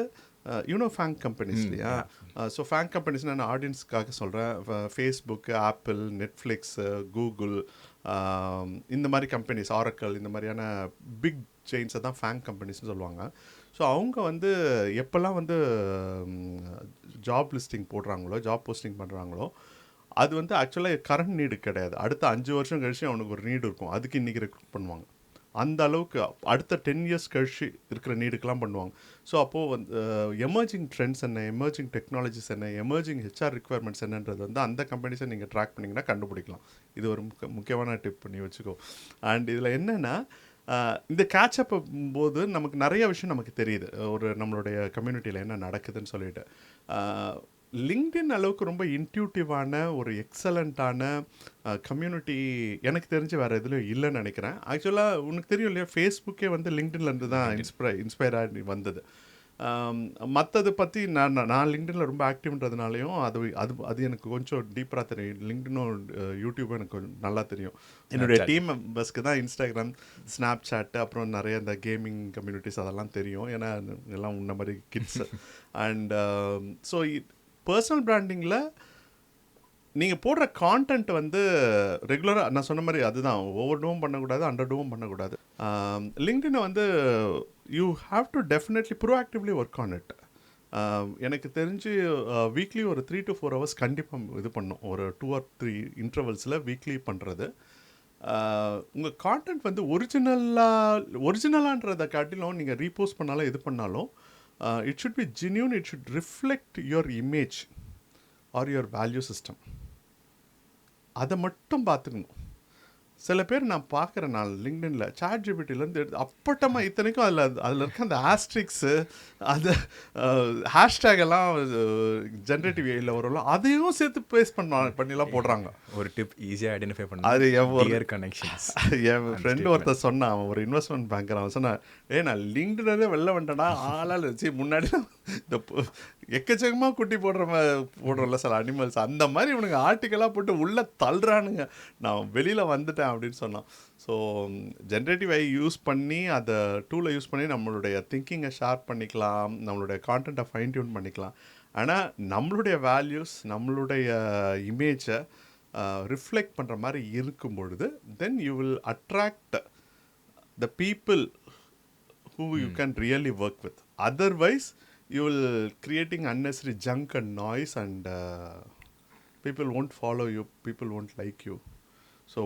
ஃபேங் கம்பெனிஸ் இல்லையா. ஸோ ஃபேங் கம்பெனிஸ் நான் ஆடியன்ஸ்க்காக சொல்கிறேன். ஃபேஸ்புக்கு, ஆப்பிள், நெட்ஃப்ளிக்ஸு, கூகுள், இந்த மாதிரி கம்பெனிஸ், ஆரக்கல், இந்த மாதிரியான பிக் செயின்ஸை தான் ஃபேங் கம்பெனிஸ்னு சொல்லுவாங்க. ஸோ அவங்க வந்து எப்போல்லாம் வந்து ஜாப் லிஸ்டிங் போடுறாங்களோ, ஜாப் போஸ்டிங் பண்ணுறாங்களோ, அது வந்து ஆக்சுவலாக கரண்ட் நீடு கிடையாது. அடுத்த 5 வருஷம் கழிச்சு அவனுக்கு ஒரு நீடு இருக்கும். அதுக்கு இன்றைக்கி ரெக்ரூட் பண்ணுவாங்க. அந்த அளவுக்கு அடுத்த 10 இயர்ஸ் கழிச்சு இருக்கிற நீடுக்கெலாம் பண்ணுவாங்க. ஸோ அப்போது வந்து எமர்ஜிங் ட்ரெண்ட்ஸ் என்ன, எமர்ஜிங் டெக்னாலஜிஸ் என்ன, எமர்ஜிங் ஹெச்ஆர் ரிக்வயர்மெண்ட்ஸ் என்னன்றது வந்து அந்த கம்பெனிஸை நீங்கள் ட்ராக் பண்ணிங்கன்னா கண்டுபிடிக்கலாம். இது ஒரு முக்கியமான டிப் பண்ணி வச்சுக்கோ. அண்ட் இதில் என்னென்னா, இந்த கேட்சப் போது நமக்கு நிறைய விஷயம் நமக்கு தெரியுது, ஒரு நம்மளுடைய கம்யூனிட்டியில் என்ன நடக்குதுன்னு சொல்லிட்டு. லிங்க்டின் அளவுக்கு ரொம்ப இன்ட்யூட்டிவான ஒரு எக்ஸலண்ட்டான கம்யூனிட்டி எனக்கு தெரிஞ்சு வேறு எதுலையும் இல்லைன்னு நினைக்கிறேன். ஆக்சுவலாக உனக்கு தெரியும் இல்லையா, ஃபேஸ்புக்கே வந்து லிங்க்டின்லேருந்து தான் இன்ஸ்பயர் ஆகி வந்தது. மற்றது பற்றி நான் லிங்க்டினில் ரொம்ப ஆக்டிவ்ன்றதுனாலையும் அது எனக்கு கொஞ்சம் டீப்பராக தெரியும். லிங்க்டினும் யூடியூப்பும் எனக்கு கொஞ்சம் நல்லா தெரியும். என்னுடைய டீம் மெம்பர்ஸ்க்கு தான் இன்ஸ்டாகிராம், ஸ்னாப் சாட்டு, அப்புறம் நிறைய இந்த கேமிங் கம்யூனிட்டிஸ் அதெல்லாம் தெரியும். ஏன்னா எல்லாம் உன்ன மாதிரி கிட்ஸ். அண்ட் ஸோ பர்சனல் பிராண்டிங்கில் நீங்கள் போடுற கான்டென்ட் வந்து ரெகுலராக நான் சொன்ன மாதிரி அதுதான், ஓவர் டூவும் பண்ணக்கூடாது, அண்டர் டூவும் பண்ணக்கூடாது. லிங்க்டினை வந்து you have to definitely proactively work on it. எனக்கு தெரிஞ்சு வீக்லி ஒரு 3 to 4 hours கண்டிப்பாக இது பண்ணும். ஒரு 2 or 3 இன்டர்வல்ஸில் வீக்லி பண்ணுறது. உங்கள் கான்டென்ட் வந்து ஒரிஜினலான்றதை காட்டிலும் நீங்கள் ரீபோஸ்ட் பண்ணாலும் இது பண்ணாலும் it should B genuine, it should reflect your image R your value system. அதை மட்டும் பார்த்துக்கணும். சில பேர் நான் பார்க்குறேன், நான் லிங்க்டின்ல சாட் ஜிபிடிலேருந்து எடுத்து அப்பட்டமாக இத்தனைக்கும் அதில் இருக்க அந்த ஆஸ்ட்ரிக்ஸு, அது ஹேஷ்டேக் எல்லாம் ஜென்ரேட்டிவ் ஏயில் வரலாம், அதையும் சேர்த்து பேஸ்ட் பண்ணிலாம் போடுறாங்க. ஒரு டிப் ஈஸியாக ஐடென்டிஃபை பண்ண, அது கிளியர் கனெக்ஷன்ஸ். என் ஃப்ரெண்டு ஒருத்தர் சொன்னான், அவன் ஒரு இன்வெஸ்ட்மெண்ட் பேங்கர், அவன் சொன்னான், நான் லிங்க்டின்லேயே வெளில வந்துட்டேன்னா ஆளால் வச்சு முன்னாடி இந்த எக்கச்சக்கமாக குட்டி போடுறோம்ல சில அனிமல்ஸ், அந்த மாதிரி இவனுங்க ஆர்டிக்கலாக போட்டு உள்ளே தள்ளுறானுங்க, நான் வெளியில் வந்துட்டேன் அப்படின்னு சொன்னான். ஸோ ஜென்ரேட்டிவ் ஐ யூஸ் பண்ணி, அதை டூலை யூஸ் பண்ணி நம்மளுடைய திங்கிங்கை ஷார்ப் பண்ணிக்கலாம், நம்மளுடைய கான்டென்ட்டை ஃபைன் டியூன் பண்ணிக்கலாம். ஆனால் நம்மளுடைய வேல்யூஸ், நம்மளுடைய இமேஜை ரிஃப்ளெக்ட் பண்ணுற மாதிரி இருக்கும் பொழுது then you will attract the people who you can really work with. Otherwise you will creating unnecessary junk and noise, and people won't follow you, people won't like you. So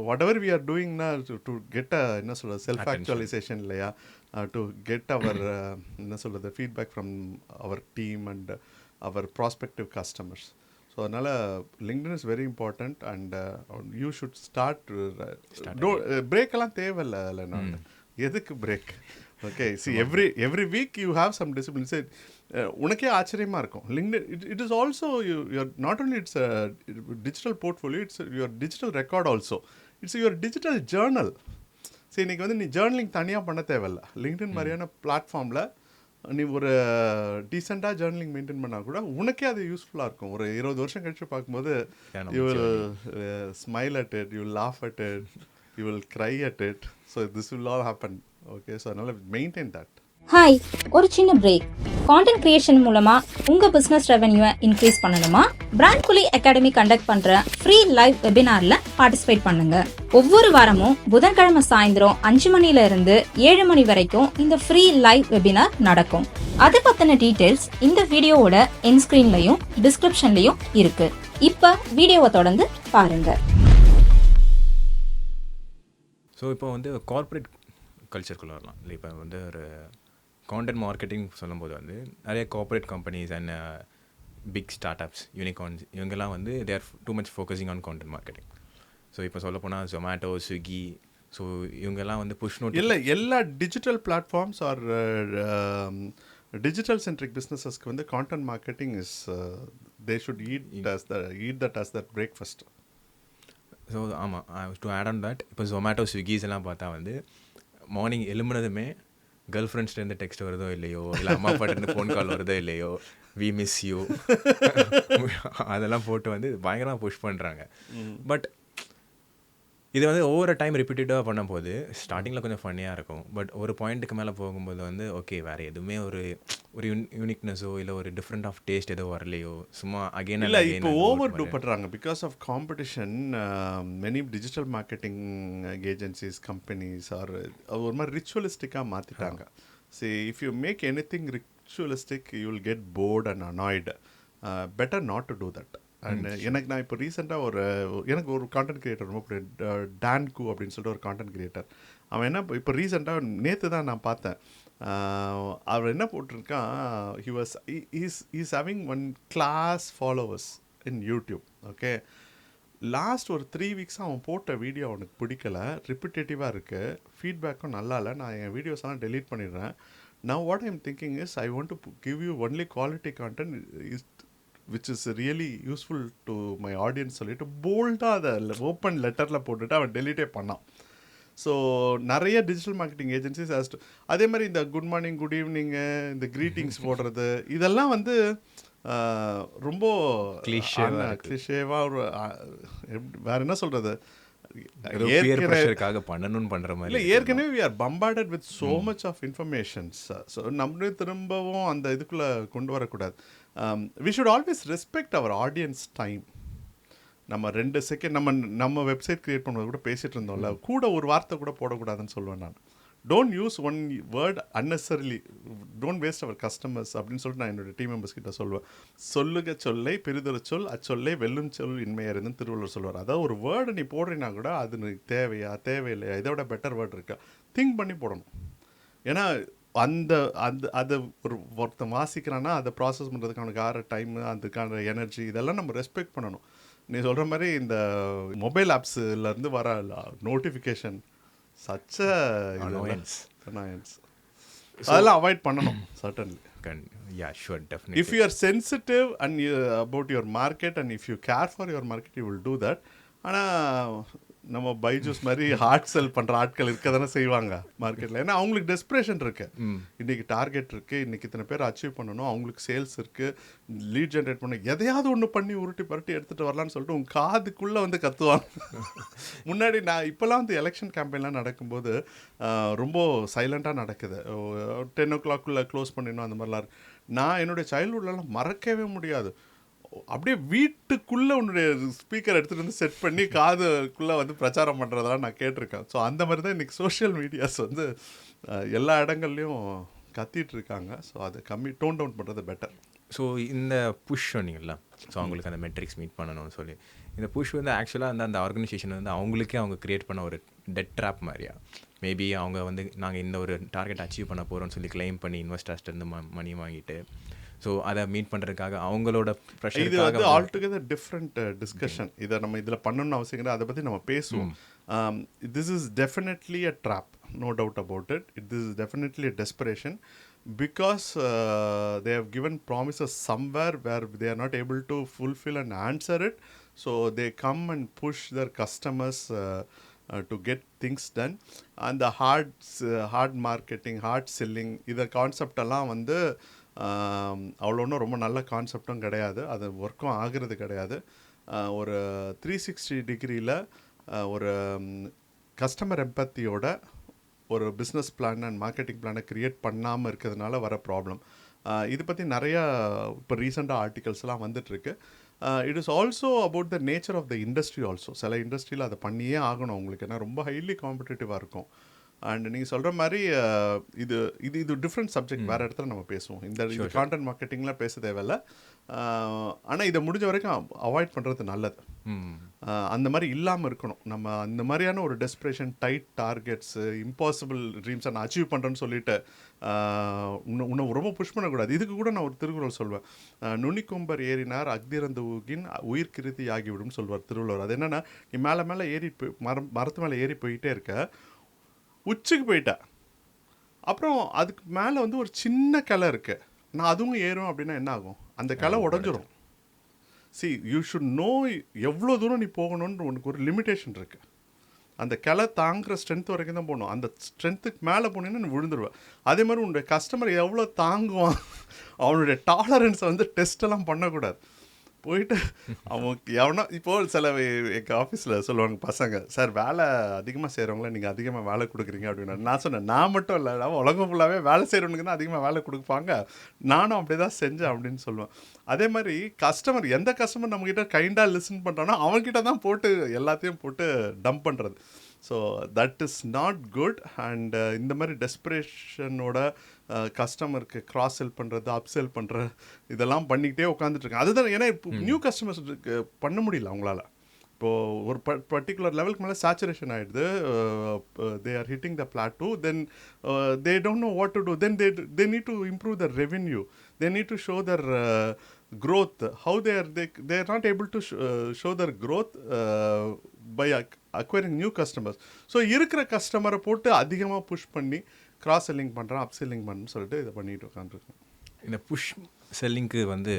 whatever we are doing now to get a self actualization இல்லையா, to get our the feedback from our team and our prospective customers. So அதனால் LinkedIn is very important, and you should start break எல்லாம் தேவையில்லை. நான் எதுக்கு break? Okay, see every week you have some discipline. சரி, உனக்கே ஆச்சரியமாக இருக்கும். LinkedIn it is also your not only it's digital portfolio, it's your digital record also, it's your digital journal. சரி, இன்றைக்கி வந்து நீ ஜேர்னலிங் தனியாக பண்ண தேவையில்ல. லிங்க்டின் மாதிரியான பிளாட்ஃபார்மில் நீ ஒரு டீசெண்டாக ஜேர்னலிங் மெயின்டைன் பண்ணால் கூட உனக்கே அது யூஸ்ஃபுல்லாக இருக்கும். ஒரு 20 வருஷம் கழிச்சு பார்க்கும்போது you will smile at it, you will laugh at it, you will cry at it. So this will all happen. Okay, so now maintain that. Hi, ஒரு சின்ன பிரேக். கான்டென்ட் கிரியேஷன் மூலமா உங்க பிசினஸ் ரெவென்யூவை இன்க்ரீஸ் பண்ணணுமா? பிராண்ட்புலி academy conduct பண்ற free live வெபினார்ல participate பண்ணுங்க. ஒவ்வொரு வாரமும் புதன்கிழமை சாயந்தரம் 5 மணில இருந்து 7 மணி வரைக்கும் இந்த ஃப்ரீ லைவ் வெபினார் நடக்கும். அது பத்தின டீடைல்ஸ் இந்த வீடியோவோட எண்ட் ஸ்கிரீன்லயும் டிஸ்கிரிப்ஷன்லயும் இருக்கு. இப்ப வீடியோவை தொடர்ந்து பாருங்க. ஸோ இப்போ வந்து கார்ப்பரேட் கல்ச்சருக்குள்ளே வரலாம். இல்லை, இப்போ வந்து ஒரு கான்டென்ட் மார்க்கெட்டிங் சொல்லும்போது வந்து நிறைய corporate companies and big start ups, unicorns, இவங்கெல்லாம் வந்து they are too much focusing on content marketing. So இப்போ சொல்ல போனால் ஜொமேட்டோ, ஸ்விக்கி, ஸோ இவங்கெல்லாம் வந்து புஷ் நோட் எல்லா digital platforms or digital centric பிஸ்னஸஸ்க்கு வந்து content marketing is they should eat that as that breakfast. So ஆமாம், டு ஆட் ஆன் தட், இப்போ ஜொமேட்டோ, ஸ்விக்கிஸ் எல்லாம் பார்த்தா வந்து மார்னிங் எழும்புனதுமே கேர்ள் ஃப்ரெண்ட்ஸ்லேருந்து டெக்ஸ்ட் வருதோ இல்லையோ, இல்லை அம்மா அப்பாட்டேருந்து ஃபோன் கால் வருதோ இல்லையோ, வி மிஸ் யூ அதெல்லாம் போட்டு வந்து பயங்கரமாக புஷ் பண்ணுறாங்க. பட் இது வந்து ஒவ்வொரு டைம் ரிப்பீட்டடாக பண்ணும்போது ஸ்டார்டிங்கில் கொஞ்சம் ஃபன்னியாக இருக்கும். பட் ஒரு பாயிண்ட்டுக்கு மேலே போகும்போது வந்து ஓகே, வேறு எதுவுமே ஒரு யூனிக்னஸோ இல்லை ஒரு டிஃப்ரெண்ட் ஆஃப் டேஸ்ட் ஏதோ வரலையோ, சும்மா அகெயின் இல்லை இப்போ ஓவர் டூ பண்ணுறாங்க. Because of competition many digital marketing agencies, companies are ஒரு மாதிரி ரிச்சுவலிஸ்டிக்காக மாற்றிட்டாங்க. See, if you make anything ritualistic, you will get bored and annoyed. Better not to do that. And எனக்கு நான் இப்போ ரீசெண்டாக எனக்கு ஒரு கான்டென்ட் கிரியேட்டர் ரொம்ப பிடிக்கும், டான்கு அப்படின்னு சொல்லிட்டு ஒரு கான்டென்ட் கிரியேட்டர். அவன் என்ன இப்போ ரீசெண்டாக நேற்று தான் நான் பார்த்தேன், அவர் என்ன போட்டிருக்கான், he's having 1 class followers in YouTube. Okay, last ஒரு 3 வீக்ஸாக அவன் போட்ட வீடியோ அவனுக்கு பிடிக்கல, ரிப்பிட்டேட்டிவாக இருக்குது, ஃபீட்பேக்கும் நல்லா இல்லை, நான் என் வீடியோஸ் எல்லாம் டெலீட் பண்ணிடுறேன். Now what I'm thinking is I want to give you only quality content. Which is really useful to my audience சொல்லிட்டு போல்டாக அதை ஓப்பன் லெட்டரில் போட்டுட்டு அவன் டெலிட்டே பண்ணான். ஸோ நிறைய டிஜிட்டல் மார்க்கெட்டிங் ஏஜென்சிஸ் அதே மாதிரி இந்த குட் மார்னிங் குட் ஈவினிங்கு இந்த க்ரீட்டிங்ஸ் போடுறது இதெல்லாம் வந்து ரொம்ப கிளிஷேவாக ஒரு வேற என்ன சொல்கிறது, பண்ணணும்னு பண்ணுற மாதிரி இல்லை. ஏற்கனவே we are bombarded with so much of informations. So நம்மளே திரும்பவும் அந்த இதுக்குள்ளே கொண்டு வரக்கூடாது. we should always respect our audience time. நம்ம 2 செகண்ட் நம்ம வெப்சைட் க்ரியேட் பண்ணுறது கூட பேசிகிட்டு இருந்தோம்ல, கூட ஒரு வார்த்தை கூட போடக்கூடாதுன்னு சொல்லுவேன் நான். Don't use one word unnecessarily, don't waste our customers அப்படின்னு சொல்லிட்டு நான் என்னோடய டீம் மெம்பர்ஸ் கிட்ட சொல்லுவேன். சொல்லுக சொல்லை பெரிதொரு சொல் அச்சொல்லை வெல்லும் சொல் இன்மையறிந்துன்னு திருவள்ளுவர் சொல்லுவார். அதாவது ஒரு வேர்டை நீ போடுறீங்கன்னா கூட அது தேவையா தேவையில்லையா, இதோட பெட்டர் வேர்டு இருக்கா திங்க் பண்ணி போடணும். ஏன்னா அந்த அதை ஒருத்தன் வாசிக்கிறான்னா அதை ப்ராசஸ் பண்ணுறதுக்கு அவனுக்கு ஆகிற டைமு அதுக்கான எனர்ஜி இதெல்லாம் நம்ம ரெஸ்பெக்ட் பண்ணணும். நீ சொல்கிற மாதிரி இந்த மொபைல் ஆப்ஸ்லேருந்து வர நோட்டிஃபிகேஷன் such a annoyance. அதெல்லாம் அவாய்ட் பண்ணணும் certainly. Yeah, sure, definitely. If you are sensitive and about your market and if you care for your market, you will do that. ஆனால் நம்ம பைஜூஸ் மாதிரி ஹார்ட் செல் பண்ணுற ஆட்கள் இருக்க தானே செய்வாங்க மார்க்கெட்டில். ஏன்னா அவங்களுக்கு டெஸ்பிரேஷன் இருக்குது, இன்றைக்கி டார்கெட் இருக்குது, இன்றைக்கி இத்தனை பேர் அச்சீவ் பண்ணணும், அவங்களுக்கு சேல்ஸ் இருக்குது, லீட் ஜென்ரேட் பண்ண எதையாவது ஒன்று பண்ணி உருட்டி பரட்டி எடுத்துகிட்டு வரலான்னு சொல்லிட்டு உங்கள் காதுக்குள்ளே வந்து கத்துவாங்க. முன்னாடி நான் இப்போல்லாம் வந்து எலெக்ஷன் கேம்பெயின்லாம் நடக்கும்போது ரொம்ப சைலண்ட்டாக நடக்குது. 10 o'clock க்ளோஸ் பண்ணிடணும் அந்த மாதிரிலாம். நான் என்னுடைய சைல்ட்ஹுட்லலாம் மறக்கவே முடியாது. அப்படியே வீட்டுக்குள்ளே உன்னுடைய ஸ்பீக்கர் எடுத்துகிட்டு வந்து செட் பண்ணி காதுக்குள்ளே வந்து பிரச்சாரம் பண்ணுறதெல்லாம் நான் கேட்டிருக்கேன். ஸோ அந்த மாதிரி தான் இன்றைக்கி சோஷியல் மீடியாஸ் வந்து எல்லா இடங்கள்லையும் கத்திட்டு இருக்காங்க. ஸோ அதை டோன் டவுன் பண்ணுறது பெட்டர். ஸோ இந்த புஷ் சொன்னீங்களா, ஸோ அவங்களுக்கு அந்த மெட்ரிக்ஸ் மீட் பண்ணணும்னு சொல்லி, இந்த புஷ் வந்து ஆக்சுவலாக அந்த ஆர்கனைசேஷன் வந்து அவங்களுக்கே அவங்க க்ரியேட் பண்ண ஒரு டெட் ட்ராப் மாதிரியா? மேபி அவங்க வந்து நாங்கள் இந்த ஒரு டார்கெட் அச்சீவ் பண்ண போகிறோம்னு சொல்லி கிளைம் பண்ணி இன்வெஸ்டர்ஸ்லேருந்து மணி வாங்கிட்டு ஸோ அதை மீட் பண்ணுறதுக்காக அவங்களோட ப்ரெஷர். இது வந்து ஆல்டுகெதர் டிஃப்ரெண்ட் டிஸ்கஷன். இதை நம்ம இதில் பண்ணணும்னு அவசியம் கிடையாது, அதை பற்றி நம்ம பேசுவோம். This is definitely a drop, no doubt about it. This is definitely a desperation because they have given promises somewhere where they are not able to fulfill and answer it. So they come and push their customers to get things done. And the hard marketing, hard selling, இதை concept எல்லாம் வந்து அவ்வளோ ஒன்றும் ரொம்ப நல்ல கான்செப்டும் கிடையாது, அது ஒர்க்கும் ஆகிறது கிடையாது. ஒரு 360 டிகிரியில் ஒரு கஸ்டமர் எம்பத்தியோட ஒரு பிஸ்னஸ் பிளான் அண்ட் மார்க்கெட்டிங் பிளானை க்ரியேட் பண்ணாமல் இருக்கிறதுனால வர ப்ராப்ளம். இது பற்றி நிறையா இப்போ ரீசெண்டாக ஆர்டிகல்ஸ்லாம் வந்துட்டுருக்கு. It is also about the nature of the industry also. சில இண்டஸ்ட்ரியில் அதை பண்ணியே ஆகணும் உங்களுக்கு, ஏன்னா ரொம்ப ஹைலி காம்படிட்டிவாக இருக்கும். அண்ட் நீங்கள் சொல்கிற மாதிரி இது இது இது டிஃப்ரெண்ட் சப்ஜெக்ட், வேறு இடத்துல நம்ம பேசுவோம். இந்த கான்டென்ட் மார்க்கெட்டிங்லாம் பேச தேவையில்ல. ஆனால் இதை முடிஞ்ச வரைக்கும் அவாய்ட் பண்ணுறது நல்லது. அந்த மாதிரி இல்லாமல் இருக்கணும். நம்ம அந்த மாதிரியான ஒரு டெஸ்பிரேஷன், டைட் டார்கெட்ஸு, இம்பாசிபிள் ட்ரீம்ஸை நான் அச்சீவ் பண்ணுறேன்னு சொல்லிட்டு இன்னும் ரொம்ப புஷ் பண்ணக்கூடாது. இதுக்கு கூட நான் ஒரு திருக்குறள் சொல்வேன். நுனிக்கொம்பர் ஏறினார் அக்திறந்து ஊகின் உயிர் கிருதி ஆகிவிடும் சொல்வார் திருவள்ளுவர். அது என்னென்னா, நீ மேலே மேலே ஏறி மரத்து மேலே ஏறி போயிட்டே இருக்க, உச்சிக்கு போயிட்டா, அப்புறம் அதுக்கு மேலே வந்து ஒரு சின்ன கிளை இருக்குது, நான் அதுவும் ஏறும் அப்படின்னா என்ன ஆகும்? அந்த கிளை உடஞ்சிரும். See, you should know எவ்வளோ தூரம் நீ போகணுன்னு உனக்கு ஒரு லிமிட்டேஷன் இருக்குது. அந்த கிளை தாங்குகிற ஸ்ட்ரென்த் வரைக்கும் தான் போகணும். அந்த ஸ்ட்ரென்த்துக்கு மேலே போனீங்கன்னா நீ விழுந்துருவேன். அதே மாதிரி உன்னுடைய கஸ்டமர் எவ்வளோ தாங்குவான், அவனுடைய டாலரன்ஸை வந்து டெஸ்ட்டெல்லாம் பண்ணக்கூடாது. போயிட்டு அவங்க எவனா இப்போது சில எங்கள் ஆஃபீஸில் சொல்லுவாங்க பசங்க, சார் வேலை அதிகமாக செய்கிறவங்கள நீங்கள் அதிகமாக வேலை கொடுக்குறீங்க அப்படின்னா. நான் சொன்னேன், நான் மட்டும் இல்லை, உலகம் ஃபுல்லாகவே வேலை செய்கிறவனுக்கு தான் அதிகமாக வேலை கொடுப்பாங்க, நானும் அப்படி தான் செஞ்சேன் அப்படின்னு சொல்லுவேன். அதே மாதிரி எந்த கஸ்டமர் நம்மக்கிட்ட கைண்டாக லிசன் பண்ணுறானோ அவன்கிட்ட தான் போட்டு எல்லாத்தையும் போட்டு டம்ப் பண்ணுறது. So that is not good. And இந்த மாதிரி டெஸ்பிரேஷனோட கஸ்டமருக்கு கிராஸ் செல் பண்ணுறது, அப் செல் பண்ணுற இதெல்லாம் பண்ணிக்கிட்டே உட்காந்துட்ருக்கேன். அதுதான், ஏன்னா இப்போ நியூ கஸ்டமர்ஸ் பண்ண முடியல அவங்களால. இப்போது ஒரு பர்டிகுலர் லெவலுக்கு மேலே சேச்சுரேஷன் ஆகிடுது, they are hitting the plateau, then they don't know what to do, then they need to improve their revenue, they need to show their growth. How they are not able to show their growth by acquiring new customers. So இருக்கிற கஸ்டமரை போட்டு அதிகமாக push பண்ணி cross selling பண்ணுறேன், அப் selling பண்ணுன்னு சொல்லிட்டு இதை பண்ணிட்டு உட்காந்துருக்கேன். இந்த புஷ் செல்லிங்க்கு வந்து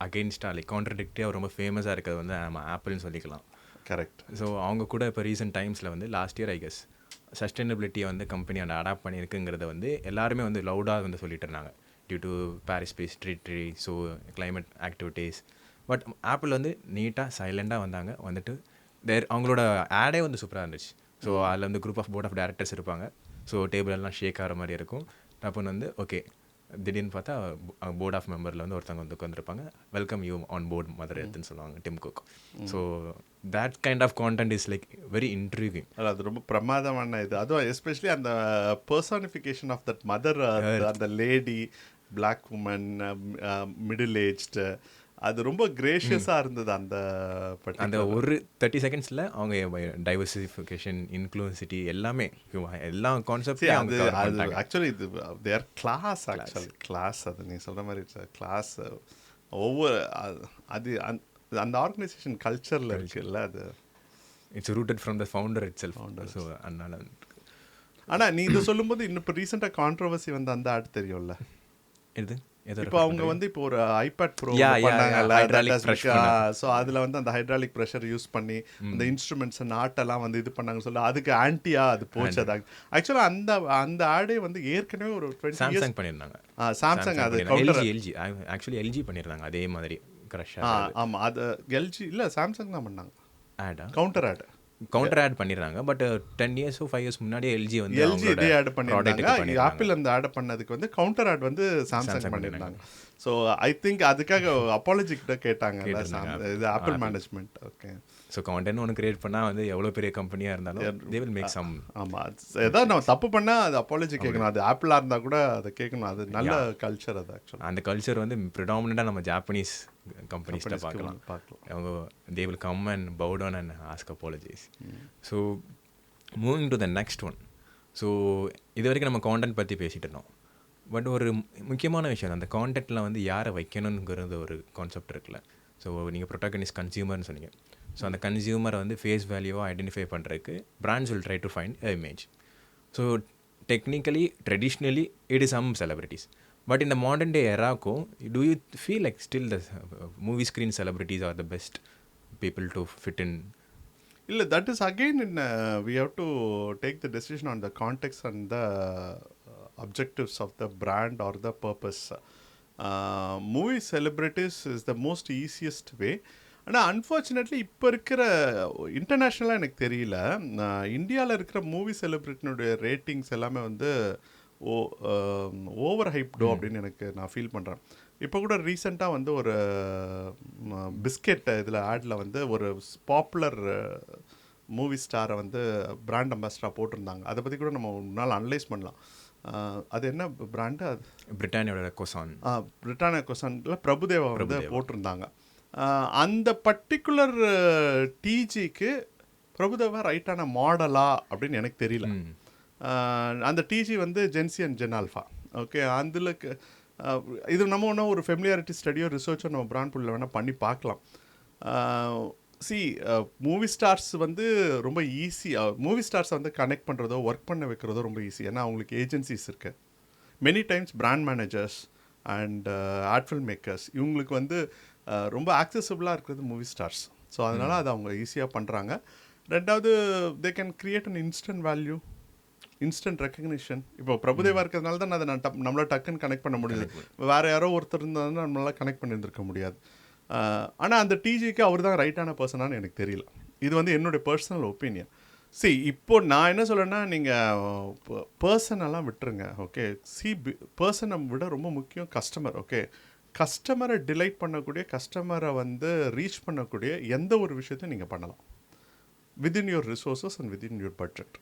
அகெயின்ஸ்டாக லைக் கான்ட்ரடிக்டிவாக ரொம்ப ஃபேமஸாக இருக்கிறது வந்து நம்ம ஆப்பிள்னு சொல்லிக்கலாம். கரெக்ட். ஸோ அவங்க கூட இப்போ ரீசெண்ட் டைம்ஸில் வந்து லாஸ்ட் இயர் ஐ கெஸ் சஸ்டைனபிலிட்டியை வந்து கம்பெனி அந்த அடாப்ட் பண்ணியிருக்குங்கிறத வந்து எல்லாருமே வந்து லவுடாக வந்து சொல்லிட்டு இருந்தாங்க due to Paris space treaty, so climate activities. But Apple வந்து நீட்டாக சைலண்டாக வந்தாங்க. வந்துட்டு அவங்களோட ஆடே வந்து சூப்பராக இருந்துச்சு. ஸோ அதில் வந்து group of board of directors இருப்பாங்க. ஸோ டேபிள் எல்லாம் ஷேக் ஆகிற மாதிரி இருக்கும். அப்போ வந்து ஓகே திடீர்னு பார்த்தா போர்ட் ஆஃப் மெம்பரில் வந்து ஒருத்தவங்க வந்து உட்காந்துருப்பாங்க. Welcome you on board mother எர்த்னு சொல்லுவாங்க, Tim Cook. So that kind of content is like very intriguing. அது ரொம்ப பிரமாதமான இது. அதுவும் எஸ்பெஷலி அந்த பர்சானிஃபிகேஷன் ஆஃப் தட் மதர், அந்த lady, black woman, middle aged, அது ரொம்ப கிரேஷியஸாக இருந்தது. அந்த ஒரு 30 செகண்ட்ஸில் அவங்க டைவர்சிஃபிகேஷன், இன்க்ளூசிட்டி எல்லாமே எல்லா கான்செப்டும் ஆக்சுவலி இது தேர் கிளாஸ். கிளாஸ் அது நீங்கள் சொல்கிற மாதிரி கிளாஸ் ஒவ்வொரு அது அந்த ஆர்கனைசேஷன் கல்ச்சரில் இருக்குல்ல. அது it's rooted from the founder it self. So அதனால ஆனால் நீ இதை சொல்லும்போது இன்னும் இப்போ ரீசெண்டாக கான்ட்ரவர்சி வந்து அந்த ஆட் தெரியும்ல. இது இப்போ அவங்க வந்து இப்போ ஒரு ஐபேட் ப்ரோ பண்ணாங்கல்ல, ஸோ அதில் வந்து அந்த ஹைட்ராலிக் ப்ரெஷர் யூஸ் பண்ணி அந்த இன்ஸ்ட்ருமெண்ட்ஸ் நாட்டெல்லாம் வந்து இது பண்ணாங்கன்னு சொல்லி அதுக்கு ஆன்டியா அது போச்சு. அது ஆக்சுவலாக அந்த ஆடே வந்து ஏற்கனவே ஒரு 20 சாம்சங் பண்ணியிருந்தாங்க. சாம்சங் அது எல்ஜி ஆக்சுவலி எல்ஜி பண்ணியிருந்தாங்க அதே மாதிரி கிரஷ். ஆமாம், அது எல்ஜி இல்லை சாம்சங் தான் பண்ணாங்க. ஆடா கவுண்டர் ஆட் பண்ணிடுறாங்க. பட் 10 years 5 years முன்னாடி எல்ஜி இதே ஆட் பண்ணியிருந்தாங்க. ஆப்பிள் அந்த ஆட் பண்ணதுக்கு வந்து கவுண்டர் ஆட் வந்து சாம்சங் பண்ணியிருந்தாங்க. ஸோ ஐ திங்க் அதுக்காக அப்பாலஜி கிட்ட கேட்டாங்க இது apple management. Okay, so content ஒன்று கிரியேட் பண்ணால் வந்து எவ்வளோ பெரிய கம்பெனியாக இருந்தாலும் they will make some. ஆமாம், ஏதாவது நம்ம தப்பு பண்ணால் அது அப்பாலஜி கேட்கணும். அது ஆப்பிளாக இருந்தால் கூட அதை கேட்கணும். அது நல்ல கல்ச்சர். அது ஆக்சுவலாக அந்த கல்ச்சர் வந்து ப்ரிடாமினண்டாக நம்ம ஜாப்பனீஸ் கம்பெனிஸ்ட பார்க்கலாம். அவங்க they will come and bow down and ask apologies. So moving to the next one. So இது வரைக்கும் நம்ம கான்டென்ட் பற்றி பேசிகிட்டு இருந்தோம். பட் ஒரு முக்கியமான விஷயம், அந்த கான்டென்ட்டில் வந்து யாரை வைக்கணுங்கிறது ஒரு கான்செப்ட் இருக்குல்ல. ஸோ நீங்கள் ப்ரொட்டாகனிஸ்ட் கன்சியூமர்னு சொன்னீங்க. ஸோ அந்த கன்சியூமரை வந்து ஃபேஸ் வேல்யூவாக ஐடென்டிஃபை பண்ணுறதுக்கு brands will try to find a image. So technically traditionally it is some celebrities. But in the modern day era, do you feel like still the movie screen celebrities are the best people to fit in? Illa, that is again in we have to take the decision on the context and the objectives of the brand or the purpose. Movie celebrities is the most easiest way. ஆனால் unfortunately இப்போ இருக்கிற இன்டர்நேஷ்னலாக எனக்கு தெரியல, இந்தியாவில் இருக்கிற movie செலிப்ரிட்டினுடைய ratings எல்லாமே வந்து over ஹைப்டோ அப்படின்னு நான் ஃபீல் பண்ணுறேன். இப்போ கூட ரீசெண்டாக வந்து ஒரு பிஸ்கெட் இதில் ஆடில் வந்து ஒரு பாப்புலர் மூவி ஸ்டாரை வந்து பிராண்ட் அம்பாசிடராக போட்டிருந்தாங்க. அதை பற்றி கூட நம்ம ஒரு நாள் அனலைஸ் பண்ணலாம். அது என்ன பிராண்டு? அது பிரிட்டானியோட கொசான். பிரிட்டானியா கொசானில் பிரபுதேவா வந்து போட்டிருந்தாங்க. அந்த பர்டிகுலர் டிஜிக்கு பிரபுதேவா ரைட்டான மாடலா அப்படின்னு எனக்கு தெரியல. அந்த டிஜி வந்து Gen Z and Gen Alpha. Okay, அதில் இது நம்ம ஒன்றும் ஒரு ஃபெமிலியாரிட்டி ஸ்டடியோ ரிசர்ச்சோ நம்ம பிராண்ட்புலியில் வேணால் பண்ணி பார்க்கலாம். மூவி ஸ்டார்ஸ் வந்து ரொம்ப ஈஸி. மூவி ஸ்டார்ஸை வந்து கனெக்ட் பண்ணுறதோ ஒர்க் பண்ண வைக்கிறதோ ரொம்ப ஈஸி. ஏன்னா அவங்களுக்கு ஏஜென்சிஸ் இருக்குது. Many times brand managers and ad film makers இவங்களுக்கு வந்து ரொம்ப ஆக்சசபிளாக இருக்கிறது மூவி ஸ்டார்ஸ். ஸோ அதனால் அதை அவங்க ஈஸியாக பண்ணுறாங்க. ரெண்டாவது, they can create an instant value, instant recognition. இப்போ பிரபுதேவா இருக்கிறதுனால தான் அதை நம்மளால் டக்குன்னு கனெக்ட் பண்ண முடியுது. வேறு யாரோ ஒருத்தர் இருந்தாலும் நம்மளால் கனெக்ட் பண்ணியிருந்திருக்க முடியாது. ஆனால் அந்த டிஜிக்கு அவர் தான் ரைட்டான பர்சனானு எனக்கு தெரியல. இது வந்து என்னுடைய பர்சனல் ஒப்பீனியன். இப்போ நான் என்ன சொல்கிறேன்னா, நீங்கள் பர்சனெல்லாம் விட்டுருங்க. ஓகே, பர்சனை விட ரொம்ப முக்கியம் கஸ்டமர். ஓகே, கஸ்டமரை டிலைட் பண்ணக்கூடிய, கஸ்டமரை வந்து ரீச் பண்ணக்கூடிய எந்த ஒரு விஷயத்தையும் நீங்கள் பண்ணலாம் within your resources and within your budget.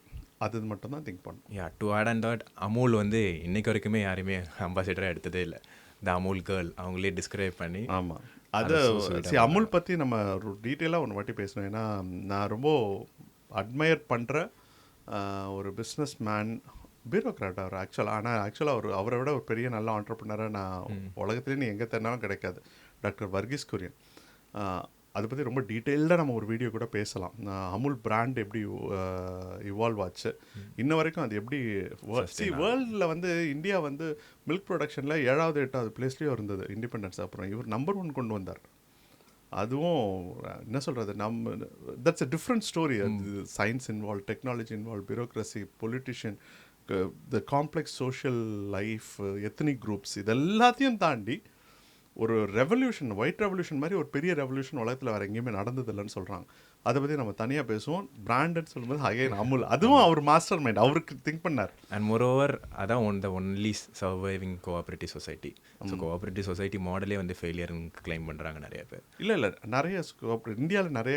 அது மட்டும் தான் திங்க் பண்ணணும். To add and that, Amul வந்து இன்னைக்கு வரைக்குமே யாருமே அம்பாசிடராக எடுத்ததே இல்லை. த அமுல் கேர்ள் அவங்களே டிஸ்கிரைப் பண்ணி. ஆமாம், அது அமுல் பற்றி நம்ம டீட்டெயிலாக ஒன்று வாட்டி பேசணும். ஏன்னா நான் ரொம்ப அட்மையர் பண்ணுற ஒரு பிஸ்னஸ் மேன், பியூரோக்ராட் அவர் ஆக்சுவலாக. ஆனால் ஆக்சுவலாக அவரை விட ஒரு பெரிய நல்ல ஆண்டர்ப்ரனராக நான் உலகத்துலேயே நீ எங்கே தேடினாலும் கிடைக்காது. டாக்டர் வர்கீஸ் குரியன். அதை பற்றி ரொம்ப டீட்டெயில்டாக நம்ம ஒரு வீடியோ கூட பேசலாம். அமுல் பிராண்ட் எப்படி இவால்வ் ஆச்சு, இன்ன வரைக்கும் அது எப்படி வேர்ல்டில் வந்து இந்தியா வந்து மில்க் ப்ரொடக்ஷனில் 7வது 8வது பிளேஸ்லேயும் இருந்தது இண்டிபெண்டன்ஸ். அப்புறம் இவர் நம்பர் 1 கொண்டு வந்தார். அதுவும் என்ன சொல்கிறது, நம்ம தட்ஸ் அ டிஃப்ரெண்ட் ஸ்டோரி. அது science involve, technology involve, bureaucracy, politician, த complex social life, ethnic groups, இது எல்லாத்தையும் தாண்டி ஒரு ரெவல்யூஷன், ஒயிட் ரெவல்யூஷன் மாதிரி ஒரு பெரிய ரெவல்யூஷன் உலகத்தில் வேறு எங்கேயுமே நடந்ததில்லைன்னு சொல்கிறாங்க. அதை பற்றி நம்ம தனியாக பேசுவோம். பிராண்டுன்னு சொல்லும்போது அகைன் அமுல், அதுவும் அவர் மாஸ்டர் மைண்ட், அவருக்கு திங்க் பண்ணார். அண்ட் மோரோவர் அதான் only surviving cooperative society. So cooperative society மாடலே வந்து ஃபெயிலியர்னு கிளைம் பண்ணுறாங்க நிறைய பேர். இல்லை நிறைய இந்தியாவில் நிறைய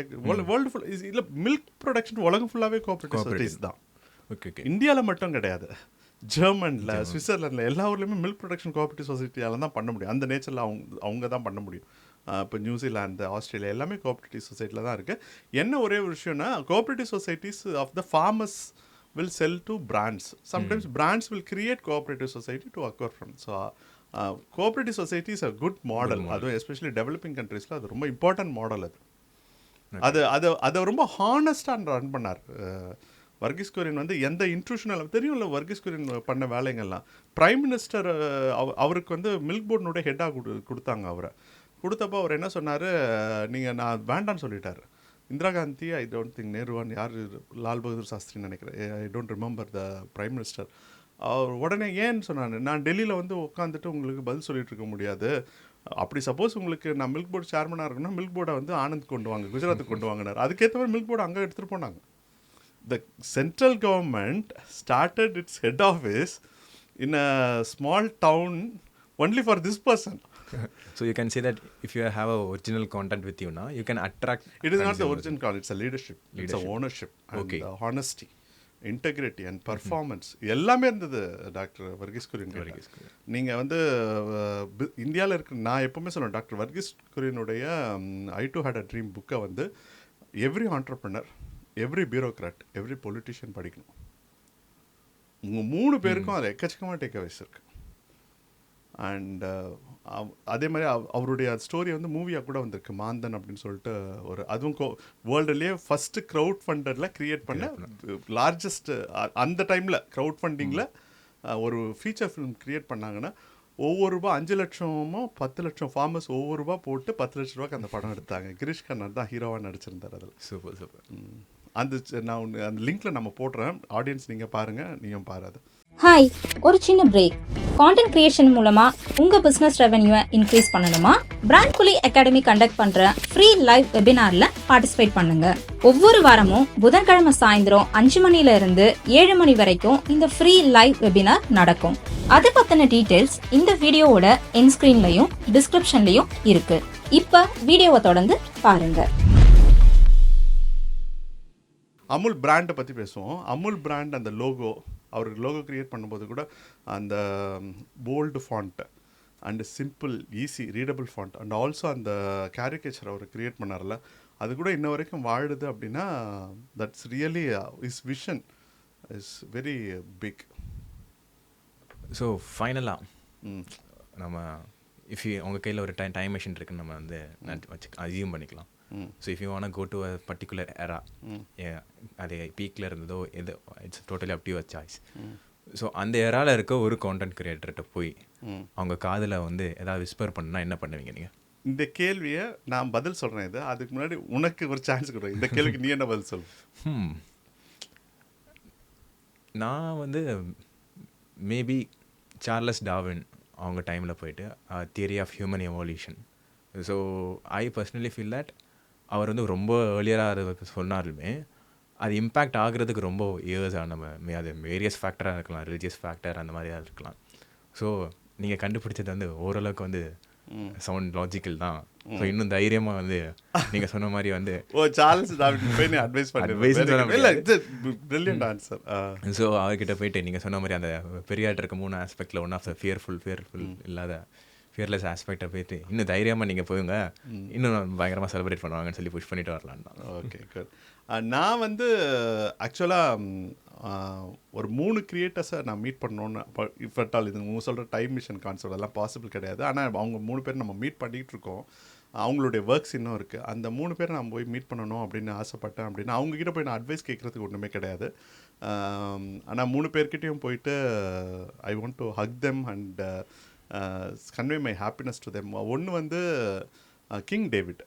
வேர்ல்டு ஃபுல் இல்லை, மில்க் ப்ரொடக்ஷன் உலகம் ஃபுல்லாகவே கோஆப்ரேட்டிவ் சொசைட்டிஸ் தான். Okay okay. இந்தியாவில் மட்டும் கிடையாது, ஜெர்மனில், சுவிட்சர்லாண்டில், எல்லா ஊர்லேயுமே மில்க் ப்ரொடக்ஷன் கோஆப்ரேட்டிவ் சொசைட்டியால் தான் பண்ண முடியும். அந்த நேச்சரில் அவங்க தான் பண்ண முடியும். இப்போ நியூசிலாந்து, ஆஸ்திரேலியா எல்லாமே கோஆப்ரேட்டிவ் சொசைட்டியில் தான் இருக்குது. என்ன ஒரே ஒரு விஷயம்னா, cooperative societies of the farmers will sell to brands. Sometimes brands will create cooperative society to acquire from. So cooperative society is a good model. அதுவும் எஸ்பெஷலி டெவலப்பிங் கண்ட்ரீஸில் அது ரொம்ப இம்பார்ட்டன்ட் மாடல். அதை ரொம்ப ஹானஸ்டாக ரன் பண்ணார் வர்கீஸ் குரியன். வந்து எந்த இன்ட்ரூஷனல் தெரியும்ல, வர்கீஸ் குரியன் பண்ண வேலைங்கள்லாம். பிரைம் மினிஸ்டர் அவருக்கு வந்து மில்க் போர்டினுடைய ஹெட்டாக கொடுத்தாங்க. அவரை கொடுத்தப்போ அவர் என்ன சொன்னார், நான் வேண்டான்னு சொல்லிட்டார். Indira Gandhi, I don't think நேருவான், யார், லால் பகதூர் சாஸ்திரின்னு நினைக்கிறேன், I don't remember the prime minister. அவர் உடனே ஏன்னு சொன்னார், நான் டெல்லியில் வந்து உட்காந்துட்டு உங்களுக்கு பதில் சொல்லிட்டு இருக்க முடியாது. அப்படி சப்போஸ் உங்களுக்கு நான் மில்க் போர்டு சேர்மனாக இருக்குன்னா மில்க் போர்டை வந்து ஆனந்த் கொண்டு வாங்க, குஜராத்துக்கு கொண்டு வாங்கினார். அதுக்கேற்ற மாதிரி மில்க் போர்டு அங்கே எடுத்துகிட்டு போனாங்க. The central government started its head office in a small town only for this person. So you can say that if you have a original content with you now, you can attract. It is not the original content, it's a leadership. It's a ownership and honesty, integrity and performance. எல்லாமே இருந்தது doctor Varghese Kurien. நீங்கள் வந்து இந்தியாவில் இருக்க, நான் எப்பவுமே சொல்லுவேன், doctor Verghese குரியனுடைய I too had a dream புக்கை வந்து every entrepreneur, every bureaucrat, every politician படிக்கணும். உங்கள் 3 பேருக்கும் அதில் எக்கச்சக்கமாக டேக்அவேஸ் இருக்குது. அண்ட் அதே மாதிரி அவருடைய ஸ்டோரி வந்து மூவியாக கூட வந்திருக்கு, மாந்தன் அப்படின்னு சொல்லிட்டு. ஒரு அதுவும் வேர்ல்டுலேயே ஃபஸ்ட்டு க்ரௌட் ஃபண்டரில் க்ரியேட் பண்ண லார்ஜஸ்ட், அந்த டைமில் க்ரௌட் ஃபண்டிங்கில் ஒரு ஃபீச்சர் ஃபிலிம் க்ரியேட் பண்ணாங்கன்னா ஒவ்வொரு ரூபா 5 லட்சமோ 10 லட்சம் ஃபார்மர்ஸ் ஒவ்வொரு ரூபா போட்டு 10 லட்ச ரூபாய்க்கு அந்த படம் எடுத்தாங்க. கிரீஷ் கர்னாட் தான் ஹீரோவாக நடிச்சிருந்தார் அதில். Super super. நான் அந்த லிங்க்ல நம்ம போடுறேன், ஆடியன்ஸ் நீங்கள் பாருங்கள், நீங்கள் பாராது. ஹாய், ஒரு சின்ன பிரேக். கான்டென்ட் கிரியேஷன் மூலமா உங்க பிசினஸ் ரெவென்யூவை இன்க்ரீஸ் பண்ணணுமா? பிராண்ட்புலி அகாடமி கண்டக்ட் பண்ற ஃப்ரீ லைவ் வெபினார்ல பார்ட்டிசிபேட் பண்ணுங்க. ஒவ்வொரு வாரமும் புதன்கிழமை சாயந்தரம் 5 மணில இருந்து 7 மணி வரைக்கும் இந்த ஃப்ரீ லைவ் வெபினார் நடக்கும். அது பத்தின டீடைல்ஸ் இந்த வீடியோவோட எண்ட் ஸ்கிரீன்லயும் டிஸ்கிரிப்ஷன்லயும் இருக்கு. இப்ப வீடியோவை தொடர்ந்து பாருங்க. அமுல் பிராண்டை பற்றி பேசுவோம். அமுல் பிராண்ட் அந்த லோகோ, அவருக்கு லோகோ க்ரியேட் பண்ணும்போது கூட அந்த bold font and simple easy readable font and also அந்த கேரிகேச்சர் அவர் க்ரியேட் பண்ணார்ல, அது கூட இன்ன வரைக்கும் வாழுது. அப்படின்னா that's really is vision is very big. So ஃபைனலாக நம்ம இஃப் யூ உங்கள் கையில் ஒரு டைம் மிஷின் இருக்குன்னு நம்ம வந்து வச்சு அசியூம் பண்ணிக்கலாம். So if you want go to a particular era, அது பீக்கில் இருந்ததோ எது, it's totally up to your choice. So அந்த எராவில் இருக்க ஒரு கான்டென்ட் கிரியேட்டர்கிட்ட போய் அவங்க காதில் வந்து ஏதாவது விஸ்பர் பண்ணால் என்ன பண்ணுவீங்க நீங்கள்? இந்த கேள்வியை நான் பதில் சொல்கிறேன். இது அதுக்கு முன்னாடி உனக்கு ஒரு சான்ஸ் கொடுறேன். இந்த கேள்விக்கு நீ என்ன பதில் சொல்? நான் வந்து மேபி சார்லஸ் டார்வின் அவங்க டைமில் போயிட்டு theory of human evolution. So I personally feel that அவர் வந்து ரொம்ப ஏர்லியராக அதை சொன்னாலுமே அது இம்பேக்ட் ஆகுறதுக்கு ரொம்ப இயர்ஸாக நம்ம அது வேரியஸ் ஃபேக்டராக இருக்கலாம், ரிலீஜியஸ் ஃபேக்டர் அந்த மாதிரியாக இருக்கலாம். ஸோ நீங்கள் கண்டுபிடிச்சது வந்து ஓரளவுக்கு வந்து சவுண்ட் லாஜிக்கல் தான். ஸோ இன்னும் தைரியமாக வந்து நீங்கள் சொன்ன மாதிரி வந்து சார்லஸ் டார்வின் போய் நீ அட்வைஸ் பிரில்லியன்ட் ஆன்சர். ஸோ அவர்கிட்ட போயிட்டு நீங்கள் சொன்ன மாதிரி அந்த பெரியார்ட்ட இருக்க 3 ஆஸ்பெக்டில் ஒன் ஆஃப் த ஃபியர்ஃபுல் இல்லாத ஃபியர்லெஸ் ஆஸ்பெக்டை போயிட்டு இன்னும் தைரியமாக நீங்கள் போயுங்க, இன்னும் பயங்கரமாக செலிப்ரேட் பண்ணுவாங்கன்னு சொல்லி புஷ் பண்ணிட்டு வரலாம் தான். Okay good. நான் வந்து ஆக்சுவலாக ஒரு 3 கிரியேட்டர்ஸை நான் மீட் பண்ணோன்னு இஃபர்டால் இது சொல்கிற டைம் மிஷன் கான்செப்ட் எல்லாம் பாசிபிள் கிடையாது. ஆனால் அவங்க 3 பேர் நம்ம மீட் பண்ணிகிட்டு இருக்கோம். அவங்களுடைய ஒர்க்ஸ் இன்னும் இருக்குது. அந்த 3 பேரை நான் போய் மீட் பண்ணணும் அப்படின்னு ஆசைப்பட்டேன். அப்படின்னா அவங்கக்கிட்ட போய் நான் அட்வைஸ் கேட்குறதுக்கு ஒன்றுமே கிடையாது. ஆனால் 3 பேர்கிட்டையும் போயிட்டு I want to hug them and convey my happiness to them. ஒன்று வந்து கிங் டேவிட்.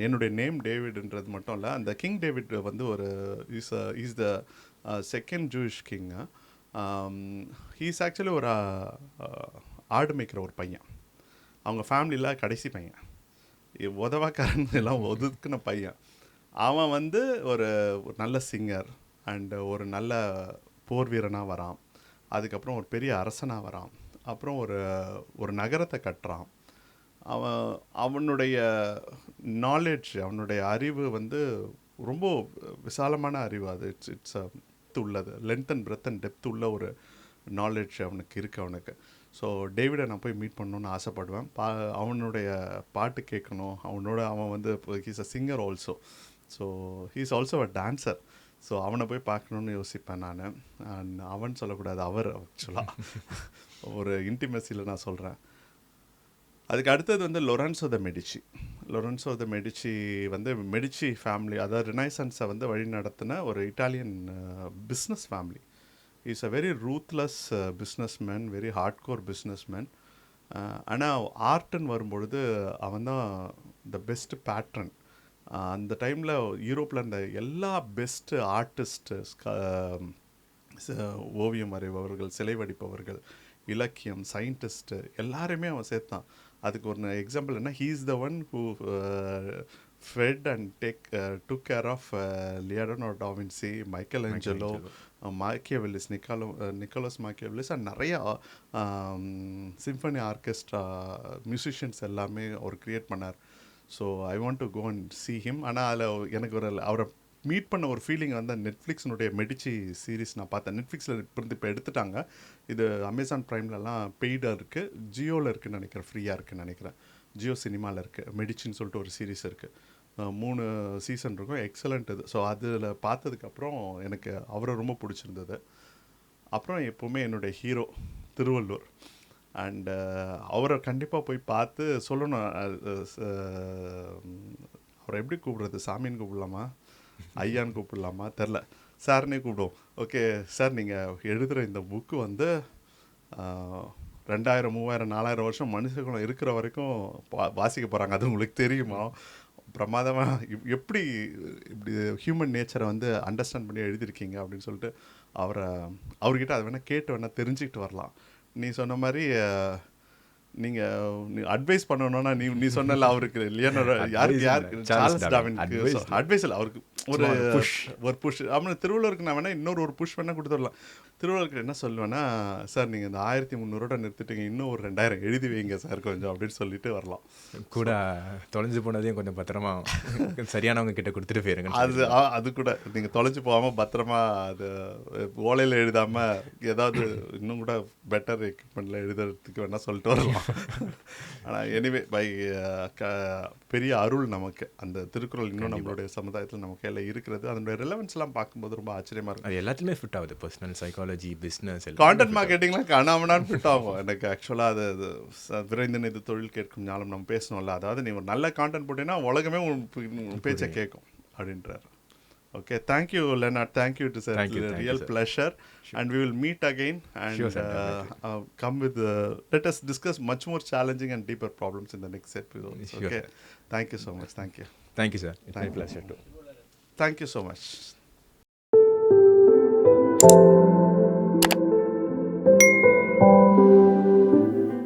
என்னுடைய நேம் டேவிட்ன்றது மட்டும் இல்லை, அந்த கிங் டேவிட் வந்து ஒரு is the second Jewish king. He's actually ஒரு ஆடு மேய்க்கிற ஒரு பையன். அவங்க ஃபேமிலியில் கடைசி பையன், உதவாக்காரன் எல்லாம் ஒதுக்குன பையன். அவன் வந்து ஒரு நல்ல சிங்கர் அண்டு ஒரு நல்ல போர் வீரனாக வரான். அதுக்கப்புறம் ஒரு பெரிய அரசனாக வரான். அப்புறம் ஒரு நகரத்தை கட்டுறான். அவனுடைய நாலேஜ், அவனுடைய அறிவு வந்து ரொம்ப விசாலமான அறிவு. அது இட்ஸ் உள்ளது, length and breadth and depth உள்ள ஒரு நாலேஜ் அவனுக்கு இருக்குது அவனுக்கு. ஸோ டேவிடை நான் போய் மீட் பண்ணணுன்னு ஆசைப்படுவேன். அவனுடைய பாட்டு கேட்கணும். அவன் வந்து he's a singer also. So he's also a dancer. So அவனை போய் பார்க்கணுன்னு யோசிப்பேன் நான். அவன் சொல்லக்கூடாது, அவர் ஆக்சுவலாக ஒரு இன்டிமெசியில் நான் சொல்கிறேன். அதுக்கு அடுத்தது வந்து லொரென்சோ த மெடிச்சி வந்து மெடிச்சி ஃபேமிலி, அதாவது ரினைசன்ஸை வந்து வழி நடத்தின ஒரு Italian business family. Is a very ruthless businessman, very hardcore businessman. ஆனால் ஆர்ட்டுன்னு வரும்பொழுது அவன் தான் த பெஸ்ட் பேட்ரன். அந்த டைமில் யூரோப்பில் இருந்த எல்லா பெஸ்ட் ஆர்டிஸ்ட், ஓவியம் வரைபவர்கள், சிலை வடிப்பவர்கள், இலக்கியம், சயின்டிஸ்ட்டு எல்லாருமே அவன் சேர்த்தான். அதுக்கு ஒரு எக்ஸாம்பிள் என்ன, he is the one who fed and took care of Leonardo da Vinci, Michelangelo, Machiavellis, Nicholas Machiavellis and நிறையா சிம்ஃபனி ஆர்கெஸ்ட்ரா மியூசிஷியன்ஸ் எல்லாமே அவர் க்ரியேட் பண்ணார். So I want to go and see him. ஆனால் அதில் எனக்கு அவரை meet பண்ண ஒரு ஃபீலிங் வந்து நெட்ஃப்ளிக்ஸினுடைய மெடிச்சி சீரீஸ் நான் பார்த்தேன். நெட்ஃப்ளிக்ஸில் இப்போ எடுத்துட்டாங்க. இது அமேசான் ப்ரைம்லலாம் பெய்டாக இருக்குது, ஜியோவில் இருக்குதுன்னு நினைக்கிறேன், ஃப்ரீயாக இருக்குதுன்னு நினைக்கிறேன். ஜியோ சினிமாவில் இருக்குது. மெடிச்சின்னு சொல்லிட்டு ஒரு சீரீஸ் இருக்குது. 3 சீசன் இருக்கும். எக்ஸலண்ட் இது. ஸோ அதில் பார்த்ததுக்கப்புறம் எனக்கு அவரை ரொம்ப பிடிச்சிருந்தது. அப்புறம் எப்போவுமே என்னுடைய ஹீரோ திருவள்ளூர். அண்டு அவரை கண்டிப்பாக போய் பார்த்து சொல்லணும். அவரை எப்படி கூப்பிடுறது, சாமின்னு கூப்பிடலாமா, ஐயான்னு கூப்பிடலாமா தெரில, சார்னே கூப்பிடுவோம். ஓகே சார், நீங்கள் எழுதுகிற இந்த புக்கு வந்து 2000, 3000, 4000 வருஷம் மனுஷகுலம் இருக்கிற வரைக்கும் வாசிக்க போகிறாங்க. அது உங்களுக்கு தெரியுமா? பிரமாதமாக எப்படி இப்படி ஹியூமன் நேச்சரை வந்து அண்டர்ஸ்டாண்ட் பண்ணி எழுதியிருக்கீங்க அப்படின்னு சொல்லிட்டு அவர்கிட்ட அதை வேணால் கேட்டு வேணால் தெரிஞ்சுக்கிட்டு வரலாம். நீ சொன்ன மாதிரி நீங்கள் அட்வைஸ் பண்ணணும்னா நீ சொன்னல அவருக்கு லியோனார்டோ, யார் சார்லஸ் டார்வினுக்கு அட்வைஸ் இல்லை, அவருக்கு ஒரு புஷ். அப்புறம் திருவள்ளுவருக்கு நான் வேணால் ஒரு புஷ் வேணால் கொடுத்துடலாம். திருவள்ளுவருக்கு என்ன சொல்லுவேன்னா, சார் நீங்கள் இந்த 1300 நிறுத்திட்டீங்க, இன்னும் ஒரு 2000 எழுதி வைங்க சார் கொஞ்சம் அப்படின்னு சொல்லிட்டு வரலாம். கூட தொலைஞ்சு போனதையும் கொஞ்சம் பத்திரமா சரியானவங்க கிட்ட கொடுத்துட்டு போயிருங்க. அது கூட நீங்கள் தொலைஞ்சு போகாமல் பத்திரமா அது ஓலையில் எழுதாமல் ஏதாவது இன்னும் கூட பெட்டர் எக்யூப்மெண்ட்டில் எழுதுறதுக்கு வேணால் சொல்லிட்டு வரலாம். ஆனால் எனிவே பெரிய அருள் நமக்கு அந்த திருக்குறள் இன்னும் நம்மளுடைய சமுதாயத்தில் நம்ம கையில் இருக்கிறது. அதனுடைய ரிலவன்ஸ்லாம் பார்க்கும்போது ரொம்ப ஆச்சரியமாக இருக்கும். அது எல்லாத்துலேயுமே ஃபிட் ஆகுது. பர்சனல் சைக்காலஜி, பிஸ்னஸ், கான்டென்ட் மார்க்கெட்டிங்லாம் காணாமனான்னு ஃபிட் ஆகும் எனக்கு. ஆக்சுவலாக அது விரைந்தன் இது தொழில் கேட்கும் ஞானம் நம்ம பேசணும்ல. அதாவது நீ ஒரு நல்ல கான்டென்ட் போட்டீங்கன்னா உலகமே உன் பேச்சை கேட்கும் அப்படின்றார். Okay, thank you Leonard, thank you, it is a real pleasure, and we will meet again and come with let us discuss much more challenging and deeper problems in the next episode. Okay, thank you so much. Thank you sir, it's my pleasure too. Thank you so much.